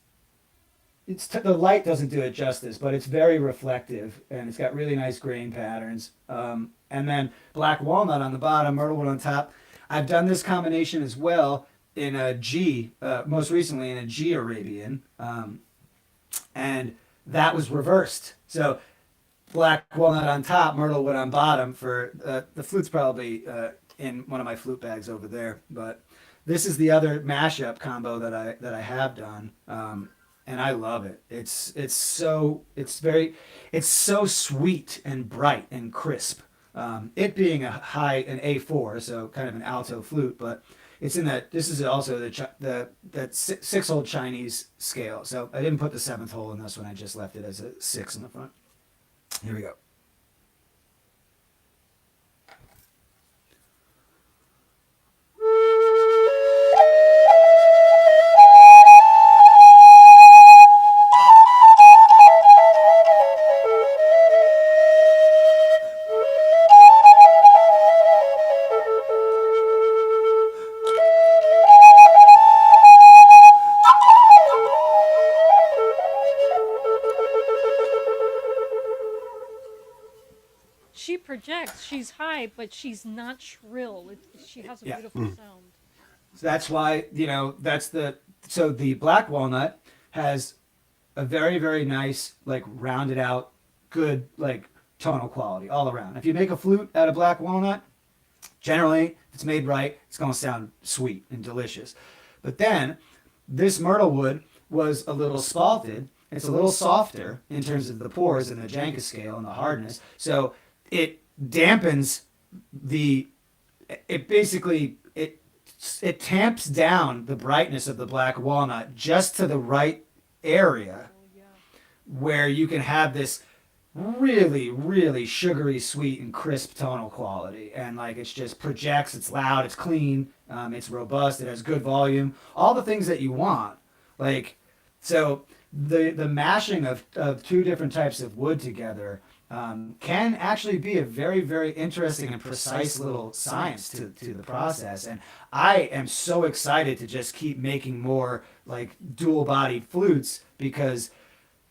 the light doesn't do it justice, but it's very reflective and it's got really nice grain patterns. And then black walnut on the bottom, myrtle wood on top. I've done this combination as well in a G, most recently in a G Arabian, and that was reversed. So black walnut on top, myrtle wood on bottom. For the flute's probably in one of my flute bags over there, but this is the other mashup combo that I have done, and I love it. It's so sweet and bright and crisp. It being an A4, so kind of an alto flute, but it's in that. This is also the 6-hole Chinese scale. So I didn't put the 7th hole in this one. I just left it as a 6 in the front. Here we go. She projects. She's high, but she's not shrill. She has a Yeah. beautiful sound. So that's why, so the black walnut has a very, very nice, like rounded out, good, like tonal quality all around. If you make a flute out of black walnut, generally, if it's made right, it's going to sound sweet and delicious. But then this myrtle wood was a little spalted. It's a little softer in terms of the pores and the Janka scale and the hardness. So it dampens it tamps down the brightness of the black walnut just to the right area Oh, yeah. where you can have this really, really sugary, sweet, and crisp tonal quality. And like it's just projects, it's loud, it's clean, it's robust, it has good volume, all the things that you want. Like, so the mashing of two different types of wood together can actually be a very, very interesting and precise little science to the process. And I am so excited to just keep making more like dual-bodied flutes because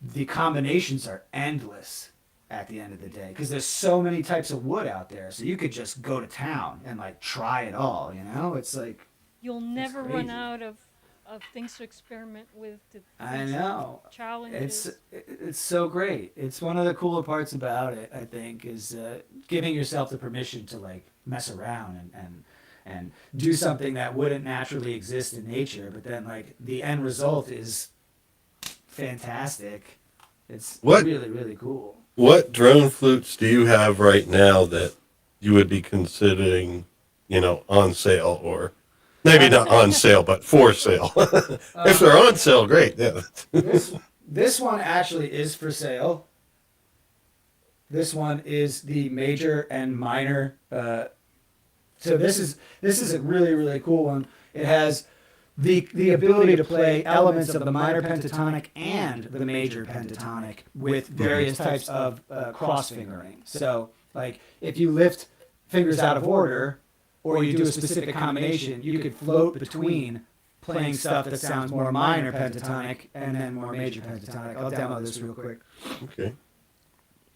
the combinations are endless at the end of the day because there's so many types of wood out there. So you could just go to town and like try it all, you know? It's like, You'll never crazy. run out of things to experiment with. I know. Challenges. It's so great. It's one of the cooler parts about it, I think, is giving yourself the permission to like mess around and do something that wouldn't naturally exist in nature, but then like the end result is fantastic. It's What- really, really cool. What drone flutes do you have right now that you would be considering, on sale, or maybe not on sale, but for sale? If they're on sale, great. Yeah. This one actually is for sale. This one is the major and minor. So this is a really, really cool one. It has the ability to play elements of the minor pentatonic and the major pentatonic with various types of cross fingering. So, like, if you lift fingers out of order, or you do a specific combination, you could float between playing stuff that sounds more minor pentatonic and then more major pentatonic. I'll demo this real quick. Okay.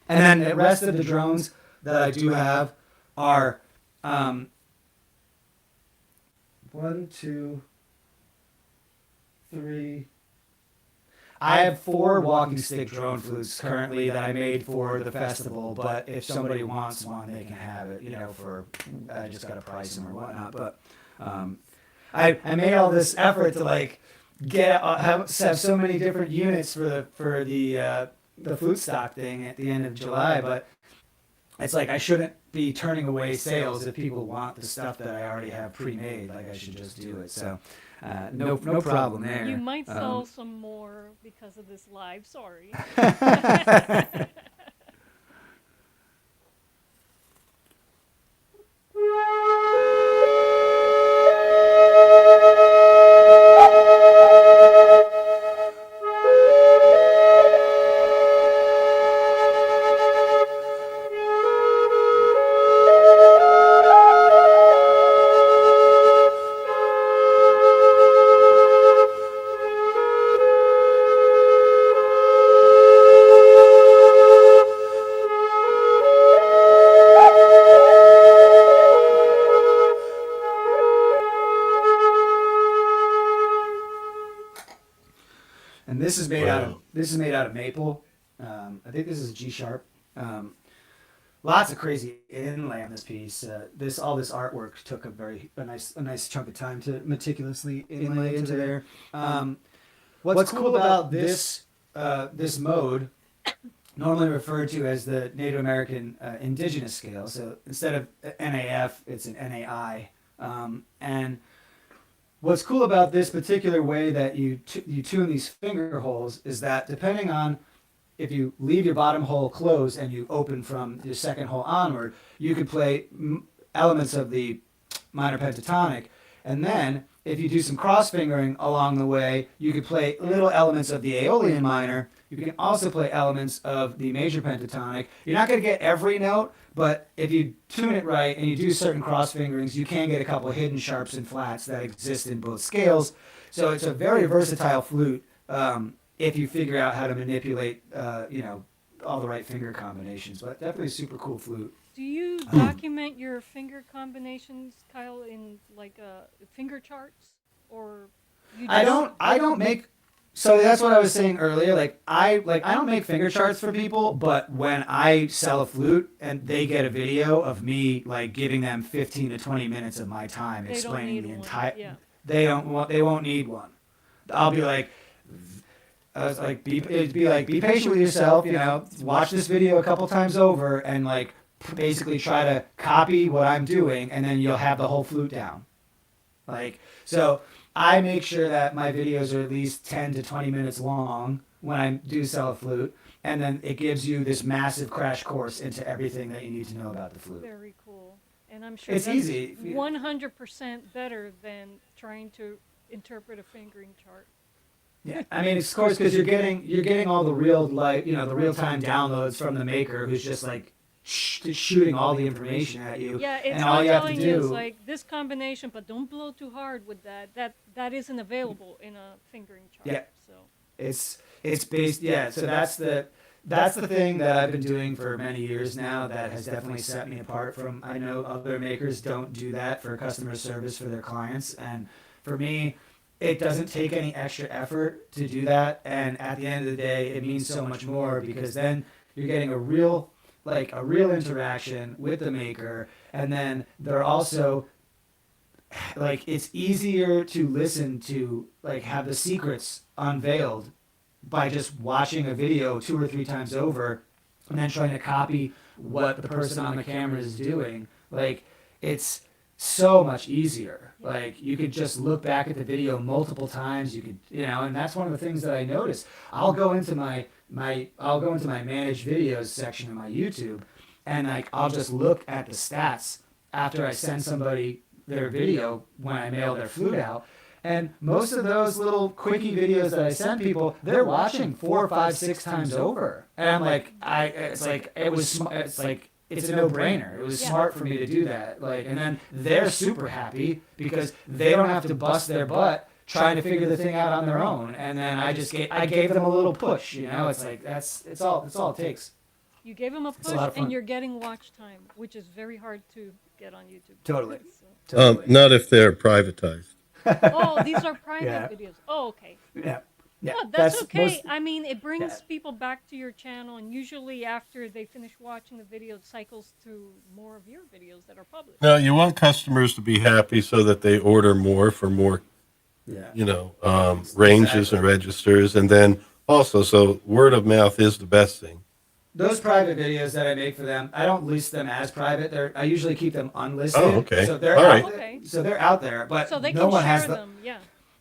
And then the rest of the drones that I do have are 1, 2, 3. I have 4 walking stick drone flutes currently that I made for the festival, but if somebody wants one, they can have it, for, I just got to price them or whatnot. But I made all this effort to like have so many different units for the flute stock thing at the end of July, but it's like I shouldn't be turning away sales if people want the stuff that I already have pre-made. Like, I should just do it. So no problem there. You might sell some more because of this live. Sorry. And this is made out of maple. I think this is G sharp. Lots of crazy inlay on this piece. All this artwork took a nice chunk of time to meticulously inlay into there. What's cool about this mode, normally referred to as the Native American Indigenous scale. So instead of NAF, it's an NAI. And what's cool about this particular way that you tune these finger holes is that depending on if you leave your bottom hole closed and you open from your second hole onward, you could play elements of the minor pentatonic. And then if you do some cross fingering along the way, you could play little elements of the Aeolian minor. You can also play elements of the major pentatonic. You're not going to get every note, but if you tune it right and you do certain cross fingerings, you can get a couple of hidden sharps and flats that exist in both scales. So it's a very versatile flute if you figure out how to manipulate, all the right finger combinations. But definitely a super cool flute. Do you document your finger combinations, Kyle, in like finger charts, or you just... I don't make. So that's what I was saying earlier. I don't make finger charts for people, but when I sell a flute and they get a video of me like giving them 15 to 20 minutes of my time explaining the entire, they won't need one. I'll be like, be patient with yourself. Watch this video a couple times over and like basically try to copy what I'm doing, and then you'll have the whole flute down. So I make sure that my videos are at least 10 to 20 minutes long when I do sell a flute, and then it gives you this massive crash course into everything that you need to know about the flute. Very cool. And I'm sure It's that's easy. 100% better than trying to interpret a fingering chart. Yeah, I mean, of course, because you're getting all the real the real time downloads from the maker, who's just like shooting all the information at you. Yeah, it's and all you have to telling you it's do. like this combination, but don't blow too hard with that. That isn't available in a fingering chart. Yeah. So It's based. Yeah, so that's the thing that I've been doing for many years now that has definitely set me apart from. I know other makers don't do that for customer service for their clients, and for me, it doesn't take any extra effort to do that. And at the end of the day, it means so much more because then you're getting a real interaction with the maker, and then they're also it's easier to listen to, have the secrets unveiled by just watching a video 2 or 3 times over and then trying to copy what the person on the camera is doing. It's so much easier. You could just look back at the video multiple times. You could, and that's one of the things that I noticed. I'll go into my managed videos section of my YouTube, and I'll just look at the stats after I send somebody their video when I mail their flute out, And most of those little quickie videos that I send people, they're watching 4, 5, 6 times over. And I'm like, it's a no-brainer. It was smart for me to do that. Like, and then they're super happy because they don't have to bust their butt trying to figure the thing out on their own. And then I gave them a little push. You know, it's like it's all it takes. You gave them a push, a lot of fun. and you're getting watch time, which is very hard to get on YouTube. Totally. So. Totally. Not if they're privatized. Oh, these are private Yeah. videos. Oh, okay. Yeah. Yeah, Well, that's okay. most- I mean, it brings Yeah. people back to your channel, and usually after they finish watching the video, it cycles to more of your videos that are published. No, you want customers to be happy so that they order more for more, Yeah. ranges and registers. And then also, so word of mouth is the best thing. Those private videos that I make for them, I don't list them as private. I usually keep them unlisted. Oh, okay. So they're All right. Okay. So they're out there, but So they no can one share has the them, yeah.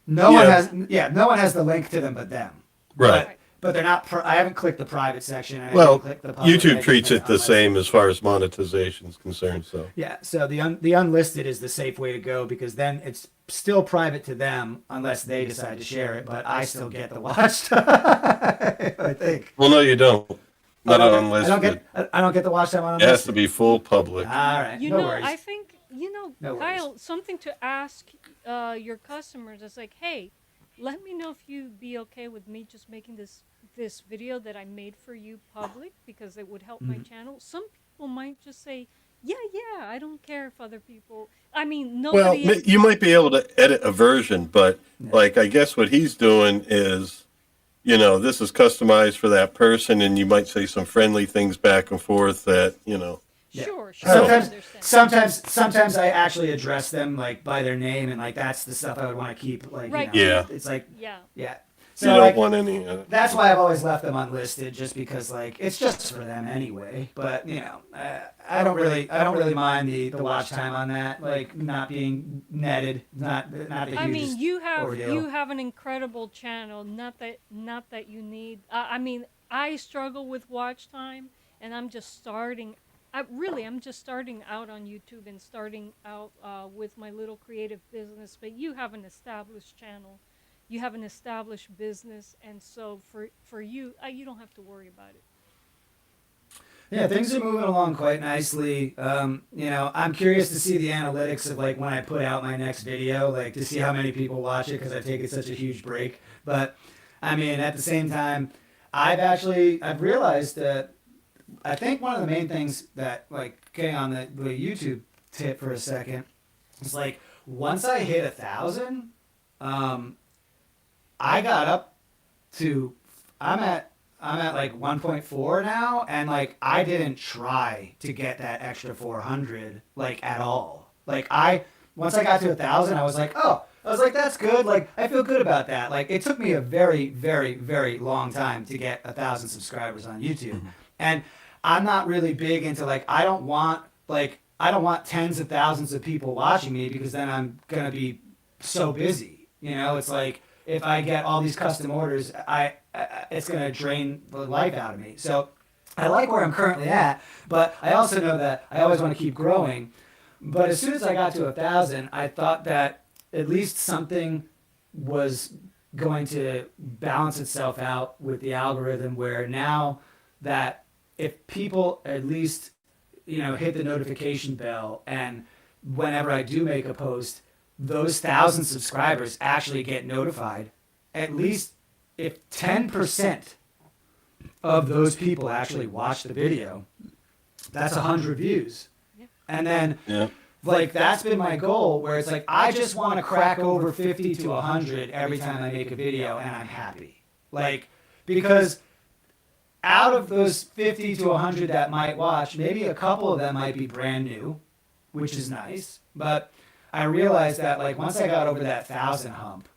no one Yeah. has no one has the link to them but them. Right. But they're not. I haven't clicked the private section. I Well, haven't clicked the public. I YouTube just treats made it the unlisted. same as far as monetization is concerned. So Yeah. So the unlisted is the safe way to go because then it's still private to them unless they decide to share it. But I still get the watch time. I think. well, no, you don't. Not I unlisted. don't get the watch time on It has unlisted. to be full public. All right. You no know, worries. I think, No Kyle, something to ask your customers is like, hey, let me know if you'd be okay with me just making this video that I made for you public because it would help my channel. Some people might just say, yeah, I don't care if other people. I mean, Well, nobody. you might be able to edit a version, but like I guess what he's doing is, this is customized for that person, and you might say some friendly things back and forth that, Sure. Sometimes- I understand. Sometimes I actually address them like by their name and like that's the stuff I would want to keep. Like, Right. Yeah. It's like Yeah. yeah. you So don't like want any. that's why I've always left them unlisted, just because like it's just for them anyway. But I don't really mind the watch time on that, like not being netted, not the I mean, hugest you ordeal. have an incredible channel. Not that you need. I mean, I struggle with watch time, and I'm just starting. I'm just starting out on YouTube and starting out with my little creative business. But you have an established channel, you have an established business, and so for you, you don't have to worry about it. Yeah, things are moving along quite nicely. I'm curious to see the analytics of like when I put out my next video, like to see how many people watch it because I've taken such a huge break. But I mean, at the same time, I've realized that I think one of the main things that like getting on the YouTube tip for a second is like once I hit 1,000, I got up to I'm at like 1.4 now, and like I didn't try to get that extra 400 like at all. Like once I got to 1,000, I was like, that's good. Like I feel good about that. Like it took me a very, very, very long time to get 1,000 subscribers on YouTube, and I'm not really big into like I don't want tens of thousands of people watching me because then I'm gonna be so busy. It's like if I get all these custom orders, it's gonna drain the life out of me. So I like where I'm currently at, but I also know that I always want to keep growing. But as soon as I got to 1,000, I thought that at least something was going to balance itself out with the algorithm where now that if people at least, hit the notification bell and whenever I do make a post, those 1,000 subscribers actually get notified, at least if 10% of those people actually watch the video, that's 100 views. Yeah. And then Yeah. like that's been my goal where it's like I just want to crack over 50 to 100 every time I make a video and I'm happy. Like because out of those 50 to 100 that might watch, maybe a couple of them might be brand new, which is nice. But I realized that like once I got over that 1,000 hump,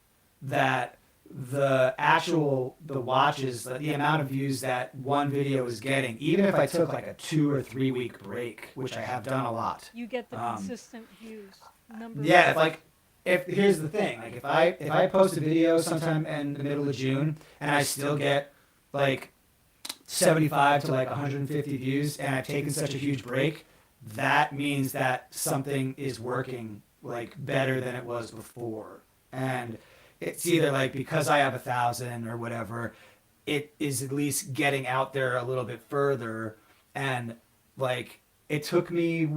that the watches, the amount of views that one video is getting, even if I took like a 2 or 3 week break, which I have done a lot. You get the consistent views. Yeah, if here's the thing, like if I post a video sometime in the middle of June and I still get like 75 to like 150 views and I've taken such a huge break, that means that something is working like better than it was before. And it's either like because I have 1,000 or whatever, it is at least getting out there a little bit further. And like it took me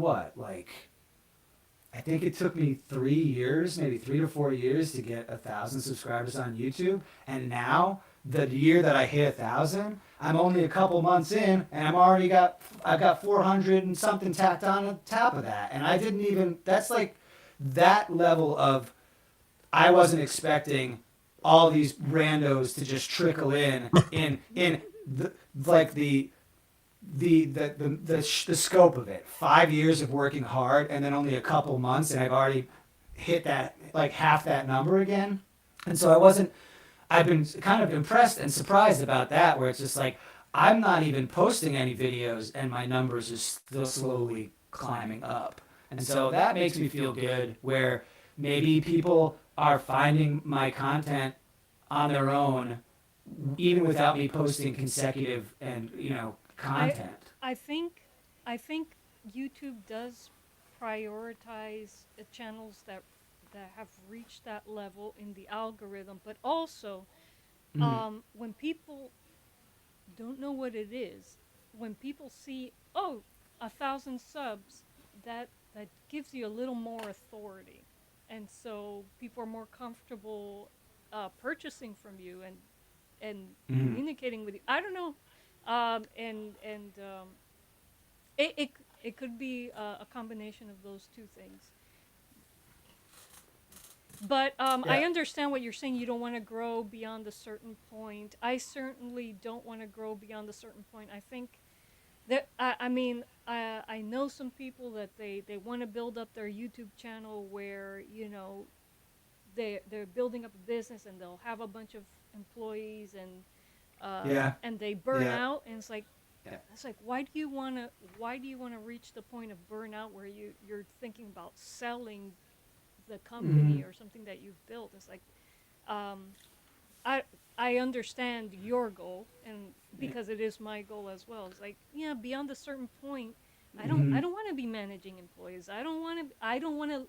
I think it took me 3 years, maybe 3 to 4 years to get 1,000 subscribers on YouTube. And now the year that I hit 1,000, I'm only a couple months in, and I've got 400 and something tacked on top of that. And I didn't even, that's like that level of, I wasn't expecting all these randos to just trickle in the, like the scope of it. 5 years of working hard, and then only a couple months, and I've already hit that, like half that number again. And so I've been kind of impressed and surprised about that, where it's just like, I'm not even posting any videos and my numbers are still slowly climbing up. And so that makes me feel good, where maybe people are finding my content on their own, even without me posting consecutive and, content. I think YouTube does prioritize channels that have reached that level in the algorithm, but also when people don't know what it is, when people see 1,000 subs, that gives you a little more authority, and so people are more comfortable purchasing from you and communicating with you. I don't know. It could be a combination of those two things. But I understand what you're saying. You don't want to grow beyond a certain point. I certainly don't want to grow beyond a certain point. I think that, I know some people that they want to build up their YouTube channel where, they're building up a business and they'll have a bunch of employees and they burn out, and it's like, why do you want to reach the point of burnout where you're thinking about selling the company or something that you've built? It's like, I understand your goal, and because it is my goal as well. It's like, beyond a certain point, I don't want to be managing employees. I don't want to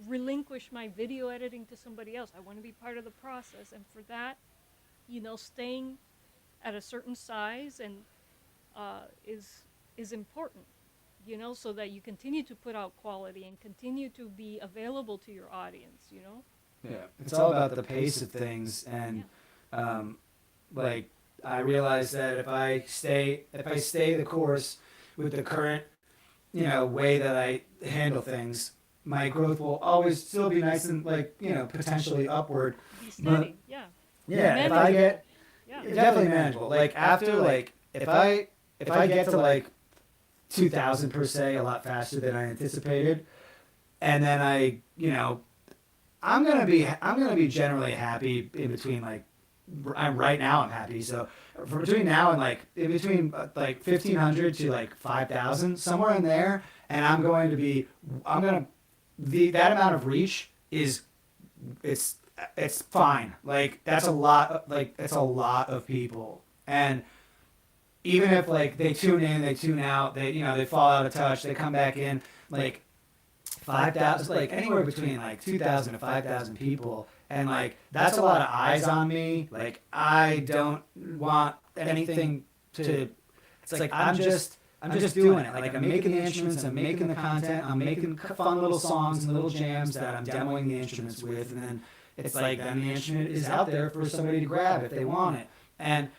relinquish my video editing to somebody else. I want to be part of the process, and for that, staying at a certain size and is important, so that you continue to put out quality and continue to be available to your audience, Yeah, it's all about the pace of things, and like I realize that if I stay the course with the current, way that I handle things, my growth will always still be nice and potentially upward. Be steady, Yeah, manageable. if I get Yeah. definitely manageable. Like after if I get to 2,000 per se a lot faster than I anticipated, and then I'm gonna be generally happy in between right now I'm happy. So for between now and in between 1,500 to 5,000, somewhere in there, and that amount of reach it's fine. That's a lot. That's a lot of people, and even if they tune in, they tune out, they fall out of touch, they come back in, 5,000, anywhere between 2,000 to 5,000 people, and that's a lot of eyes on me. I don't want anything to. It's I'm just doing it. I'm making the instruments, I'm making the content, I'm making fun little songs and little jams that I'm demoing the instruments with, and then it's then the instrument is out there for somebody to grab if they want it. And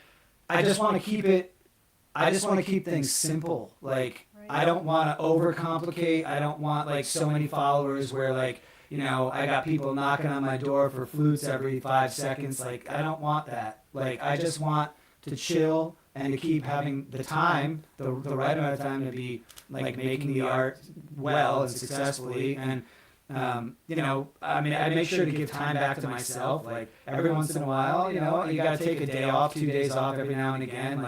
I just want to keep things simple. I don't want to overcomplicate. I don't want so many followers where I got people knocking on my door for flutes every 5 seconds. I don't want that. I just want to chill and to keep having the time, the right amount of time to be making the art well and successfully. And I make sure to give time back to myself. Every once in a while, you got to take a day off, 2 days off every now and again.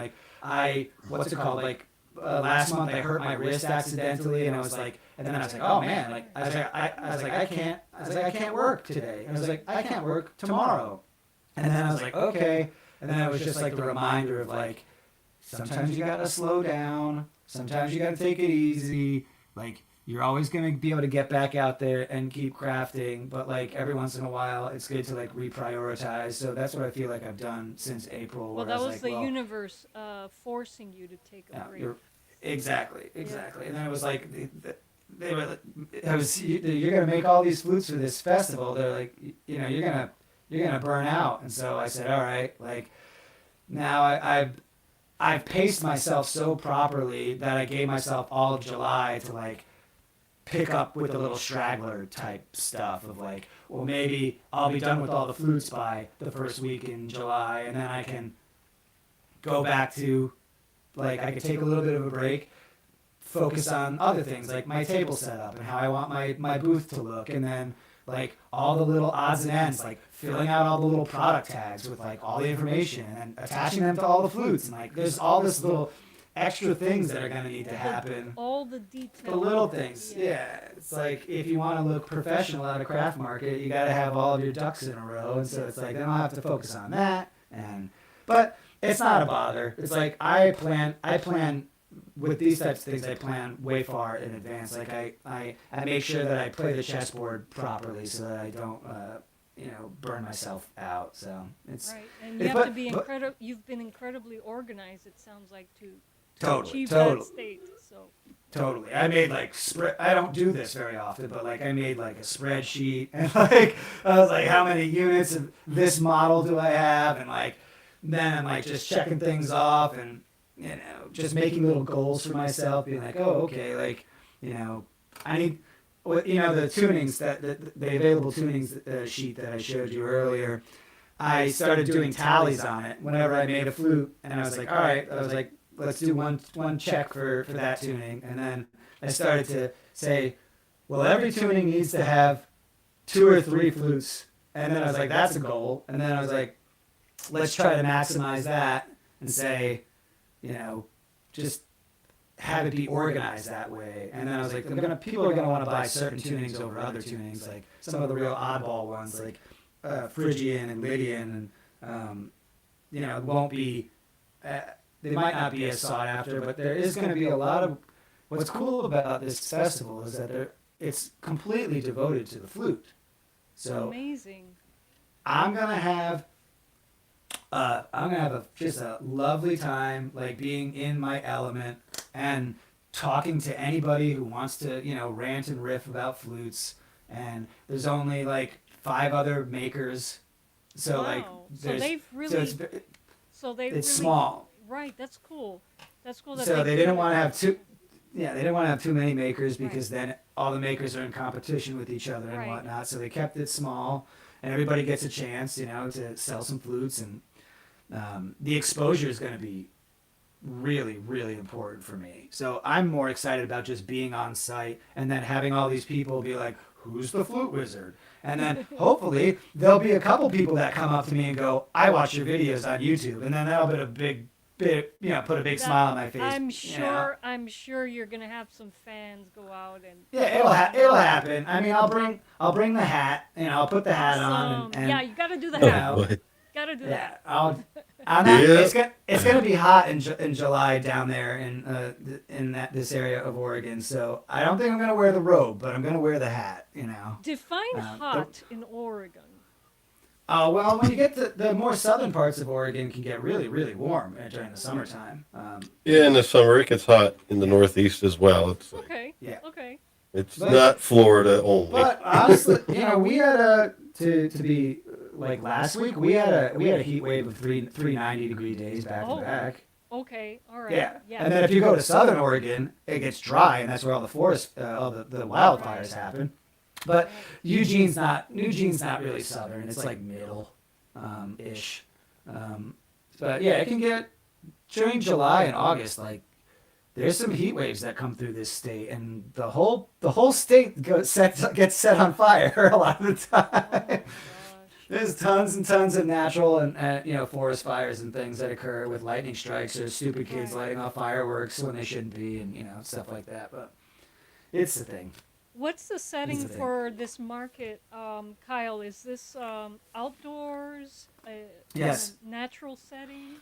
What's it called? Last month I hurt my wrist accidentally, and I was and then I was oh man, I can't work today. And I was I can't work tomorrow. And then I was okay. And then it was just the reminder of sometimes you gotta slow down. Sometimes you gotta take it easy. you're always going to be able to get back out there and keep crafting, but like every once in a while it's good to like reprioritize. So that's what I feel like I've done since April. Well, where I that was like, the well, universe forcing you to take a yeah, break. exactly. And then it was like they were, you're gonna make all these flutes for this festival. They're like, you're gonna burn out. And so I said, all right, like now I've paced myself so properly that I gave myself all of July to like pick up with a little straggler type stuff of like, well, maybe I'll be done with all the flutes by the first week in July, and then I can go back to, like, I could take a little bit of a break, focus on other things like my table setup and how I want my booth to look, and then like all the little odds and ends, like filling out all the little product tags with like all the information and attaching them to all the flutes, and like there's all this little extra things that are going to need to happen. All the details. The little things, yeah. It's like if you want to look professional at a craft market, you got to have all of your ducks in a row, and so it's like then I'll have to focus on that. But it's not a bother. It's like I plan with these types of things. I plan way far in advance. Like I make sure that I play the chessboard properly so that I don't burn myself out. So it's Right, and you have to be incredible. You've been incredibly organized. It sounds like to achieve that state. So totally. I made like I don't do this very often, but like I made like a spreadsheet, and like I was like, how many units of this model do I have, and like then I'm like just checking things off, and just making little goals for myself, being like, oh, okay, like I need. The tunings the available tunings sheet that I showed you earlier, I started doing tallies on it whenever I made a flute, and I was like, all right, let's do one check for that tuning, and then I started to say, well, every tuning needs to have 2 or 3 flutes, and then I was like, that's a goal, and then I was like, let's try to maximize that and say, just have it be organized that way. And then I was like, people are gonna want to buy certain tunings over other tunings, like some of the real oddball ones, like Phrygian and Lydian, and won't be. They might not be as sought after, but there is going to be a lot of. What's cool about this festival is that it's completely devoted to the flute. So amazing. I'm gonna have just a lovely time, like being in my element and talking to anybody who wants to, rant and riff about flutes. And there's only like 5 other makers, so Wow. like So they've really. It's small. Right. That's cool. That's cool. That So they didn't want to have too. Yeah, they didn't want to have too many makers because then all the makers are in competition with each other and Right. whatnot. So they kept it small, and everybody gets a chance, to sell some flutes, and the exposure is going to be really, really important for me. So I'm more excited about just being on site and then having all these people be like, who's the Flute Wizard? And then hopefully there'll be a couple people that come up to me and go, I watch your videos on YouTube, and then that'll be a big put a big smile on my face. I'm sure you're gonna have some fans go out and. Yeah, it'll happen. I mean, I'll bring the hat, I'll put the hat on, and yeah, you gotta do the hat. What? Gotta do yeah, that. it's gonna be hot in July down there in this area of Oregon. So I don't think I'm gonna wear the robe, but I'm gonna wear the hat. Define hot in Oregon. Oh, well, when you get to the more southern parts of Oregon, can get really, really warm during the summertime. Yeah, in the summer it gets hot in the Northeast as well. It's like, Okay. Yeah. Okay. it's not Florida only. But honestly, we had to be like last week. We had a heat wave of 390-degree days back to back. Okay. All right. Yeah. Yeah. And then if you go to southern Oregon, it gets dry, and that's where all the forest, all the wildfires happen. But Eugene's not really southern. It's like middle, ish. But yeah, it can get during July and August. Like there's some heat waves that come through this state, and the whole state gets set on fire a lot of the time. There's tons and tons of natural and forest fires and things that occur with lightning strikes or stupid kids lighting off fireworks when they shouldn't be, and stuff like that. But it's the thing. What's the setting for this market, Kyle? Is this outdoors? Yes. Natural setting?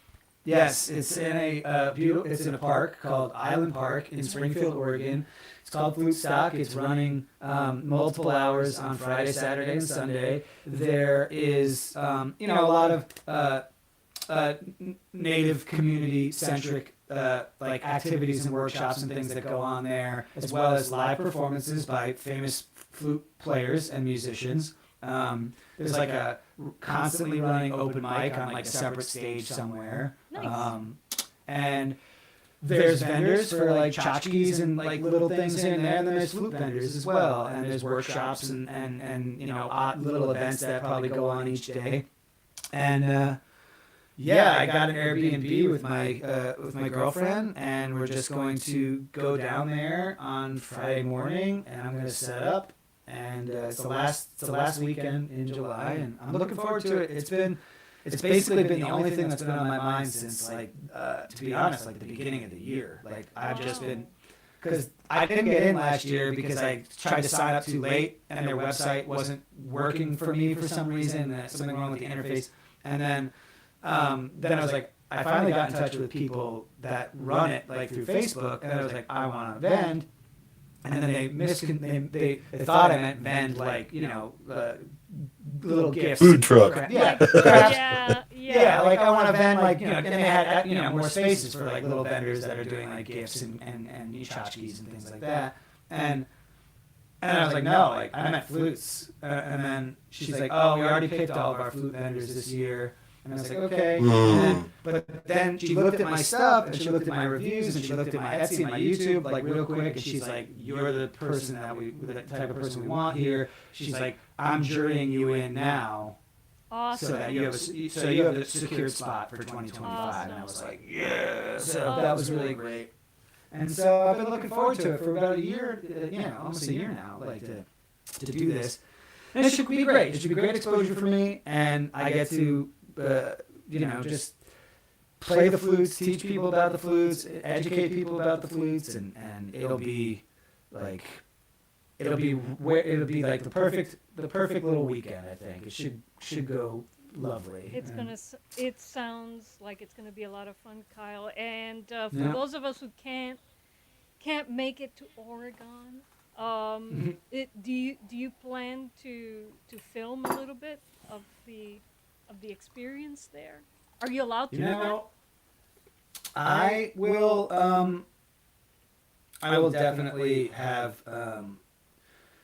Yes, it's in a beautiful. It's in a park called Island Park in Springfield, Oregon. It's called Flute Stock. It's running multiple hours on Friday, Saturday, and Sunday. There is, a lot of native community centric like activities and workshops and things that go on there, as well as live performances by famous flute players and musicians. There's like a constantly running open mic on like a separate stage somewhere. Nice. And there's vendors for like tchotchkes and like little things here and there, and then there's flute vendors as well. And there's workshops and odd little events that probably go on each day. And I got an Airbnb with my girlfriend, and we're just going to go down there on Friday morning, and I'm going to set up. And it's the last weekend in July, and I'm looking forward to it. It's basically been the only thing that's been on my mind since, like, to be honest, like the beginning of the year. Like, I've just been, because I didn't get in last year because I tried to sign up too late, and their website wasn't working for me for some reason. Something wrong with the interface, and then I was like, I finally got in touch with people that run it, like through Facebook, and I was like, I want to vend. And then they thought I meant vend, like, little gifts. Food truck. Yeah. Yeah. Like I want to vend, like, and they had, more spaces for like little vendors that are doing like gifts and tchotchkes and things like that. And I was like, no, like I meant flutes. And then she's like, oh, we already picked all of our flute vendors this year. And I was like, okay. But then she looked at my stuff, and she looked at my reviews, and she looked at my Etsy and my YouTube, like real quick, and she's like, you're the person the type of person we want here. She's like, I'm jurying you in now. Awesome. So that you have a secured spot for 2025. Awesome. And I was like, yeah. So that was really great. And so I've been looking forward to it for about a year, almost a year now, like to do this. And it should be great. It should be great exposure for me, and I get to just play the flutes, teach people about the flutes, educate people about the flutes, and it'll be like the perfect little weekend. I think it should go lovely. It sounds like it's gonna be a lot of fun, Kyle. And for Yeah. those of us who can't make it to Oregon, do you plan to film a little bit of the experience there? Are you allowed to do that? I will definitely have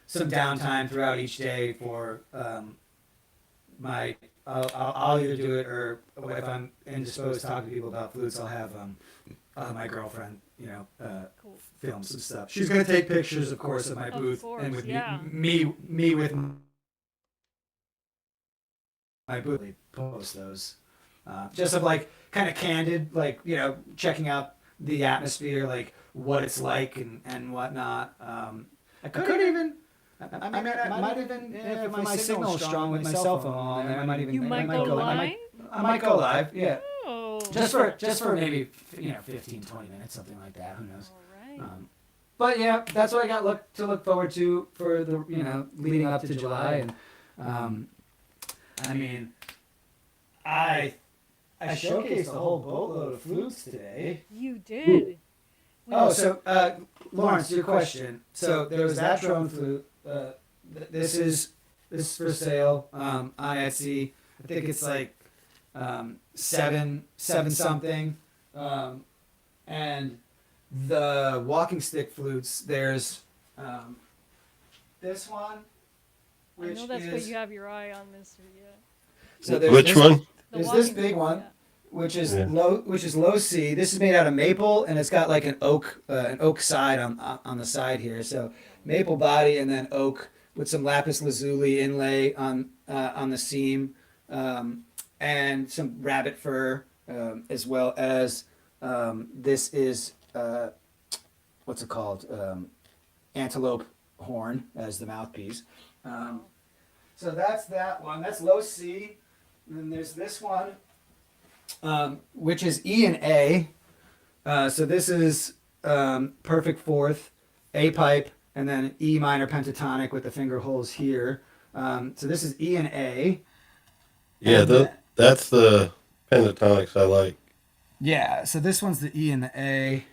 some downtime throughout each day for I'll either do it, or if I'm indisposed to talk to people about flutes, I'll have my girlfriend Cool. film some stuff. She's gonna take pictures, of course, of my booth, course, and with yeah. me with my booth. Post those just of like kind of candid, like checking out the atmosphere, like what it's like and whatnot. I could even. I might even, if my signal's strong with my cell phone on there, I might even. You might go live? I might go live. Yeah. Oh. Just for maybe 15, 20 minutes, something like that. Who knows? All right. But yeah, that's what I got to look forward to for the leading up to July, and I mean, I showcased a whole boatload of flutes today. You did. So Lawrence, your question. So there was that drone flute. This is for sale on Etsy. I think it's like seven something. And the walking stick flutes, there's this one, which I know that's is, what you have your eye on, Mr. Yeah. so there's Which this, one? There's this big one, which is low C. This is made out of maple, and it's got like an oak side on the side here. So maple body and then oak with some lapis lazuli inlay on the seam, and some rabbit fur, as well as this is what's it called? Antelope horn as the mouthpiece. So that's that one. That's low C. And then there's this one, which is E and A. So this is perfect fourth, A pipe, and then E minor pentatonic with the finger holes here. So this is E and A. Yeah, And that's the pentatonics I like. Yeah, so this one's the E and the A.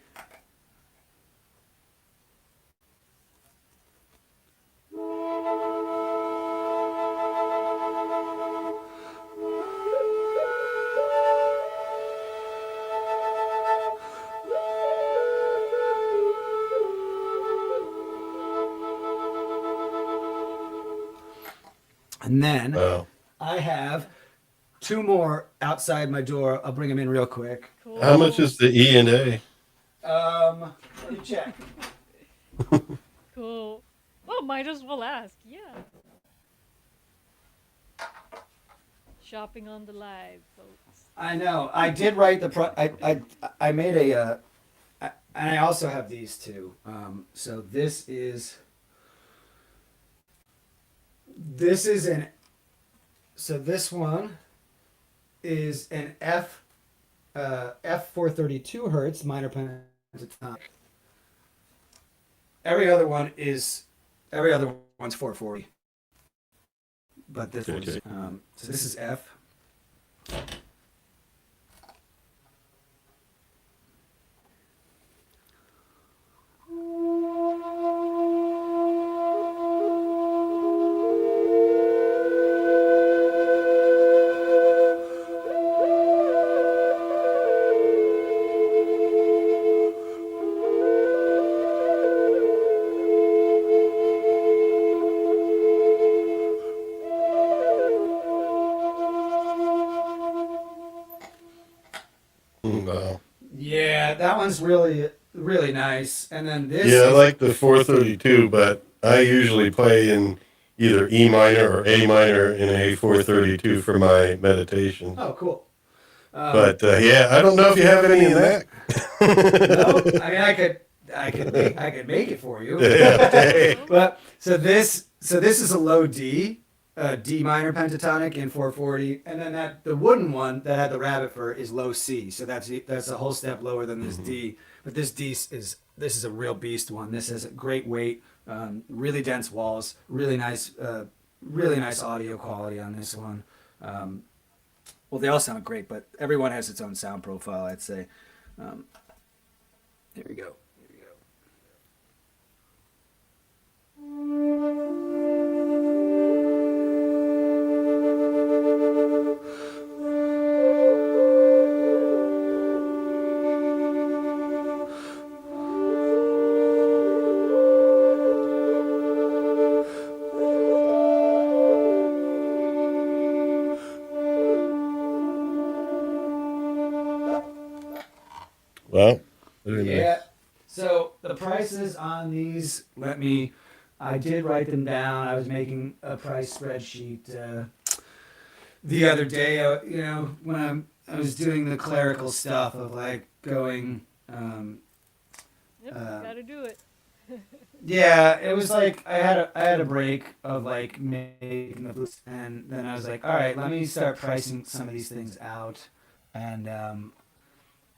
And then Wow. I have two more outside my door. I'll bring them in real quick. Cool. How much is the E and A? Let me check. Cool. Well, might as well ask. Yeah. Shopping on the live, folks. I know. I did write the I made a and I also have these two. So this is an so this one is an F432 hertz minor pentatonic. Every other one's 440. But this Okay. so this is F. Wow. Yeah, that one's really nice. And then this Yeah, I is, like the 432, but I usually play in either E minor or A minor in a 432 for my meditation. oh cool. But yeah, I don't know if you have any in that. No, I mean I could make it for you. Yeah. But so this is a low D, D minor pentatonic in 440, and then the wooden one that had the rabbit fur is low C. So that's a whole step lower than this D. But this is a real beast one. This has a great weight, really dense walls, really nice audio quality on this one. Well, they all sound great, but everyone has its own sound profile, I'd say. Here we go. Well, very nice. Yeah. So the prices on these, I did write them down. I was making a price spreadsheet the other day. When I was doing the clerical stuff of like going. Yep, gotta do it. Yeah, it was like I had a break of like making the flutes, and then I was like, all right, let me start pricing some of these things out, and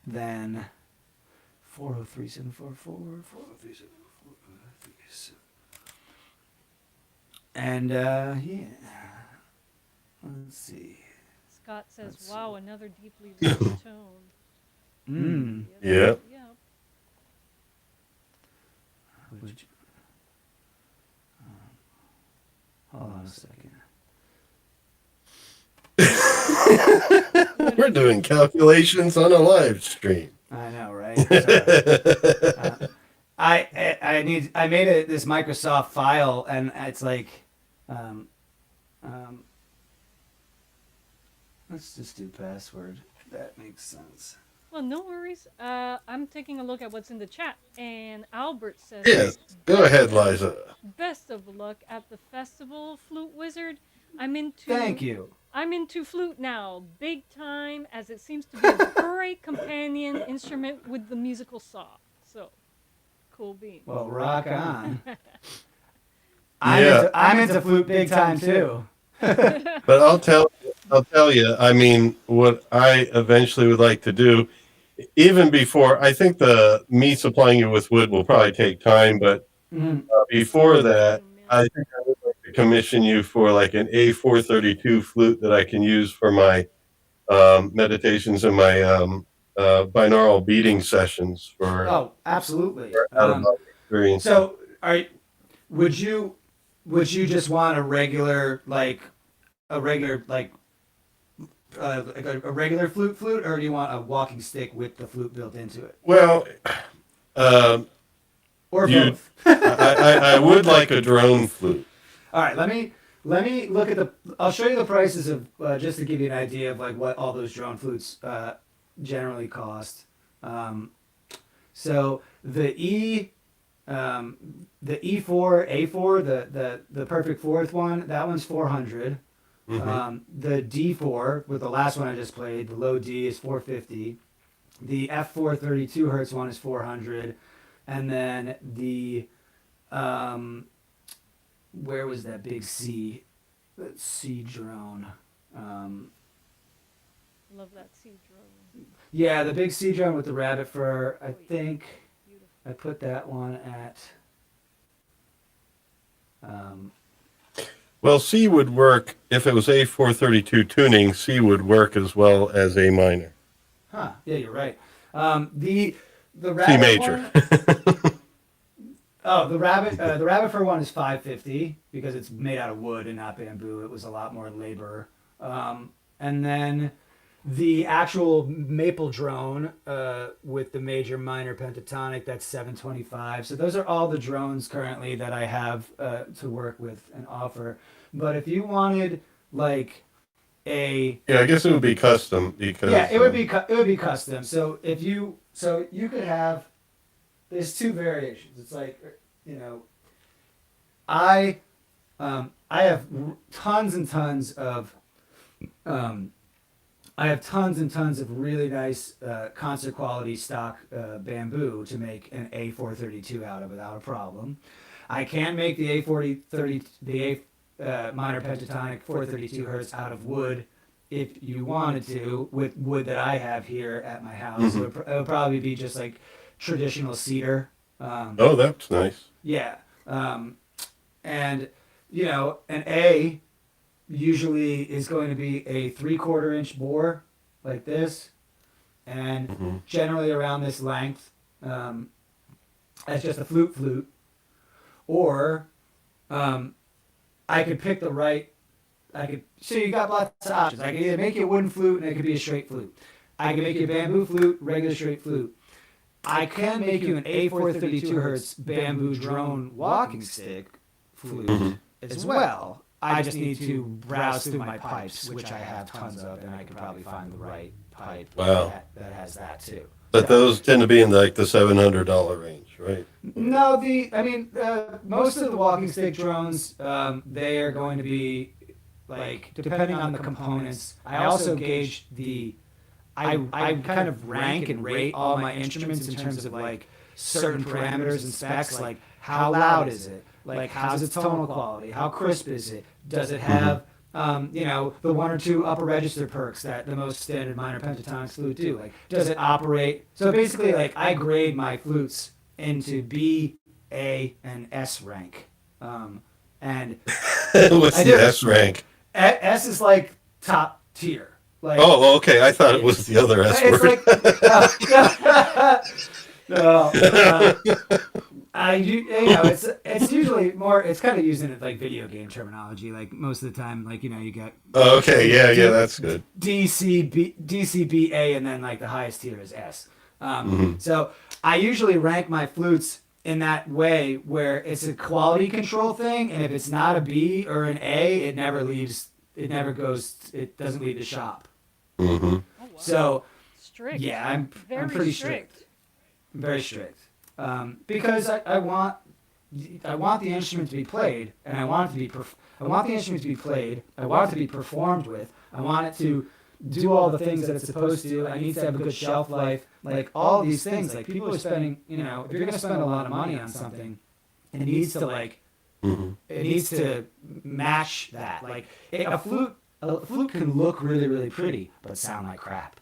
then 403,744, 403,744, and yeah, let's see. Scott says, Let's "Wow, another deeply rich tone." Mm. Yeah. Yeah. Which, hold on a second. We're doing calculations on a live stream. I know, right? Sorry. I made this Microsoft file, and it's like, let's just do password. That makes sense. Well, no worries. I'm taking a look at what's in the chat, and Albert says, Yes. Go ahead, Liza. "Best of luck at the festival, Flute Wizard. I'm into Thank you. I'm into flute now, big time, as it seems to be a great companion instrument with the musical saw. So, cool beans." Well, rock on. Yeah. I'm into flute big time too. But I'll tell you, I mean, what I eventually would like to do, even before, I think me supplying you with wood will probably take time, but before that, I think I would like to commission you for like an A432 flute that I can use for my meditations and my binaural beating sessions for Oh, absolutely. out of experience. So, would you just want a regular like a regular like a regular flute, or do you want a walking stick with the flute built into it, Well, or You- both? I would like a drone flute. All right, let me look at the. I'll show you the prices of just to give you an idea of like what all those drone flutes generally cost. So the E4 A4, the perfect fourth one, that one's 400. The D4 with the last one I just played, the low D is 450. The F4 32 hertz one is 400, and then the where was that big C? That C drone. Love that sea drone. Yeah, the big C drone with the rabbit fur. I think Beautiful. I put that one at. Well, C would work if it was A432 tuning. C would work as well as A minor, Huh? Yeah, you're right. The C rabbit major. one- Oh, the rabbit fur one is 550 because it's made out of wood and not bamboo. It was a lot more labor. And then the actual maple drone with the major minor pentatonic, that's 725. So those are all the drones currently that I have to work with and offer. But if you wanted like a Yeah, I guess it would be custom because yeah, it would be custom. So you could have there's two variations. It's like I have tons and tons of really nice concert quality stock bamboo to make an A432 out of without a problem. I can make the A minor pentatonic 432 hertz out of wood if you wanted to, with wood that I have here at my house. It would probably be just like traditional cedar. Oh, that's nice. Yeah. And, an A usually is going to be a 3/4 inch bore like this, and generally around this length. That's just a flute. Or I could pick the right. So you got lots of options. I could either make you a wooden flute and it could be a straight flute. I can make you a bamboo flute, regular straight flute. I can make you an A432 hertz bamboo drone walking stick flute as well. I just need to browse through my pipes, which I have tons of, and I could probably find the right pipe Wow. that has that too. But those tend to be in like the $700 range, right? No, most of the walking stick drones, they are going to be like depending on the components. I also gauge I kind of rank and rate all my instruments in terms of like certain parameters and specs, like how loud is it, like how's its tonal quality, how crisp is it, does it have the one or two upper register perks that the most standard minor pentatonic flute do, like does it operate. So basically, like I grade my flutes into B, A, and S rank, and What's I the do. S rank? S is like top tier. Like, Oh, okay. I thought it was the other S it's word. like it's usually more. It's kind of using it like video game terminology. Like most of the time, like you get Oh, okay. Yeah, that's good. DCBA, and then like the highest tier is S. So I usually rank my flutes in that way, where it's a quality control thing, and if it's not a B or an A, it never leaves. It never goes. It doesn't leave the shop. Mm-hmm. Oh, wow. So Strict. yeah, I'm Very pretty strict. Very strict. Because I want the instrument to be played, and I want the instrument to be played. I want it to be performed with. I want it to do all the things that it's supposed to do. I need to have a good shelf life. Like all these things. Like people are spending. If you're going to spend a lot of money on something, it needs to it needs to match that. Like a flute can look really, really pretty, but sound like crap.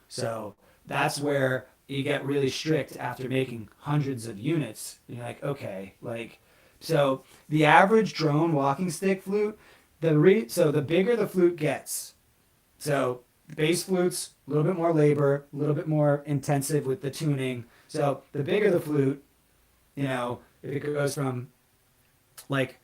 So that's where you get really strict after making hundreds of units. You're like, okay, so the average drone walking stick flute, the bigger the flute gets, so bass flutes, a little bit more labor, a little bit more intensive with the tuning. So the bigger the flute, you know, if it goes from like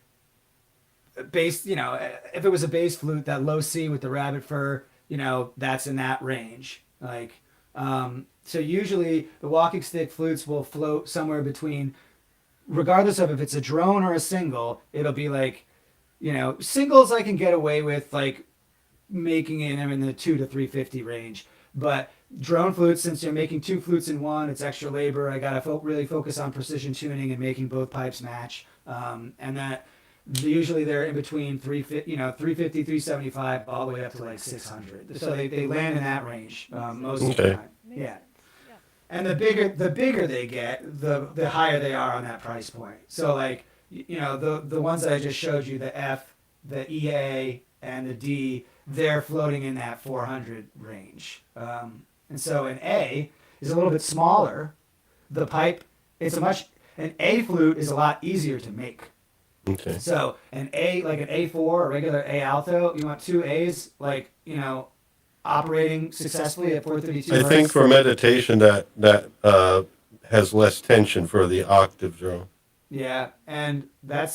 bass, you know, if it was a bass flute, that low C with the rabbit fur, you know, that's in that range. Like, so usually the walking stick flutes will float somewhere between, regardless of if it's a drone or a single, it'll be like, you know, singles I can get away with like making it in the 2 to 350 range. But drone flutes, since you're making 2 flutes in one, it's extra labor. I gotta really focus on precision tuning and making both pipes match. And that usually they're in between 350, 375 all the way up to like 600. So they land in that range most of the Okay. time. Yeah. And the bigger they get, the higher they are on that price point. So like, you know, the ones that I just showed you, the F, the EA, and the D, they're floating in that 400 range. And so an A is a little bit smaller. The pipe, an A flute is a lot easier to make. Okay. So an A, like an A4, a regular A alto, you want 2 A's, like, you know, operating successfully at 432 I hertz. think for meditation that has less tension for the octave drone. Yeah, and an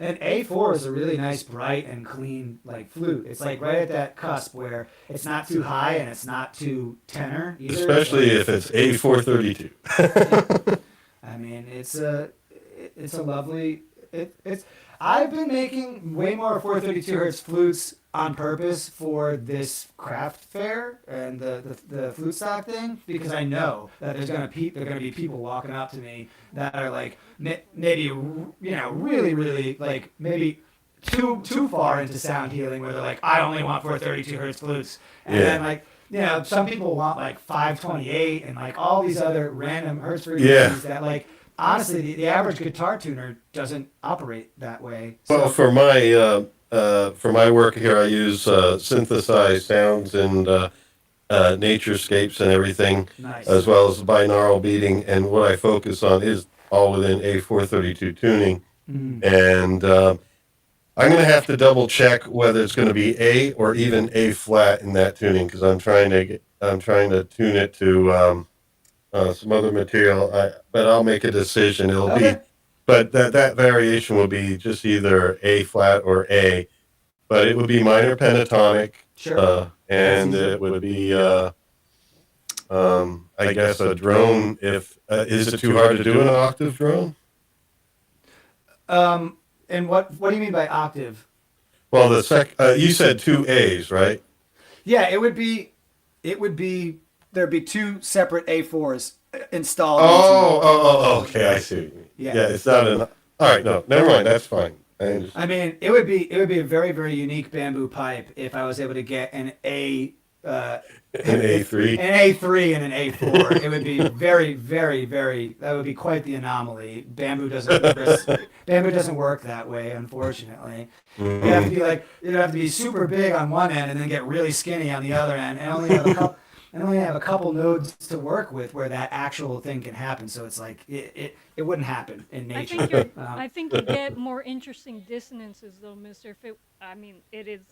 A4 is a really nice, bright and clean like flute. It's like right at that cusp where it's not too high and it's not too tenor either. Especially if it's A432. I mean, it's a lovely. I've been making way more 432 hertz flutes on purpose for this craft fair and the flute stock thing, because I know that there are gonna be people walking up to me that are like maybe, you know, really like maybe too far into sound healing, where they're like, I only want 432 hertz flutes, and then like, you know, some people want like 528 and like all these other random hertz frequencies that like, honestly, the average guitar tuner doesn't operate that way. So, Well, for my work here, I use synthesized sounds and naturescapes and everything, nice. as well as binaural beating. And what I focus on is all within A432 tuning. And I'm going to have to double check whether it's going to be A or even A flat in that tuning, because I'm trying to tune it to some other material. But I'll make a decision. It'll be, but that variation will be just either A flat or A, but it would be minor pentatonic. Sure. And it would be, I guess, a drone. If is it too hard to do in an octave drone? And what do you mean by octave? Well, you said 2 A's, right? Yeah, it would be there'd be 2 separate A4s installed. Okay, I see what you mean. Yeah, it's not an. All right, no, never mind. That's fine. I mean, it would be a very, very unique bamboo pipe if I was able to get an A. An A3. An A3 and an A4. It would be very, very, very. That would be quite the anomaly. Bamboo doesn't work that way, unfortunately. Mm-hmm. It'd have to be super big on one end and then get really skinny on the other end, and only have a couple nodes to work with where that actual thing can happen. So it's like it wouldn't happen in nature. I think you get more interesting dissonances though, Mister. It is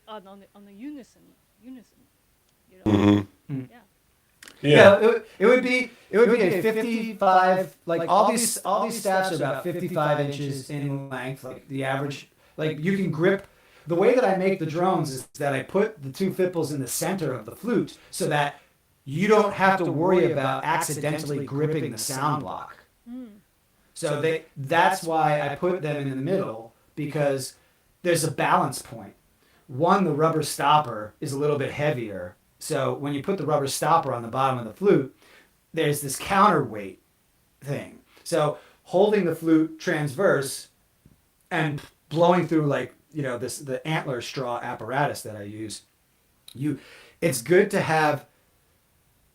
on the unison, you know. Mm-hmm. Yeah. Yeah, it would be a 55, like all these staffs are about 55 inches in length, like the average. Like you can grip. The way that I make the drones is that I put the 2 fipples in the center of the flute so that you don't have to worry about accidentally gripping the sound block. So that's why I put them in the middle, because there's a balance point. One, the rubber stopper is a little bit heavier. So when you put the rubber stopper on the bottom of the flute, there's this counterweight thing. So holding the flute transverse and blowing through the antler straw apparatus that I use, it's good to have.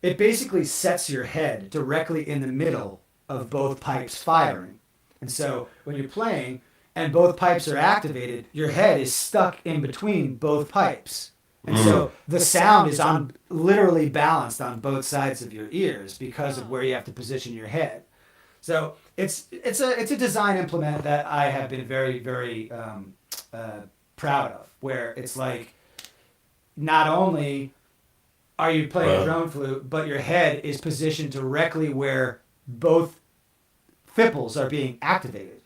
It basically sets your head directly in the middle of both pipes firing. And so when you're playing and both pipes are activated, your head is stuck in between both pipes. And so the sound is literally balanced on both sides of your ears because of where you have to position your head. So it's a design implement that I have been very, very proud of, where it's like not only are you playing a Wow. drone flute, but your head is positioned directly where both fipples are being activated.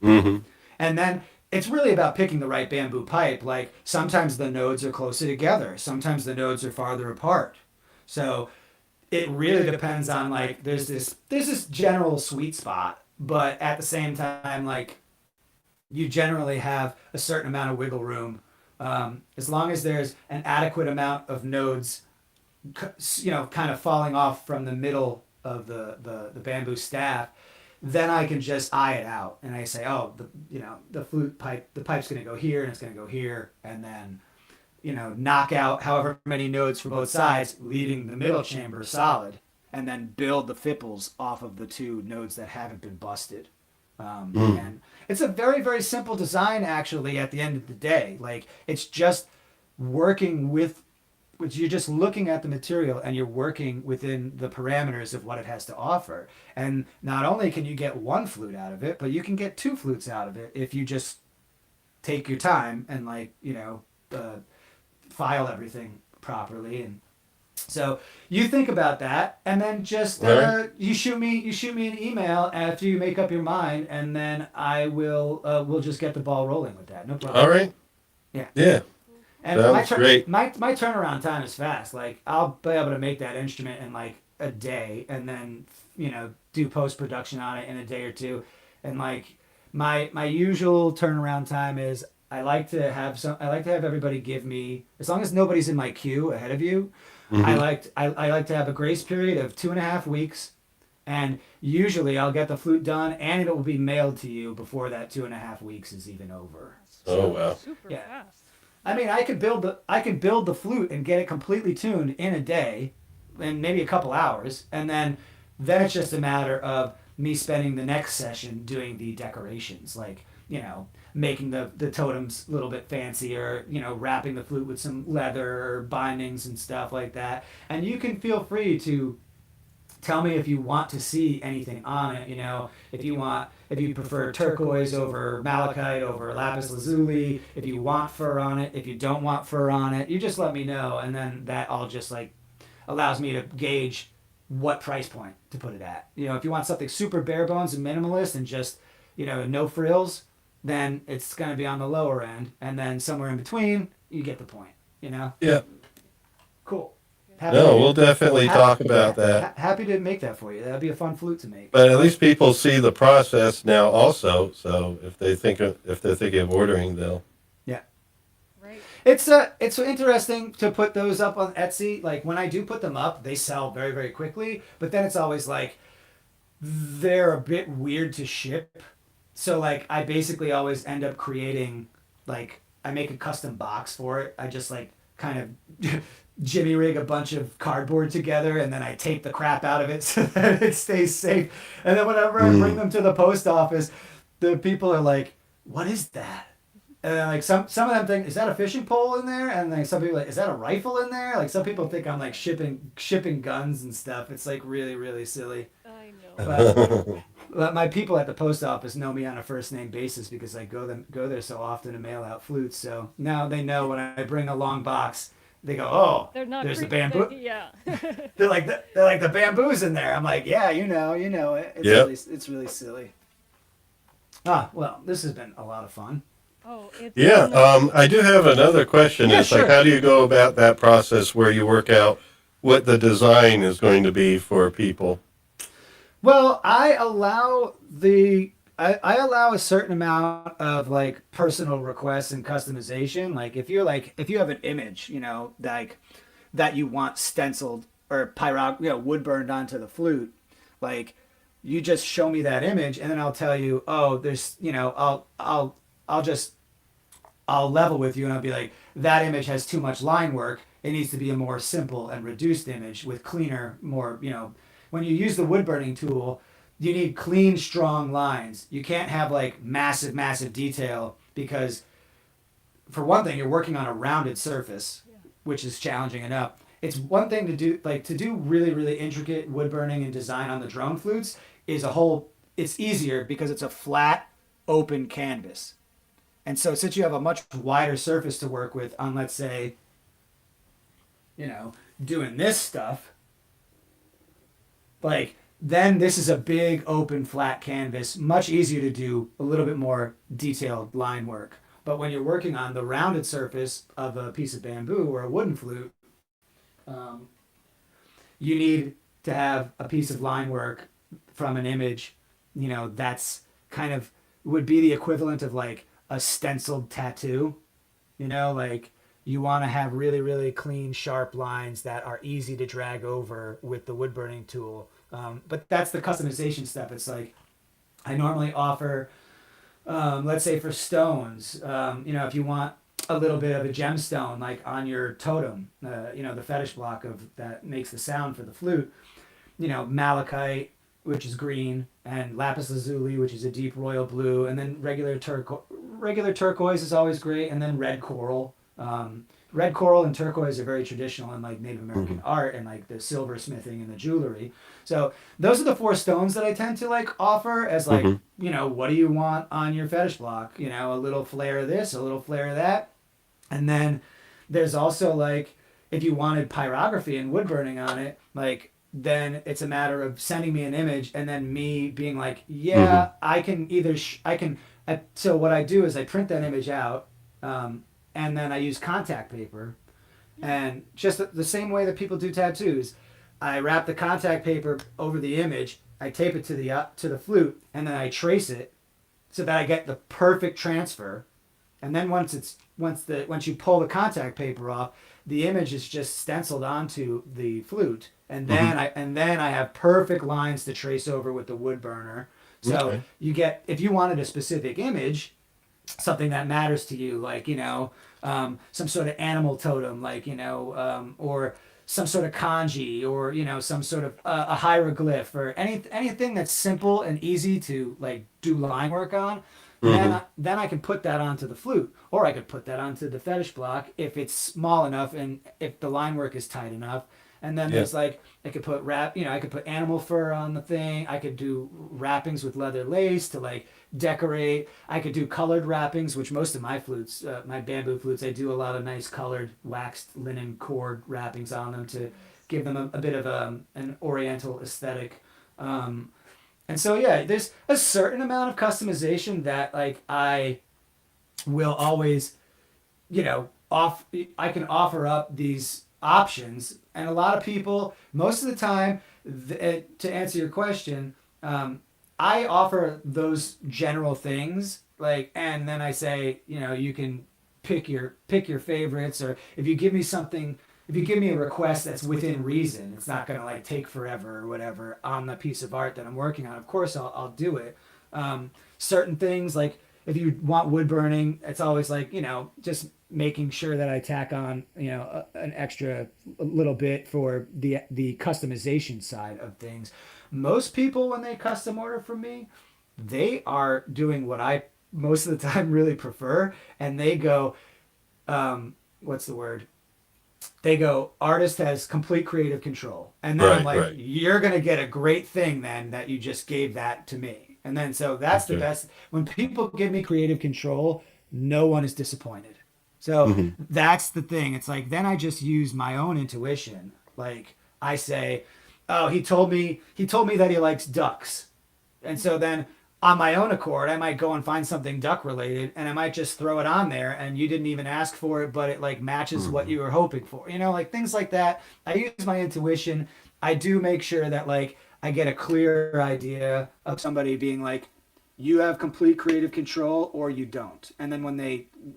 Mm-hmm. And then it's really about picking the right bamboo pipe. Like sometimes the nodes are closer together, sometimes the nodes are farther apart. So it really depends on like there's this general sweet spot, but at the same time, like you generally have a certain amount of wiggle room, as long as there's an adequate amount of nodes, kind of falling off from the middle of the bamboo staff. Then I can just eye it out, and I say, oh, the flute pipe, the pipe's going to go here, and it's going to go here, and then, knock out however many nodes from both sides, leaving the middle chamber solid, and then build the fipples off of the two nodes that haven't been busted. And it's a very, very simple design, actually, at the end of the day. Like, it's just working with, which you're just looking at the material and you're working within the parameters of what it has to offer. And not only can you get one flute out of it, but you can get two flutes out of it if you just take your time and file everything properly. And so you think about that, and then just Right. you shoot me an email after you make up your mind, and then I will we'll just get the ball rolling with that. No problem. All right. Yeah. Yeah. And Sounds great. my turnaround time is fast. Like I'll be able to make that instrument in like a day, and then do post production on it in a day or two. And like my usual turnaround time is I like to have everybody give me, as long as nobody's in my queue ahead of you. I like to have a grace period of 2.5 weeks, and usually I'll get the flute done and it will be mailed to you before that 2.5 weeks is even over. Oh wow. Super Yeah. fast. I mean, I could build the flute and get it completely tuned in a day, and maybe a couple hours, and then it's just a matter of me spending the next session doing the decorations, like making the totems a little bit fancier, wrapping the flute with some leather or bindings and stuff like that. And you can feel free to tell me if you want to see anything on it. If you prefer turquoise over malachite over lapis lazuli, if you want fur on it, if you don't want fur on it, you just let me know, and then that all just like allows me to gauge what price point to put it at. If you want something super bare bones and minimalist and just no frills, then it's going to be on the lower end, and then somewhere in between, you get the point. Yeah. Cool. No, we'll definitely talk about that. Happy to make that for you. That'd be a fun flute to make. But at least people see the process now also. So if they're thinking of ordering, they'll. Yeah. Right. It's interesting to put those up on Etsy. Like when I do put them up, they sell very, very quickly. But then it's always like they're a bit weird to ship. So like I basically always end up creating, like I make a custom box for it. I just like kind of jimmy rig a bunch of cardboard together, and then I tape the crap out of it so that it stays safe. And then whenever I bring them to the post office, the people are like, "What is that?" And then like some of them think, "Is that a fishing pole in there?" And like some people are like, "Is that a rifle in there?" Like some people think I'm like shipping guns and stuff. It's like really, really silly. I know. But my people at the post office know me on a first name basis because I go there so often to mail out flutes. So now they know when I bring a long box, they go, "Oh, They're not. there's the bamboo." Yeah. They're like the bamboo's in there. I'm like, "Yeah, you know it." It's really silly. Well, this has been a lot of fun. Oh, it's Yeah. I do have another question. Yeah, It's sure. like, how do you go about that process where you work out what the design is going to be for people? Well, I allow a certain amount of like personal requests and customization. Like if you have an image, like that you want stenciled or wood burned onto the flute, like you just show me that image, and then I'll tell you, oh, there's, I'll level with you, and I'll be like, that image has too much line work. It needs to be a more simple and reduced image with cleaner, more, when you use the wood burning tool, you need clean, strong lines. You can't have like massive, massive detail because, for one thing, you're working on a rounded surface, which is challenging enough. It's one thing to do really, really intricate wood burning and design on the drone flutes it's easier because it's a flat, open canvas. And so since you have a much wider surface to work with on, let's say, doing this stuff, like, then this is a big open flat canvas, much easier to do a little bit more detailed line work. But when you're working on the rounded surface of a piece of bamboo or a wooden flute, you need to have a piece of line work from an image, that's kind of would be the equivalent of like a stenciled tattoo, like you want to have really, really clean, sharp lines that are easy to drag over with the wood burning tool. But that's the customization step. It's like I normally offer, let's say for stones, if you want a little bit of a gemstone like on your totem, the fetish block of that makes the sound for the flute, malachite, which is green, and lapis lazuli, which is a deep royal blue, and then regular turquoise is always great, and then red coral. Red coral and turquoise are very traditional in like Native American art and like the silversmithing and the jewelry. So those are the 4 stones that I tend to like offer as like, what do you want on your fetish block? A little flare of this, a little flare of that. And then there's also like, if you wanted pyrography and wood burning on it, like then it's a matter of sending me an image and then me being like, I can either, so what I do is I print that image out, and then I use contact paper, and just the same way that people do tattoos, I wrap the contact paper over the image, I tape it to the flute, and then I trace it so that I get the perfect transfer. And then once you pull the contact paper off, the image is just stenciled onto the flute, and then I have perfect lines to trace over with the wood burner. So you get, if you wanted a specific image, something that matters to you, like some sort of animal totem, like or some sort of kanji, or some sort of a hieroglyph, or anything that's simple and easy to like do line work on. Then I can put that onto the flute, or I could put that onto the fetish block if it's small enough and if the line work is tight enough. And then there's like, I could put I could put animal fur on the thing. I could do wrappings with leather lace to like decorate. I could do colored wrappings, which most of my flutes, my bamboo flutes, I do a lot of nice colored waxed linen cord wrappings on them to give them a bit of an oriental aesthetic. And so, there's a certain amount of customization that like I will always, I can offer up these options. And a lot of people, most of the time, to answer your question, I offer those general things, like, and then I say, you can pick your favorites, or if you give me something, if you give me a request that's within reason, it's not going to like take forever or whatever on the piece of art that I'm working on. Of course, I'll do it. Certain things, like if you want wood burning, it's always like, just making sure that I tack on, an extra little bit for the customization side of things. Most people, when they custom order from me, they are doing what I most of the time really prefer, and they go, what's the word? They go, artist has complete creative control. And then I'm like, you're going to get a great thing then that you just gave that to me. And then, so that's the best. When people give me creative control, no one is disappointed. So that's the thing. It's like, then I just use my own intuition. Like I say, oh, he told me that he likes ducks. And so then on my own accord, I might go and find something duck related, and I might just throw it on there, and you didn't even ask for it, but it like matches what you were hoping for, like things like that. I use my intuition. I do make sure that like I get a clear idea of somebody being like, you have complete creative control or you don't. And then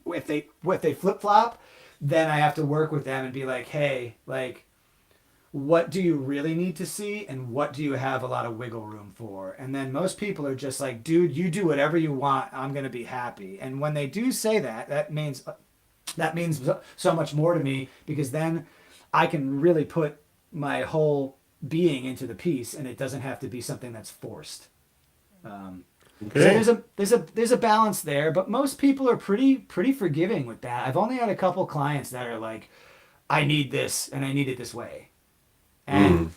if they flip flop, then I have to work with them and be like, hey, like, what do you really need to see, and what do you have a lot of wiggle room for? And then most people are just like, dude, you do whatever you want, I'm going to be happy. And when they do say that, that means so much more to me, because then I can really put my whole being into the piece, and it doesn't have to be something that's forced. So there's a balance there, but most people are pretty forgiving with that. I've only had a couple clients that are like, I need this and I need it this way. And,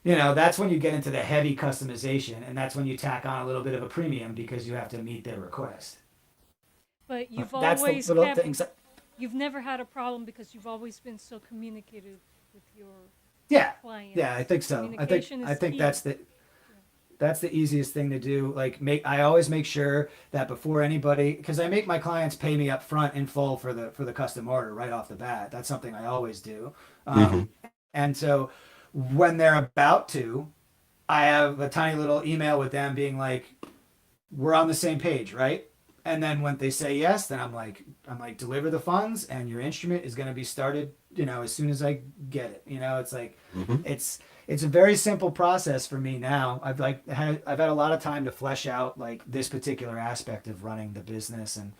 that's when you get into the heavy customization, and that's when you tack on a little bit of a premium because you have to meet their request. But you've That's always the little things. you've never had a problem because you've always been so communicative with your Yeah, clients. yeah, I think so. Communication is I think key. that's the easiest thing to do. Like I always make sure that before anybody, because I make my clients pay me up front in full for the custom order right off the bat. That's something I always do. Hmm. And so when they're about to, I have a tiny little email with them being like, we're on the same page, right? And then when they say yes, then I'm like, deliver the funds, and your instrument is going to be started, as soon as I get it. It's like, Hmm. it's a very simple process for me now. I've had a lot of time to flesh out like this particular aspect of running the business, and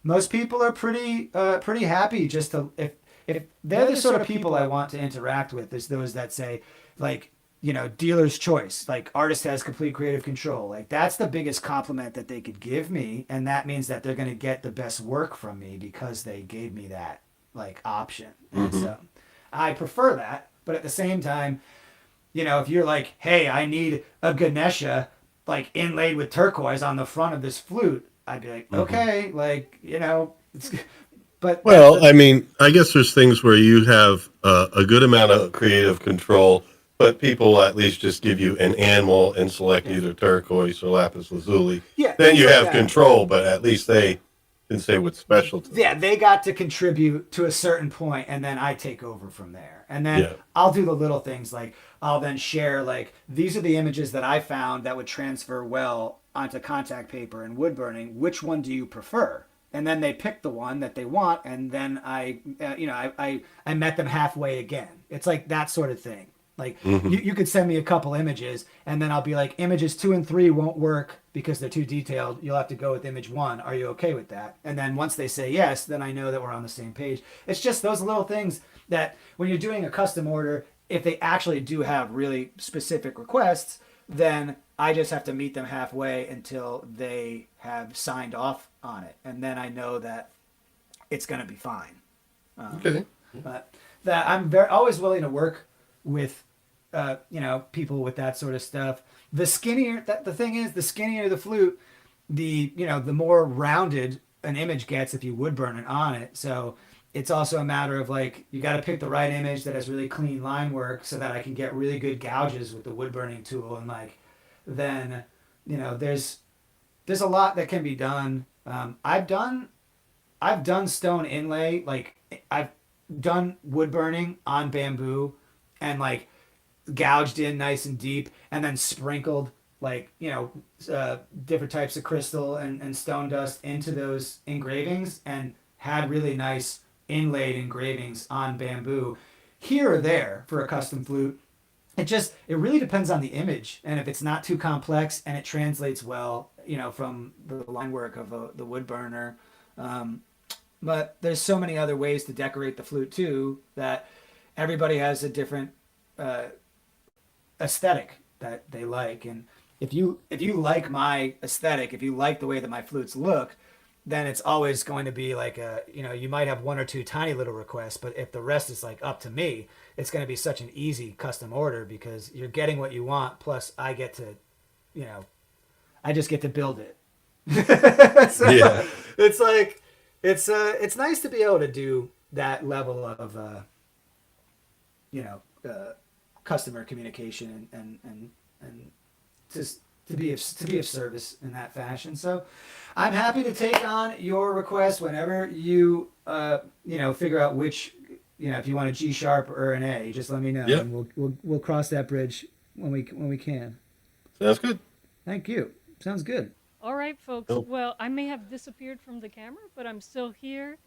most people are pretty happy just to if they're the sort of people I want to interact with. Is those that say like, dealer's choice, like artist has complete creative control. Like that's the biggest compliment that they could give me, and that means that they're going to get the best work from me because they gave me that like option. And so I prefer that, but at the same time, if you're like, hey, I need a Ganesha like inlaid with turquoise on the front of this flute, I'd be like, okay, like, it's, but Well, I mean, I guess there's things where you have a good amount of creative control, but people at least just give you an animal and select either turquoise or lapis lazuli. yeah, Then you things like have that. control, but at least they can say what's special to them. Yeah, they got to contribute to a certain point, and then I take over from there. And then Yeah. I'll do the little things like I'll then share like these are the images that I found that would transfer well onto contact paper and wood burning. Which one do you prefer? And then they pick the one that they want, and then I met them halfway again. It's like that sort of thing. Like you could send me a couple images, and then I'll be like, images 2 and 3 won't work because they're too detailed. You'll have to go with image 1. Are you okay with that? And then once they say yes, then I know that we're on the same page. It's just those little things that when you're doing a custom order, if they actually do have really specific requests, then I just have to meet them halfway until they have signed off on it. And then I know that it's going to be fine. Okay. But that I'm always willing to work with people with that sort of stuff. The skinnier the thing is, the skinnier the flute, the more rounded an image gets if you wood burn it on it. So it's also a matter of like, you got to pick the right image that has really clean line work so that I can get really good gouges with the wood burning tool. And like, then there's a lot that can be done. I've done stone inlay, like I've done wood burning on bamboo and like gouged in nice and deep and then sprinkled like different types of crystal and stone dust into those engravings and had really nice inlaid engravings on bamboo here or there for a custom flute. It really depends on the image, and if it's not too complex and it translates well from the line work of the wood burner. But there's so many other ways to decorate the flute too that everybody has a different aesthetic that they like. And if you like my aesthetic, if you like the way that my flutes look, then it's always going to be like you might have 1 or 2 tiny little requests, but if the rest is like up to me, it's going to be such an easy custom order because you're getting what you want. Plus I get to, I just get to build it. So Yeah. it's like, it's nice to be able to do that level of, customer communication and just to be of service in that fashion. So I'm happy to take on your request whenever you figure out which, if you want a G sharp or an A, just let me know. Yep. And we'll cross that bridge when we can. Sounds good. Thank you. Sounds good. All right, folks. Oh. Well, I may have disappeared from the camera, but I'm still here.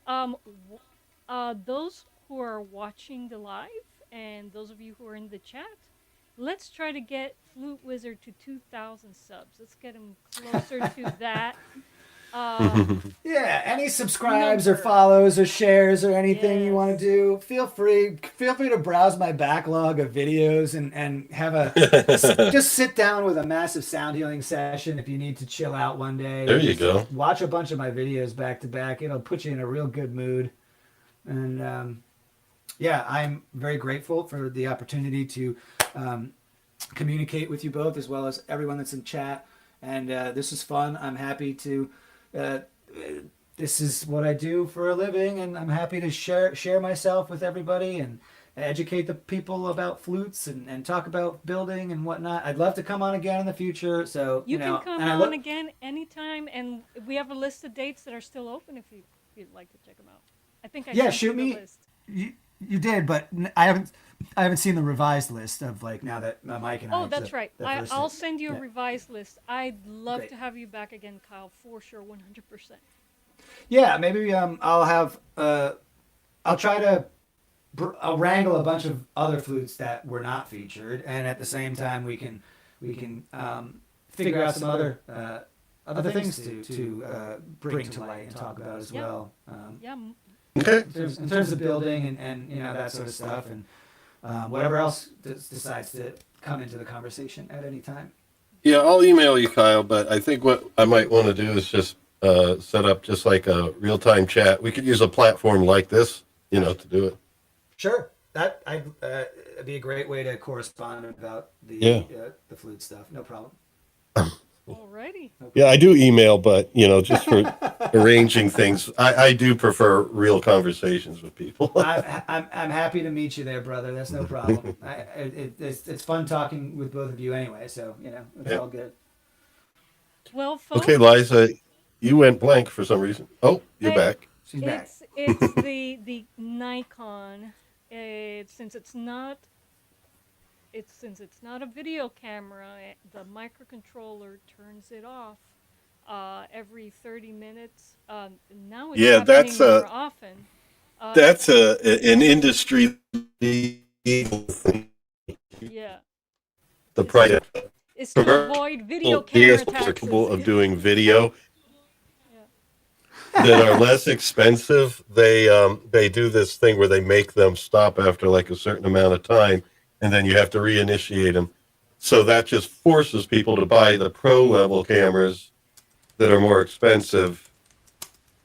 Those who are watching the live and those of you who are in the chat, let's try to get Flute Wizard to 2,000 subs. Let's get him closer to that. Yeah, any subscribes or follows or shares or anything you want to do, feel free to browse my backlog of videos and have just sit down with a massive sound healing session if you need to chill out one day. There you go. Watch a bunch of my videos back to back. It'll put you in a real good mood. And I'm very grateful for the opportunity to communicate with you both as well as everyone that's in chat. And this is fun. I'm happy to this is what I do for a living, and I'm happy to share myself with everybody and educate the people about flutes and talk about building and whatnot. I'd love to come on again in the future. So You know, can come and I on look, again anytime, and we have a list of dates that are still open if you'd like to check them out. I think I Yeah, sent shoot you the me. list. You did, but I haven't seen the revised list of like now that Mike and I. Oh, that's right. first I'll thing. send you a Yeah. revised list. I'd love Great. to have you back again, Kyle, for sure, 100%. Yeah, maybe I'll have I'll try to I'll wrangle a bunch of other flutes that were not featured, and at the same time we can figure out some other things to bring to light and talk about as Yeah. well. Yeah, Okay. In terms of building and you know that sort of stuff, and whatever else decides to come into the conversation at any time. Yeah, I'll email you, Kyle, but I think what I might want to do is just set up just like a real-time chat. We could use a platform like this, to do it. Sure, that'd be a great way to correspond about Yeah. the flute stuff. No problem. alrighty. Yeah, I do email, but, just for arranging things, I do prefer real conversations with people. I'm happy to meet you there, brother. That's no problem. It's fun talking with both of you anyway, so it's all good. Well, folks, Okay, Liza, you went blank for some reason. Oh, you're Hey. back. She's back. it's the Nikon. Since it's not a video camera, the microcontroller turns it off every 30 minutes. Now it's Yeah, happening that's more often. That's an industry thing. Yeah, The price it's to avoid video camera DSLRs are taxes. capable of doing video Yeah. that are less expensive. They do this thing where they make them stop after like a certain amount of time, and then you have to reinitiate them. So that just forces people to buy the pro level cameras that are more expensive,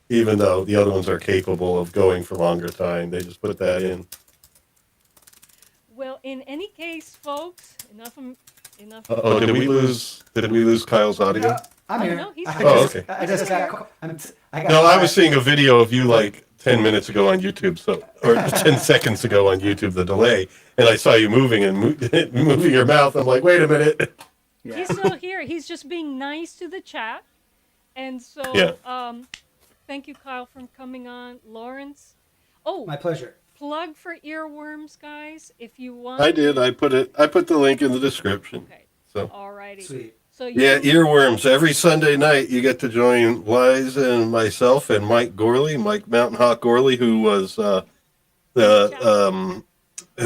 even though the other ones are capable of going for longer time. They just put that in. Well, in any case, folks, enough. Oh, did we lose Kyle's audio? I'm Oh, here. no, he's I still Oh, just, okay. I just got. I got. No, I was seeing a video of you like 10 minutes ago on YouTube, or 10 seconds ago on YouTube, the delay, and I saw you moving and moving your mouth. I'm like, wait a minute. Yeah. He's still here. He's just being nice to the chat. And so, Yeah. thank you, Kyle, for coming on. Lawrence. Oh, My pleasure. plug for earworms, guys, if you want. I did. I put the link in the description. Okay. So Alrighty. Sweet. So yeah, earworms. Every Sunday night, you get to join Liza and myself and Mike Mountain Hawk Gorley, who was who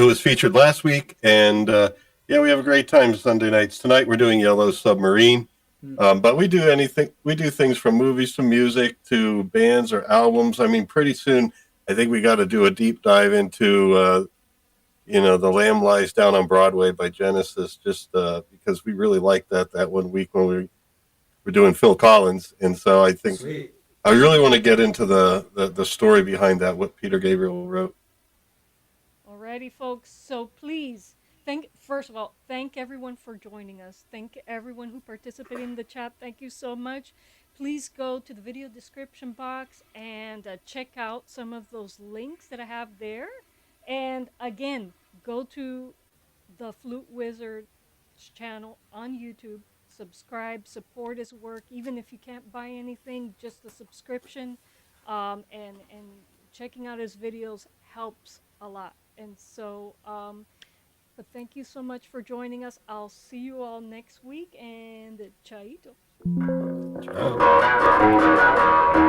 was featured last week. And yeah, we have a great time Sunday nights. Tonight we're doing Yellow Submarine. But we do anything. We do things from movies to music to bands or albums. I mean, pretty soon, I think we got to do a deep dive into, The Lamb Lies Down on Broadway by Genesis, just because we really liked that one week when we were doing Phil Collins. And so I think Sweet. I really want to get into the story behind that, what Peter Gabriel wrote. Alrighty, folks. So please, first of all, thank everyone for joining us. Thank everyone who participated in the chat. Thank you so much. Please go to the video description box and check out some of those links that I have there. And again, go to the Flute Wizard channel on YouTube. Subscribe, support his work. Even if you can't buy anything, just the subscription and checking out his videos helps a lot. And so, but thank you so much for joining us. I'll see you all next week, and chaito. Ciao.